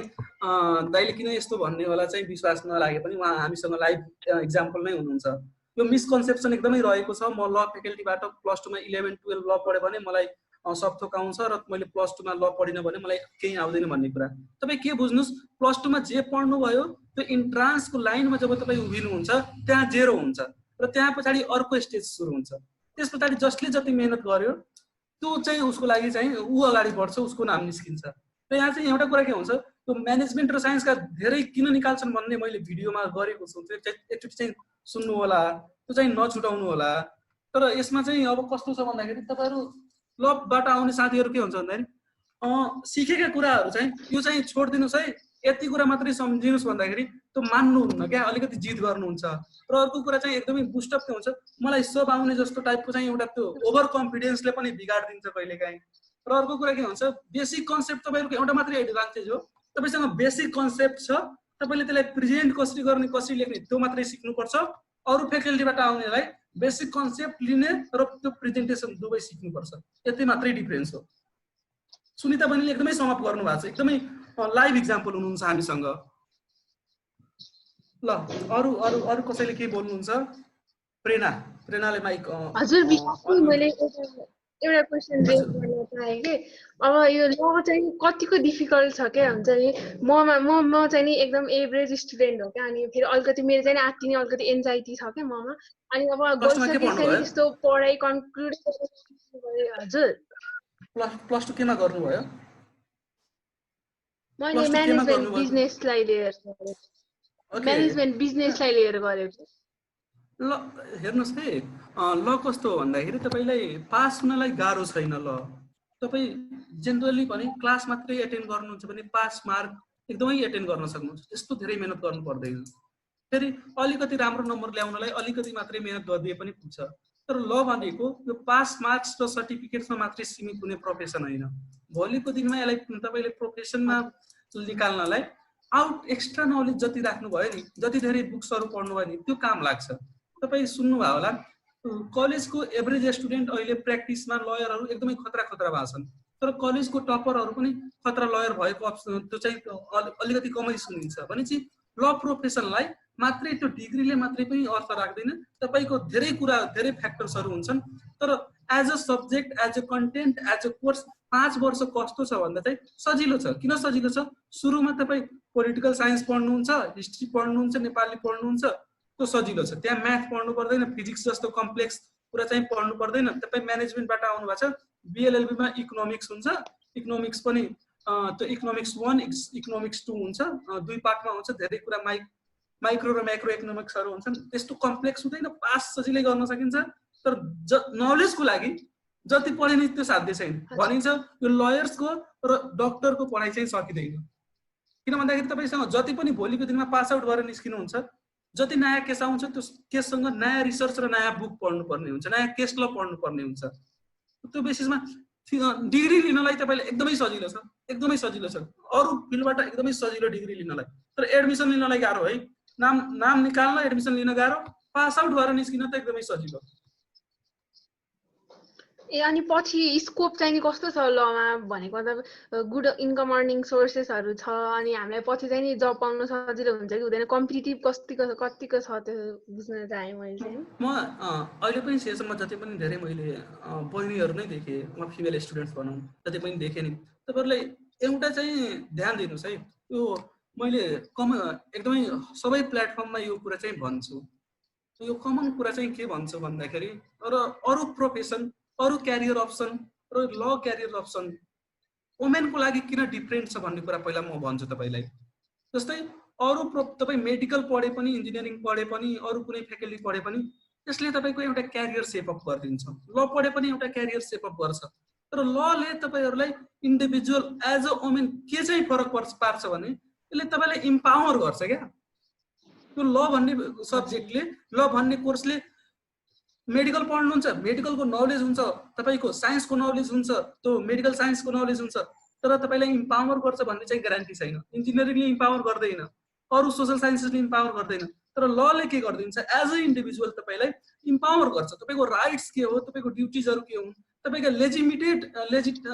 दाइले किन यस्तो भन्ने होला चाहिँ विश्वास नलागे पनि उहाँ हामीसँग लाइभ इक्जाम्पल नै हुनुहुन्छ यो मिसकन्सेप्सन एकदमै रहेको छ म ल फ्याकल्टीबाट प्लस टूमा 11-12 ल पढेँ भने मलाई सब थोक आउँछ र मैले प्लस टूमा ल पढिनँ भने मलाई केही आउँदैन भन्ने कुरा तपाईँ के बुझ्नुहोस् प्लस टूमा जे पढ्नुभयो त्यो इन्ट्रान्सको लाइनमा जब तपाईँ उभिनुहुन्छ त्यहाँ जेरो हुन्छ र त्यहाँ पछाडि अर्को स्टेज सुरु हुन्छ त्यस पछाडि जसले जति मेहनत गर्यो त्यो चाहिँ उसको लागि चाहिँ ऊ अगाडि बढ्छ उसको नाम निस्किन्छ र यहाँ चाहिँ एउटा कुरा के हुन्छ त्यो म्यानेजमेन्ट र साइन्सका धेरै किन निकाल्छन् भन्ने मैले भिडियोमा गरेको छु एकचोटि चाहिँ सुन्नु होला त्यो चाहिँ नछुटाउनु होला तर यसमा चाहिँ अब कस्तो छ भन्दाखेरि तपाईँहरू लबाट आउने साथीहरू के हुन्छ भन्दाखेरि सिकेका कुराहरू चाहिँ यो चाहिँ छोडिदिनुहोस् है यति कुरा मात्रै सम्झिनुहोस् भन्दाखेरि त्यो मान्नुहुन्न क्या अलिकति जिद गर्नुहुन्छ र अर्को कुरा चाहिँ एकदमै बुस्टअप के हुन्छ मलाई सब आउने जस्तो टाइपको चाहिँ एउटा त्यो ओभर कन्फिडेन्सले पनि बिगाडिदिन्छ कहिलेकाहीँ र अर्को कुरा के हुन्छ बेसिक कन्सेप्ट तपाईँहरूको एउटा मात्रै एडभान्टेज हो तपाईँसँग बेसिक कन्सेप्ट छ तपाईँले त्यसलाई प्रेजेन्ट कसरी गर्ने कसरी लेख्ने त्यो मात्रै सिक्नुपर्छ अरू फ्याकल्टीबाट आउनेलाई बेसिक कन्सेप्ट लिने र त्यो प्रेजेन्टेसन दुवै सिक्नुपर्छ यति मात्रै डिफरेन्स हो सुनिता बहिनीले एकदमै समअप गर्नुभएको छ एकदमै लाइभ इक्जाम्पल हुनुहुन्छ हामीसँग ल अरू अरू अरू कसैले के बोल्नुहुन्छ प्रेरणाले माइक हजुर मैले एउटा क्वेसन रेज गर्न चाहे कि अब यो ल चाहिँ कतिको डिफिकल्ट छ क्या हुन्छ नि म चाहिँ नि एकदम एभरेज स्टुडेन्ट हो क्या अनि फेरि अलिकति मेरो चाहिँ आत्तिने अलिकति एन्जाइटी छ क्या ममा अनि अब गइसकेपछि त्यस्तो पढाइ कन्क्लुड हजुर प्लस टू केमा गर्नुभयो मैले म्यानेजमेन्ट बिजनेसलाई लिएर गरेको ल हेर्नुहोस् है ल कस्तो हो भन्दाखेरि तपाईँलाई पास हुनलाई गाह्रो छैन ल तपाईँ जेनरली भने क्लास मात्रै एटेन्ड गर्नुहुन्छ भने पास मार्क एकदमै एटेन्ड गर्न सक्नुहुन्छ त्यस्तो धेरै मेहनत गर्नु पर्दैन फेरि अलिकति राम्रो नम्बर ल्याउनलाई अलिकति मात्रै मेहनत गरिदिए पनि पुग्छ तर ल भनेको यो पास मार्क्स र सर्टिफिकेट्समा मात्रै सीमित हुने प्रोफेसन होइन भोलिको दिनमा यसलाई तपाईँले प्रोफेसनमा निकाल्नलाई आउट एक्स्ट्रा नलेज जति राख्नुभयो नि जति धेरै बुक्सहरू पढ्नुभयो नि त्यो काम लाग्छ तपाईँ सुन्नुभयो होला कलेजको एभरेज स्टुडेन्ट अहिले प्र्याक्टिसमा लयरहरू एकदमै खतरा भएको छन् तर कलेजको टपरहरू पनि खतरा लयर भएको अप्सन त्यो चाहिँ अलिकति कमै सुनिन्छ भनेपछि ल प्रोफेसनलाई मात्रै त्यो डिग्रीले मात्रै पनि अर्थ राख्दैन तपाईँको धेरै कुरा धेरै फ्याक्टर्सहरू हुन्छन् तर as a subject as a content as a course 5 वर्ष कस्तो छ भन्दा चाहिँ सजिलो छ किन सजिलो छ सुरुमा तपाईँ पोलिटिकल साइन्स पढ्नुहुन्छ हिस्ट्री पढ्नुहुन्छ नेपाली पढ्नुहुन्छ त्यो सजिलो छ त्यहाँ म्याथ पढ्नु पर्दैन फिजिक्स जस्तो कम्प्लेक्स कुरा चाहिँ पढ्नु पर्दैन तपाईँ म्यानेजमेन्टबाट आउनु भएको छ बिएलएलबीमा इकोनोमिक्स हुन्छ इकोनोमिक्स पनि त्यो इकोनोमिक्स 1 इकोनोमिक्स 2 हुन्छ दुई पार्टमा हुन्छ धेरै कुरा माइक्रो र म्याक्रो इकोनोमिक्सहरू हुन्छन् त्यस्तो कम्प्लेक्स हुँदैन पास सजिलै गर्न सकिन्छ तर नलेजको लागि जति पढे नि त्यो साध्य छैन भनिन्छ यो लयर्सको र डक्टरको पढाइ चाहिँ सकिँदैन किन भन्दाखेरि तपाईँसँग जति पनि भोलिको दिनमा पास आउट भएर निस्किनुहुन्छ, जति नयाँ केस आउँछ त्यो केससँग नयाँ रिसर्च र नयाँ बुक पढ्नुपर्ने हुन्छ, नयाँ केस ल पढ्नुपर्ने हुन्छ। त्यो बेसिसमा डिग्री लिनलाई तपाईँले एकदमै सजिलो छ, एकदमै सजिलो छ, अरू फिल्डबाट एकदमै सजिलो डिग्री लिनलाई। तर एडमिसन लिनलाई गाह्रो है, नाम निकाल्न एडमिसन लिन गाह्रो, पास आउट भएर निस्किन त एकदमै सजिलो। अनि पछि स्कोप चाहिँ नि कस्तो छ लमा भनेको त गुड इन्कम अर्निङ सोर्सेसहरू छ, अनि हामीलाई पछि चाहिँ नि जब पाउन सजिलो हुन्छ कि हुँदैन, कम्पिटिटिभ कतिको छ त्यो बुझ्न चाहेँ मैले चाहिँ। म अहिले पनि सेसनमा जति पनि धेरै मैले बहिनीहरू नै देखेँ, म फिमेल स्टुडेन्ट्स भनौँ जति पनि देखेँ नि, तपाईँहरूले एउटा चाहिँ ध्यान दिनुहोस् है, यो मैले एकदमै सबै प्लेटफर्ममा यो कुरा चाहिँ भन्छु। यो कमन कुरा चाहिँ के भन्छु भन्दाखेरि अरू प्रोफेसन, अरू क्यारियर अप्सन र ल क्यारियर अप्सन वुमेनको लागि किन डिफ्रेन्ट छ भन्ने कुरा पहिला म भन्छु तपाईँलाई। जस्तै अरू तपाईँ मेडिकल पढे पनि, इन्जिनियरिङ पढे पनि, अरू कुनै फ्याकल्टी पढे पनि त्यसले तपाईँको एउटा क्यारियर सेपअप गरिदिन्छ, ल पढे पनि एउटा क्यारियर सेपअप गर्छ। तर लले तपाईँहरूलाई इन्डिभिजुअल एज अ वुमेन के चाहिँ फरक पार्छ भने यसले तपाईँलाई इम्पावर गर्छ क्या। त्यो ल भन्ने सब्जेक्टले, ल भन्ने कोर्सले मेडिकल पढ्नुहुन्छ, मेडिकलको नलेज हुन्छ, तपाईँको साइन्सको नलेज हुन्छ, त्यो मेडिकल साइन्सको नलेज हुन्छ, तर तपाईँलाई इम्पावर गर्छ भन्ने चाहिँ ग्यारेन्टी छैन। इन्जिनियरिङले इम्पावर गर्दैन, अरू सोसल साइन्सेसले इम्पावर गर्दैन, तर लले के गरिदिन्छ एज अ इन्डिभिजुअल तपाईँलाई इम्पावर गर्छ। तपाईँको राइट्स के हो, तपाईँको ड्युटिजहरू के हुन्, तपाईँका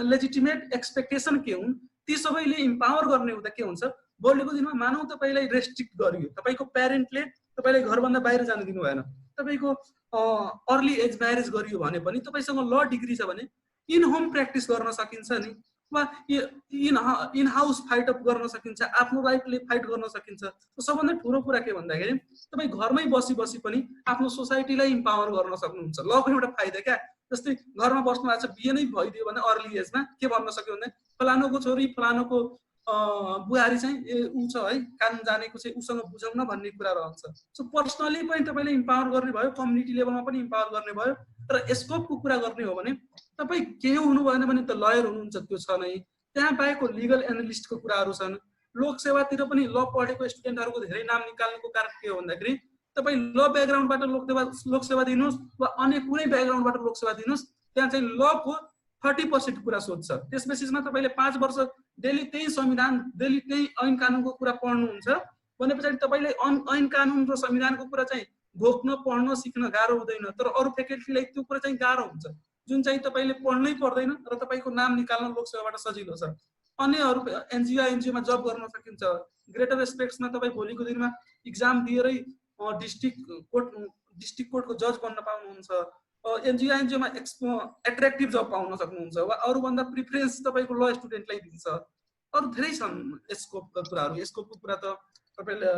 लेजिटिमेट एक्सपेक्टेसन के हुन्, ती सबैले इम्पावर गर्ने हुँदा के हुन्छ, भोलिको दिनमा मानौ तपाईँलाई रेस्ट्रिक्ट गरियो, तपाईँको प्यारेन्टले तपाईँलाई घरभन्दा बाहिर जान दिनु भएन, तपाईँको अर्ली एज म्यारेज गरियो भने पनि तपाईँसँग ल डिग्री छ भने इन होम प्र्याक्टिस गर्न सकिन्छ नि, वा इन हाउस फाइट अप गर्न सकिन्छ, आफ्नो राइटले फाइट गर्न सकिन्छ। सबभन्दा ठुलो कुरा के भन्दाखेरि तपाईँ घरमै बसी पनि आफ्नो सोसाइटीलाई इम्पावर गर्न सक्नुहुन्छ। लको एउटा फाइदा क्या, जस्तै घरमा बस्नु भएको छ, बिहे नै भइदियो भने अर्ली एजमा के भन्न सक्यो भने फलानुको छोरी फलानुको बुहारी चाहिँ ऊ छ है, कानुन जानेको चाहिँ उसँग बुझौँ न भन्ने कुरा रहन्छ। सो पर्सनली पनि तपाईँले इम्पावर गर्ने भयो, कम्युनिटी लेभलमा पनि इम्पावर गर्ने भयो। तर स्कोपको कुरा गर्ने हो भने तपाईँ के हुनु भएन भने त लयर हुनुहुन्छ, त्यो छ नै। त्यहाँ बाहेकको लिगल एनालिस्टको कुराहरू छन्। लोकसेवातिर पनि ल पढेको स्टुडेन्टहरूको धेरै नाम निकाल्नुको कारण के हो भन्दाखेरि तपाईँ ल ब्याकग्राउन्डबाट लोकसेवा दिनुहोस् वा अन्य कुनै ब्याकग्राउन्डबाट लोकसेवा दिनुहोस्, त्यहाँ चाहिँ लको 30% कुरा सोध्छ। त्यस बेसिसमा तपाईँले 5 वर्ष डेली त्यही संविधान, डेली त्यही ऐन कानुनको कुरा पढ्नुहुन्छ भने पछाडि तपाईँले ऐन कानुन र संविधानको कुरा चाहिँ घोक्न, पढ्न, सिक्न गाह्रो हुँदैन। तर अरू फ्याकल्टीलाई त्यो कुरा चाहिँ गाह्रो हुन्छ, जुन चाहिँ तपाईँले पढ्नै पर्दैन र तपाईँको नाम निकाल्न लोकसेवाबाट सजिलो छ। अन्य अरू एनजिओमा जब गर्न सकिन्छ। ग्रेटर एस्पेक्ट्समा तपाईँ भोलिको दिनमा इक्जाम दिएरै डिस्ट्रिक्ट कोर्टको जज बन्न पाउनुहुन्छ। एनजिओमा एट्र्याक्टिभ जब पाउन सक्नुहुन्छ, वा अरूभन्दा प्रिफरेन्स तपाईँको ल स्टुडेन्टलाई दिन्छ। अरू धेरै छन् स्कोपका कुराहरू। स्कोपको कुरा त तपाईँले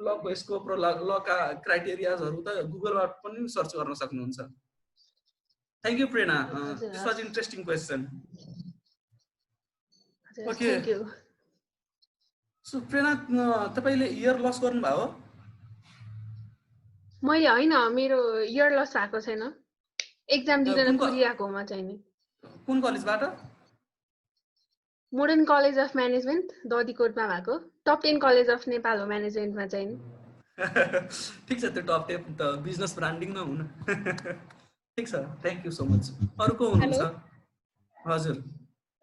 लको स्कोप र लका क्राइटेरियाजहरू त गुगलबाट पनि सर्च गर्न सक्नुहुन्छ। Thank you Prerana, this was interesting question. Okay, so Prerana तपाईँले इयर लस गर्नुभयो? मैले होइन, मेरो इयर लस भएको छैन, एक्जाम दिँदैन कुरिआकोमा चाहिँ नि। कुन कलेजबाट? मोडर्न कलेज अफ म्यानेजमेन्ट दधिकोटमा भएको, टप 10 कलेज अफ नेपाल हो म्यानेजमेन्टमा चाहिँ नि। ठिक छ, त्यो टप 10 त बिजनेस ब्रान्डिङ न हुन। ठिक छ, थ्याङ्क यू सो मच। अरू को हुनुहुन्छ? हजुर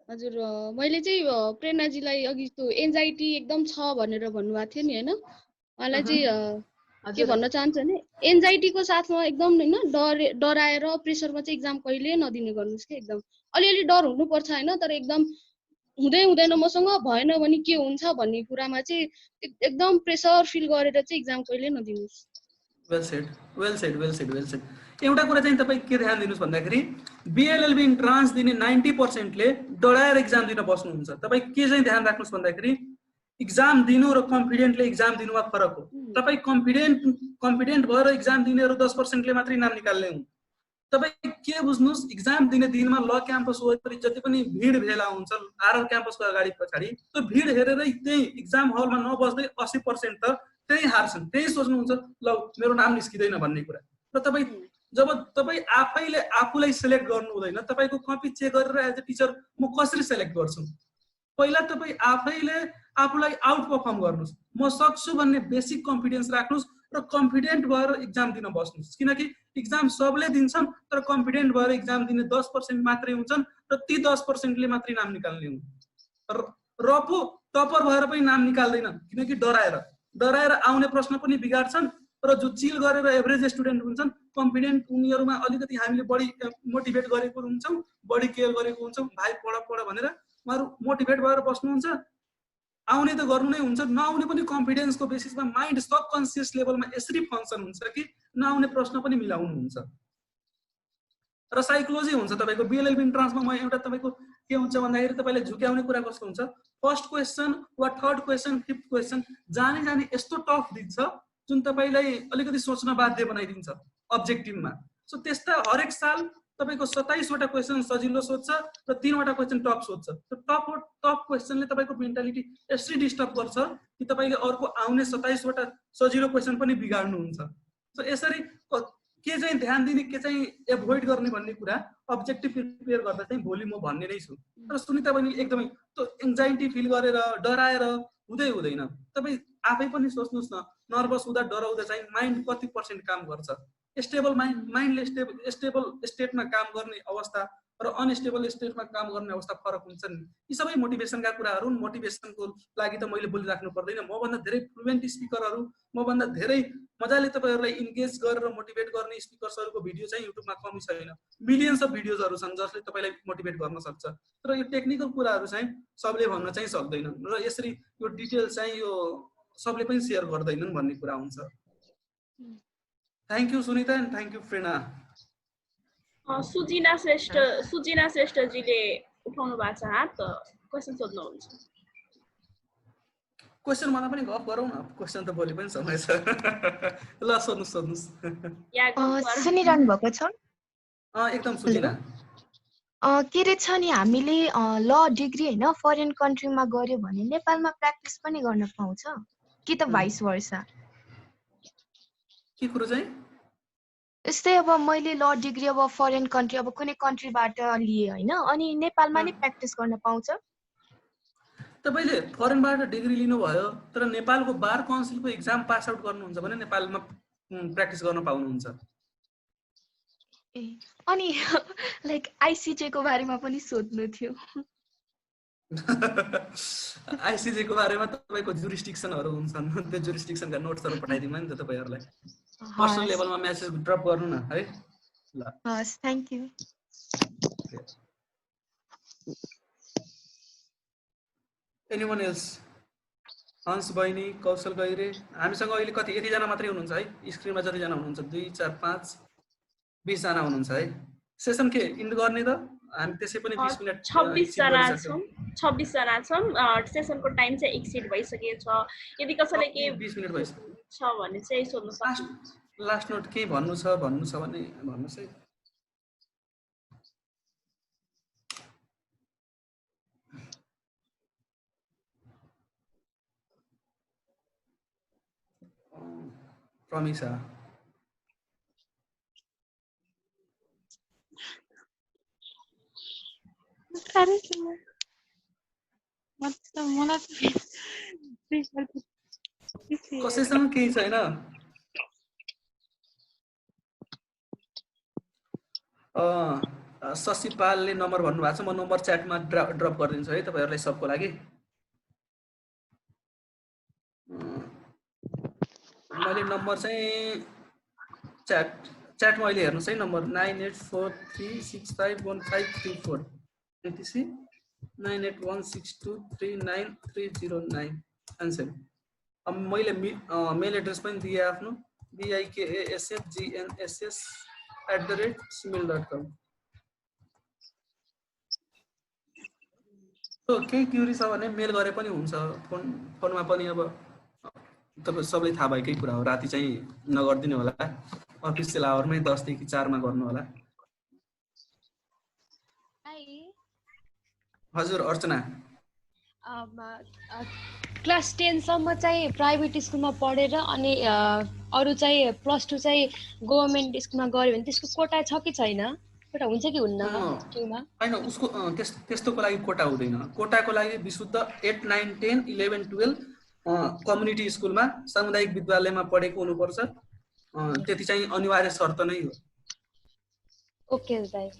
हजुर, मैले चाहिँ प्रेरणाजीलाई अघि त्यो एन्जाइटी एकदम छ भनेर भन्नुभएको थियो नि होइन, उहाँलाई चाहिँ के भन्न चाहन्छु भने एन्जाइटीको साथमा एकदम होइन डराएर प्रेसरमा चाहिँ एक्जाम कहिले नदिने गर्नुहोस् कि। एकदम अलिअलि डर हुनुपर्छ होइन, तर एकदम हुँदैन मसँग भएन भने के हुन्छ भन्ने कुरामा चाहिँ एकदम प्रेसर फिल गरेर चाहिँ एक्जाम कहिले नदिनुहोस्। Well shed. एउटा कुरा चाहिँ तपाईँ के ध्यान दिनुहोस् भन्दाखेरि बिएलएलबी इन्ट्रान्स दिने 90%ले डराएर एक्जाम दिन बस्नुहुन्छ। तपाईँ के चाहिँ ध्यान राख्नुहोस् भन्दाखेरि एक्जाम दिनु र कन्फिडेन्टले एक्जाम दिनुमा फरक हो। तपाईँ कन्फिडेन्ट भएर एक्जाम दिनेहरू 10%ले मात्रै नाम निकाल्ने हुन्। तपाईँ के बुझ्नुहोस्, एक्जाम दिने दिनमा ल क्याम्पस वरिपरि जति पनि भिड भेला हुन्छ आरआर क्याम्पसको अगाडि पछाडि, त्यो भिड हेरेरै त्यही एक्जाम हलमा नबस्दै 80% त त्यही हार्छन्। त्यही सोच्नुहुन्छ ल मेरो नाम निस्किँदैन भन्ने कुरा। र जब तपाईँ आफैले आफूलाई सेलेक्ट गर्नु हुँदैन, तपाईँको कपी चेक गरेर एज अ टिचर म कसरी सेलेक्ट गर्छु, पहिला तपाईँ आफैले आफूलाई आउट पर्फर्म गर्नुहोस्, म सक्छु भन्ने बेसिक कन्फिडेन्स राख्नुहोस् र कन्फिडेन्ट भएर इक्जाम दिन बस्नुहोस्। किनकि इक्जाम सबले दिन्छन् तर कन्फिडेन्ट भएर इक्जाम दिने 10% मात्रै हुन्छन् र ती 10%ले मात्रै नाम निकाल्ने हुन्। र पो टपर भएर पनि नाम निकाल्दैनन् किनकि डराएर आउने प्रश्न पनि बिगाड्छन् र जो चिल गरेर एभरेज स्टुडेन्ट हुन्छन् कन्फिडेन्ट उनीहरूमा अलिकति हामीले बढी मोटिभेट गरेको हुन्छौँ, बढी केयर गरेको हुन्छौँ, भाइ पढ भनेर उहाँहरू मोटिभेट भएर बस्नुहुन्छ। आउने त गर्नु नै हुन्छ, नआउने पनि कन्फिडेन्सको बेसिसमा माइन्ड सबकन्सियस लेभलमा यसरी फङ्सन हुन्छ कि नआउने प्रश्न पनि मिलाउनुहुन्छ। र साइकोलोजी हुन्छ तपाईँको बिएलएलबी इन्ट्रान्समा। म एउटा तपाईँको के हुन्छ भन्दाखेरि तपाईँले झुक्याउने कुरा कस्तो हुन्छ, फर्स्ट क्वेसन वा थर्ड क्वेसन फिफ्थ क्वेसन जाने यस्तो टफ दिन्छ जुन तपाईँलाई अलिकति सोच्न बाध्य बनाइदिन्छ अब्जेक्टिभमा। सो त्यस्ता हरेक साल तपाईँको 27 वटा क्वेसन सजिलो सोध्छ र 3 वटा क्वेसन टफ सोध्छ। त्यो टफ क्वेसनले तपाईँको मेन्टालिटी यसरी डिस्टर्ब गर्छ कि तपाईँले अर्को आउने 27 वटा सजिलो क्वेसन पनि बिगाड्नुहुन्छ। सो यसरी के चाहिँ ध्यान दिने, के चाहिँ एभोइड गर्ने भन्ने कुरा अब्जेक्टिभ प्रिपेयर गर्दा चाहिँ भोलि म भन्ने नै छु। तर सुनिता बहिनीले एकदमै त्यो एङ्जाइटी फिल गरेर डराएर हुँदैन। तपाईँ आफै पनि सोच्नुहोस् न, नर्भस हुँदा डराउँदा चाहिँ माइन्ड कति % काम गर्छ। स्टेबल माइन्डले स्टेबल स्टेटमा काम गर्ने अवस्था र अनस्टेबल स्टेटमा काम गर्ने अवस्था फरक हुन्छ नि। यी सबै मोटिभेसनका कुराहरू। मोटिभेसनको लागि त मैले बोलिराख्नु पर्दैन, मभन्दा धेरै फ्लुएन्ट स्पिकरहरू, मभन्दा धेरै मजाले तपाईँहरूलाई इन्गेज गरेर मोटिभेट गर्ने स्पिकर्सहरूको भिडियो चाहिँ युट्युबमा कमी छैन। मिलियन्स अफ भिडियोजहरू छन् जसले तपाईँलाई मोटिभेट गर्न सक्छ। तर यो टेक्निकल कुराहरू चाहिँ सबले भन्न चाहिँ सक्दैनन् र यसरी यो डिटेल चाहिँ यो सबले पनि सेयर गर्दैनन् भन्ने कुरा हुन्छ। Thank you Sunita and thank you Prerana. Sujina श्रेष्ठजीले उठाउनु भएको छ हात, क्वेसन सोध्नुहुन्छ। क्वेसन मलाई पनि गफ गरौँ न, क्वेसन त भोलि पनि समय छ। ल सोध्नुहोस्। सुनिरहनु भएको छ? एकदम सुनिना। के रहेछ नि, हामीले ल डिग्री होइन फरेन कन्ट्रीमा गऱ्यो भने नेपालमा प्र्याक्टिस पनि गर्न पाउँछ कि त भाइस वर्सा? के कुरो चाहिँ? यस्तै अब मैले ल डिग्री अब फरेन कन्ट्री अब कुनै कन्ट्रीबाट लिएँ होइन, अनि नेपालमा नै प्र्याक्टिस गर्न पाउँछ? तपाईँले फरेनबाट डिग्री लिनुभयो तर नेपालको बार काउन्सिलको इक्जाम पास आउट गर्नुहुन्छ भने नेपालमा प्र्याक्टिस गर्न पाउनुहुन्छ। अनि लाइक आइसिजे को बारेमा पनि सोध्नु थियो। आइसिजे को बारेमा तपाईँको जुरिस्डिक्सनहरू हुन्छन्, त्यो जुरिस्डिक्सनका नोट्सहरू पठाइदिउँ नि त तपाईँहरूलाई। पर्सनल लेभलमा मेसेज ड्रप गर्नु न है। ल हस्, थ्याङ्क यू। Anyone else? हंस बहिनी, कौशल गैरे, हामीसँग अहिले कति यतिजना मात्रै हुनुहुन्छ है? स्क्रिनमा जतिजना हुनुहुन्छ 2 4 5 20 जना हुनुहुन्छ है। सेसन के इन्ड गर्ने त? हामी त्यसै पनि 20 मिनेट 26 जना छौँ। सेसनको टाइम चाहिँ एक्सिड भइसकेको छ। यदि कसैले के 20 मिनेट भइसक्यो छ भने चाहिँ सोध्नु सक्छ। लास्ट नोट के भन्नु छ भने भन्नुहोस् है। प्रमिसा कसैसँग केही छैन? शशि पालले नम्बर भन्नुभएको छ, म नम्बर च्याटमा ड्रप गरिदिन्छु है तपाईँहरूलाई सबको लागि। मैले नम्बर चाहिँ च्याटमा अहिले हेर्नुहोस् है, नम्बर 9843651534 86 9816239309 आन्सर। अब मैले मेल एड्रेस पनि दिएँ आफ्नो, bikassgnss@gmail.com। केही क्युरी छ भने मेल गरे पनि हुन्छ, फोनमा पनि। अब तपाईँ सबैलाई थाहा भएकै कुरा हो, राति चाहिँ नगरिदिनु होला, अफिसियल आवरमै 10 देखि 4 मा गर्नु होला। हजुर अर्चना। क्लास 10 सम्म चाहिँ प्राइभेट स्कुलमा पढेर अनि अरू चाहिँ +2 चाहिँ गभर्मेन्ट स्कुलमा गऱ्यो भने त्यसको कोटा छ कि छैन? कोटा हुन्छ कि हुन्न ट्युमा? हैन उसको त्यस्तोको लागि कोटा हुँदैन। कोटाको लागि विशुद्ध 8, 9, 10, 11, 12 कम्युनिटी स्कुलमा सामुदायिक विद्यालयमा पढेको हुनुपर्छ। त्यति चाहिँ अनिवार्य शर्त नै हो। ओके दाइ।